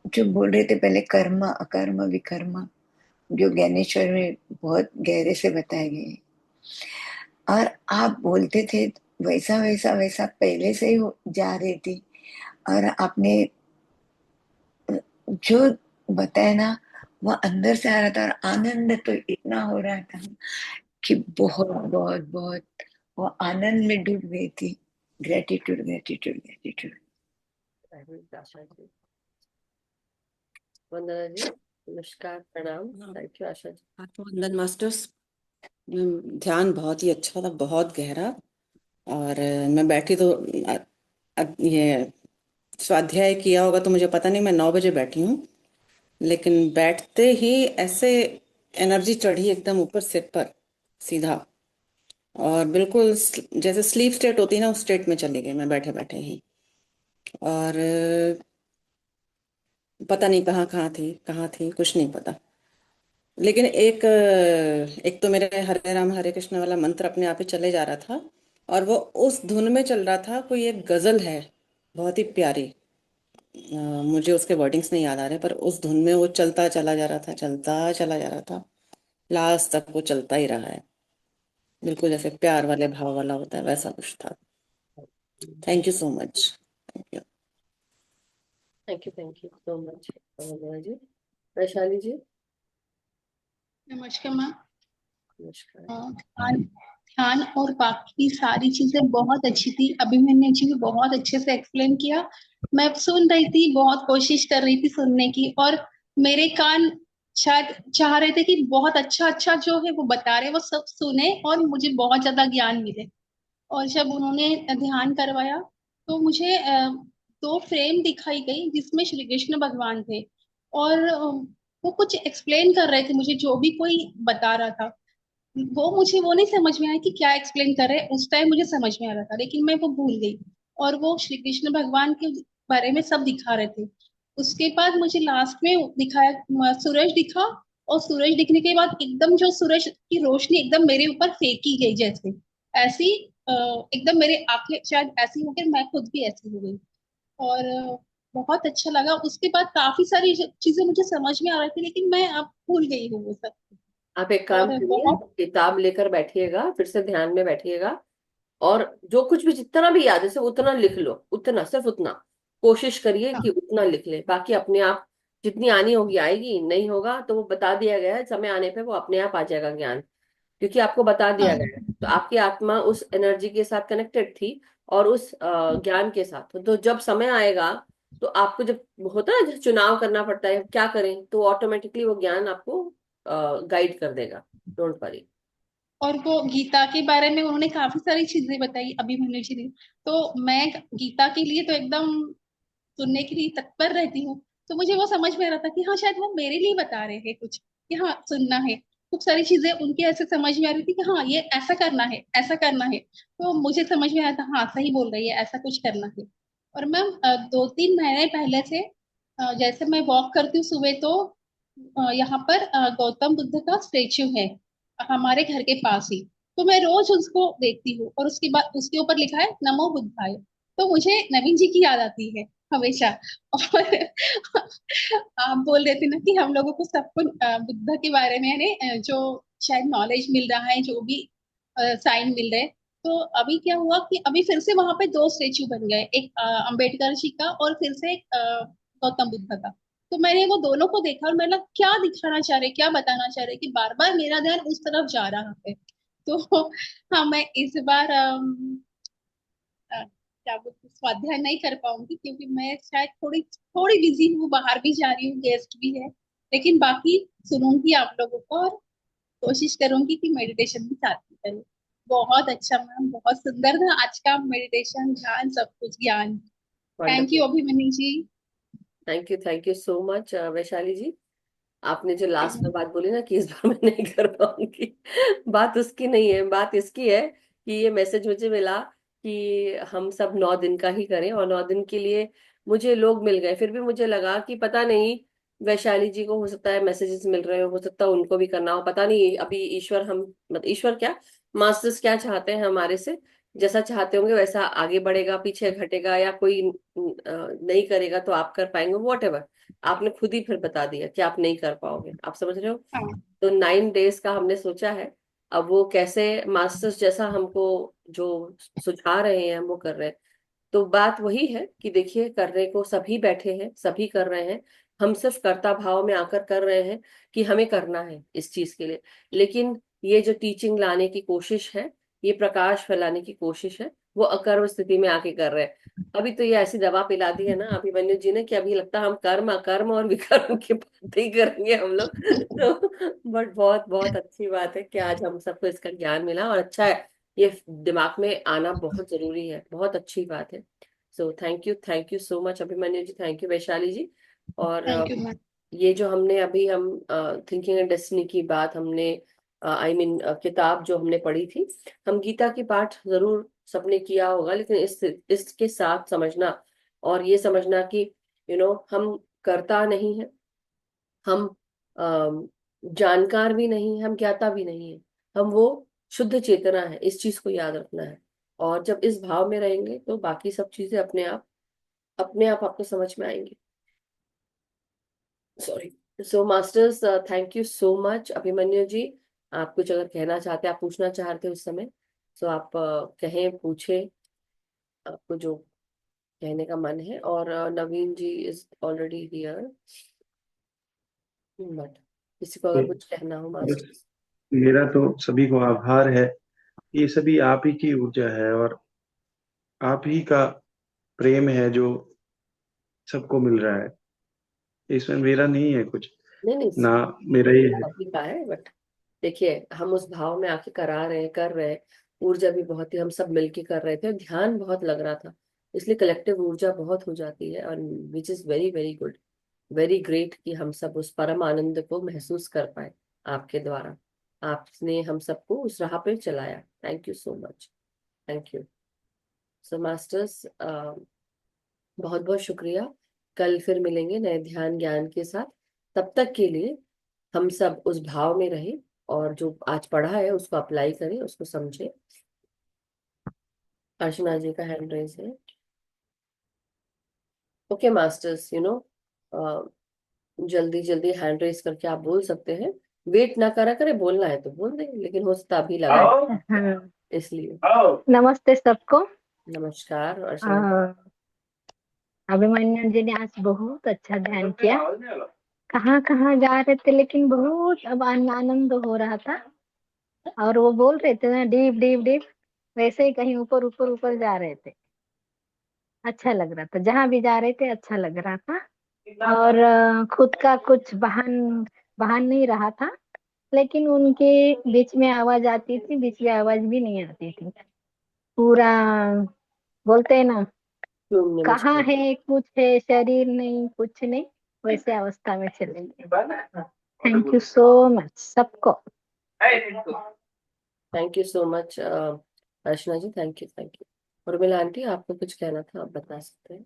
जो बोल रहे थे पहले, कर्म अकर्म विकर्म, जो ज्ञानेश्वर में बहुत गहरे से बताए गए हैं, और आप बोलते थे वैसा वैसा वैसा पहले से ही जा रही थी। और आपने जो बताया ना, वो अंदर से आ रहा था, और आनंद तो इतना हो रहा था कि बहुत बहुत बहुत वो आनंद में डूब गई थी। Gratitude gratitude gratitude. Asha ji, Vandana ji, नमस्कार, प्रणाम, थैंक यू आशा जी। आत्मवंदन मास्टर्स। ध्यान बहुत ही अच्छा था, बहुत गहरा। और मैं बैठी तो ये स्वाध्याय किया होगा तो मुझे पता नहीं, मैं 9 बजे बैठी हूँ, लेकिन बैठते ही ऐसे एनर्जी चढ़ी एकदम ऊपर सिर पर सीधा, और बिल्कुल जैसे स्लीप स्टेट होती है ना, उस स्टेट में चली गई मैं बैठे बैठे ही। और पता नहीं कहाँ थी कुछ नहीं पता। लेकिन एक तो मेरे हरे राम हरे कृष्ण वाला मंत्र अपने आप ही चले जा रहा था, और वो उस धुन में चल रहा था। कोई एक गजल है बहुत ही प्यारी, मुझे उसके वर्डिंग्स नहीं याद आ रहे, पर उस धुन में वो चलता चला जा रहा था, चलता चला जा रहा था, लास्ट तक वो चलता ही रहा है। बिल्कुल जैसे प्यार वाले भाव वाला होता है, वैसा कुछ था। Thank you so much. Thank you. Thank you so much Vandana ji. Vaishali ji, नमस्कार मैम। नमस्कार। ध्यान ध्यान और बाकी सारी चीजें बहुत अच्छी थी। अभिमन्यु जी ने बहुत अच्छे से एक्सप्लेन किया। मैं सुन रही थी, बहुत कोशिश कर रही थी सुनने की, और मेरे कान शायद चाह रहे थे कि बहुत अच्छा अच्छा जो है वो बता रहे वो सब सुने और मुझे बहुत ज्यादा ज्ञान मिले। और जब उन्होंने ध्यान करवाया तो मुझे दो फ्रेम दिखाई गई जिसमें श्री कृष्ण भगवान थे, और वो कुछ एक्सप्लेन कर रहे थे मुझे, जो भी कोई बता रहा था वो नहीं समझ में आया कि क्या एक्सप्लेन कर रहे हैं। उस टाइम मुझे समझ में आ रहा था लेकिन मैं वो भूल गई, और वो श्री कृष्ण भगवान के बारे में सब दिखा रहे थे। उसके बाद मुझे लास्ट में दिखाया सूरज दिखा, और सूरज दिखने के बाद एकदम जो सूरज की रोशनी एकदम मेरे ऊपर फेंकी गई, जैसे ऐसी एकदम मेरे आंखें शायद ऐसी हो गई, मैं खुद भी ऐसी हो गई। और बहुत अच्छा लगा। उसके बाद काफी सारी चीजें मुझे समझ में आ रही थी, लेकिन मैं अब भूल गई हूँ वो सब। आप एक काम और करिए, बहुत किताब लेकर बैठिएगा, फिर से ध्यान में बैठिएगा, और जो कुछ भी जितना भी याद है सिर्फ उतना लिख लो, उतना, सिर्फ उतना कोशिश करिए कि हाँ उतना लिख ले। बाकी अपने आप जितनी आनी होगी आएगी, नहीं होगा तो वो बता दिया गया है, समय आने पे वो अपने आप आ जाएगा ज्ञान, क्योंकि आपको बता दिया गया है। हाँ तो आपकी आत्मा उस एनर्जी के साथ कनेक्टेड थी और उस ज्ञान के साथ। तो जब समय आएगा तो आपको, जब होता है जब चुनाव करना पड़ता है क्या करें, तो ऑटोमेटिकली वो ज्ञान आपको गाइड कर देगा। Don't worry. और वो गीता के बारे में उन्होंने काफी सारी चीजें बताई अभिमन्यु जी ने। तो मैं गीता के लिए तो एकदम सुनने के लिए तत्पर रहती हूँ। तो मुझे वो समझ में आ रहा था कि हाँ शायद वो मेरे लिए बता रहे हैं कुछ, कि हाँ सुनना है। खूब सारी चीजें उनके ऐसे समझ में आ रही थी कि हाँ ये ऐसा करना है, ऐसा करना है। तो मुझे समझ में आया था, हाँ सही बोल रही है, ऐसा कुछ करना है। और मैम 2-3 महीने पहले से जैसे मैं वॉक करती हूँ सुबह, तो यहाँ पर गौतम बुद्ध का स्टेच्यू है हमारे घर के पास ही। तो मैं रोज उसको देखती हूँ, और उसके बाद उसके ऊपर लिखा है नमो बुद्धाय। तो मुझे नवीन जी की याद आती है हमेशा। और आप बोल रहे थे ना कि हम लोगों को सबको बुद्ध के बारे में, यानी जो शायद नॉलेज मिल रहा है, जो भी साइन मिल रहे हैं। तो अभी क्या हुआ कि अभी फिर से वहां पे 2 स्टेच्यू बन गए, एक अंबेडकर जी का और फिर से एक गौतम बुद्ध का। तो मैंने वो दोनों को देखा, और मैंने क्या दिखाना चाह रहे, क्या बताना चाह रहे, कि बार बार मेरा ध्यान उस तरफ जा रहा है। तो हाँ, मैं इस बार क्या बोलते स्वाध्याय नहीं कर पाऊंगी, क्योंकि मैं शायद थोड़ी थोड़ी बिजी हूँ, बाहर भी जा रही हूँ, गेस्ट भी है। लेकिन बाकी सुनूंगी आप लोगों को, और कोशिश करूंगी कि मेडिटेशन भी साथ में करूँ। बहुत अच्छा मैम, बहुत सुंदर था आज का मेडिटेशन, ध्यान, सब कुछ ज्ञान। Thank you wonderful. Abhimanyu ji. Thank you so much Vaishali ji. आपने जो लास्ट में बात बोली ना कि इस बार मैं नहीं कर पाऊंगी, बात उसकी नहीं है, बात इसकी है कि ये मैसेज मुझे मिला कि हम सब 9 दिन का ही करें, और 9 दिन के लिए मुझे लोग मिल गए। फिर भी मुझे लगा कि पता नहीं, वैशाली जी को हो सकता है मैसेजेस मिल रहे हो सकता है उनको भी करना हो, पता नहीं अभी ईश्वर, हम मतलब ईश्वर क्या, मास्टर्स क्या चाहते हैं हमारे से। जैसा चाहते होंगे वैसा आगे बढ़ेगा, पीछे घटेगा, या कोई नहीं करेगा तो आप कर पाएंगे, वॉट एवर। आपने खुद ही फिर बता दिया कि आप नहीं कर पाओगे, आप समझ रहे हो। हाँ तो 9 डेज का हमने सोचा है। अब वो कैसे मास्टर्स जैसा हमको जो सुझा रहे हैं हम वो कर रहे हैं। तो बात वही है कि देखिए, करने को सभी बैठे हैं, सभी कर रहे हैं। हम सिर्फ कर्ता भाव में आकर कर रहे हैं कि हमें करना है इस चीज के लिए। लेकिन ये जो टीचिंग लाने की कोशिश है, ये प्रकाश फैलाने की कोशिश है, वो अकर्म स्थिति में आके कर रहे हैं। अभी तो ये ऐसी दवा पिला दी है ना अभिमन्यु जी ने कि अभी लगता है हम कर्म अकर्म और विकर्म की बात ही करेंगे हम लोग। तो बट बहुत बहुत अच्छी बात है कि आज हम सबको इसका ज्ञान मिला, और अच्छा है, ये दिमाग में आना बहुत जरूरी है, बहुत अच्छी बात है। So thank you so much Abhimanyu ji, thank you Vaishali ji. और थैंक यू मैम। ये जो हमने अभी हम थिंकिंग एंड डेस्टिनी की बात हमने, आई मीन किताब जो हमने पढ़ी थी, हम गीता की पाठ जरूर सबने किया होगा, लेकिन इसके साथ समझना, और ये समझना कि हम करता नहीं है, हम जानकार भी नहीं है, हम ज्ञाता भी नहीं है, हम वो शुद्ध चेतना है, इस चीज को याद रखना है। और जब इस भाव में रहेंगे तो बाकी सब चीजें अपने आप आपको समझ में आएंगी। Sorry. So masters, thank you so much Abhimanyu ji. आप कुछ अगर कहना चाहते, आप पूछना चाहते हो उस समय, सो आप कहें, पूछे, आपको जो कहने का मन है। और नवीन जी इज ऑलरेडी हियर, बट किसी को तो अगर कुछ कहना हो बस मास्टर्स। मेरा तो सभी को आभार है। ये सभी आप ही की ऊर्जा है, और आप ही का प्रेम है जो सबको मिल रहा है। इसमें मेरा नहीं है कुछ, नहीं नहीं, ना मेरा ही है। सभी का है, बट देखिए हम उस भाव में आके करा रहे हैं, कर रहे हैं। ऊर्जा भी बहुत ही, हम सब मिलके कर रहे थे, ध्यान बहुत लग रहा था, इसलिए कलेक्टिव ऊर्जा बहुत हो जाती है, और which is very very good, very great कि हम सब उस परम आनंद को महसूस कर पाए आपके द्वारा। आपने हम सबको उस राह पे चलाया, thank you so much. Thank you. So masters, बहुत बहुत शुक्रिया कल फिर मिलेंगे नए ध्यान ज्ञान के साथ। तब तक के लिए हम सब उस भाव में रहे और जो आज पढ़ा है उसको अप्लाई करें, उसको समझे। अर्चना जी का हैंड रेज है। ओके मास्टर्स, जल्दी जल्दी हैंड रेज करके आप बोल सकते हैं। वेट ना करा करे, बोलना है तो बोल दें, लेकिन हो सकता अभी लगाए हाँ, इसलिए। नमस्ते सबको। नमस्कार अर्चना। अभिमन्यु जी ने आज बहुत अच्छा ध्यान किया। कहाँ कहाँ जा रहे थे, लेकिन बहुत अब आनंद हो रहा था। और वो बोल रहे थे ना, डीप डीप डीप, वैसे ही कहीं ऊपर ऊपर ऊपर जा रहे थे। अच्छा लग रहा था, जहां भी जा रहे थे अच्छा लग रहा था। और खुद का कुछ बहान बहान नहीं रहा था, लेकिन उनके बीच में आवाज आती थी, बीच में आवाज भी नहीं आती थी। पूरा बोलते हैं ना, शून्य में कहाँ चले है कुछ है, शरीर नहीं कुछ नहीं, वैसे अवस्था में चलेंगे। थैंक यू सो मच सबको। Thank you so much Archana ji, thank you thank you. Urmila aunty, आपको कुछ कहना था, आप बता सकते हैं।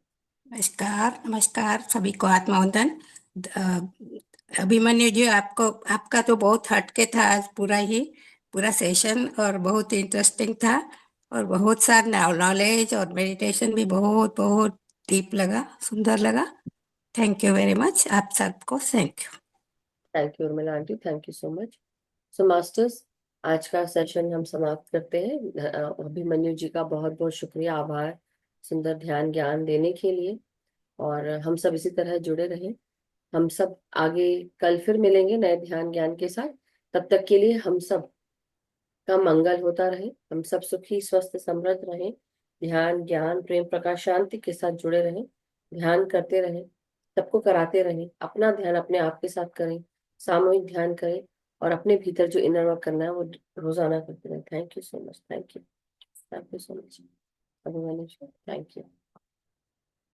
नमस्कार नमस्कार सभी को, आत्मवंदन। अभिमन्यु जी, आपका तो बहुत हटके था आज पूरा सेशन, और बहुत इंटरेस्टिंग था, और बहुत सारा नॉलेज और मेडिटेशन भी बहुत बहुत डीप लगा, सुंदर लगा। थैंक यू वेरी मच, आप सबको thank you. Thank you Urmila aunty, thank you so much. So masters, आज का सेशन हम समाप्त करते हैं। अभिमन्यु जी का बहुत बहुत शुक्रिया, आभार सुंदर ध्यान ज्ञान देने के लिए। और हम सब इसी तरह जुड़े रहें। हम सब आगे कल फिर मिलेंगे नए ध्यान ज्ञान के साथ। तब तक के लिए हम सब का मंगल होता रहे, हम सब सुखी स्वस्थ समृद्ध रहें, ध्यान ज्ञान प्रेम प्रकाश शांति के साथ जुड़े रहें, ध्यान करते रहें, सबको कराते रहें, अपना ध्यान अपने आप के साथ करें, सामूहिक ध्यान करें, और अपने भीतर जो इनर वर्क करना है वो रोजाना करते रहें। Thank you so much, thank you so much. Abhimanyu, thank you.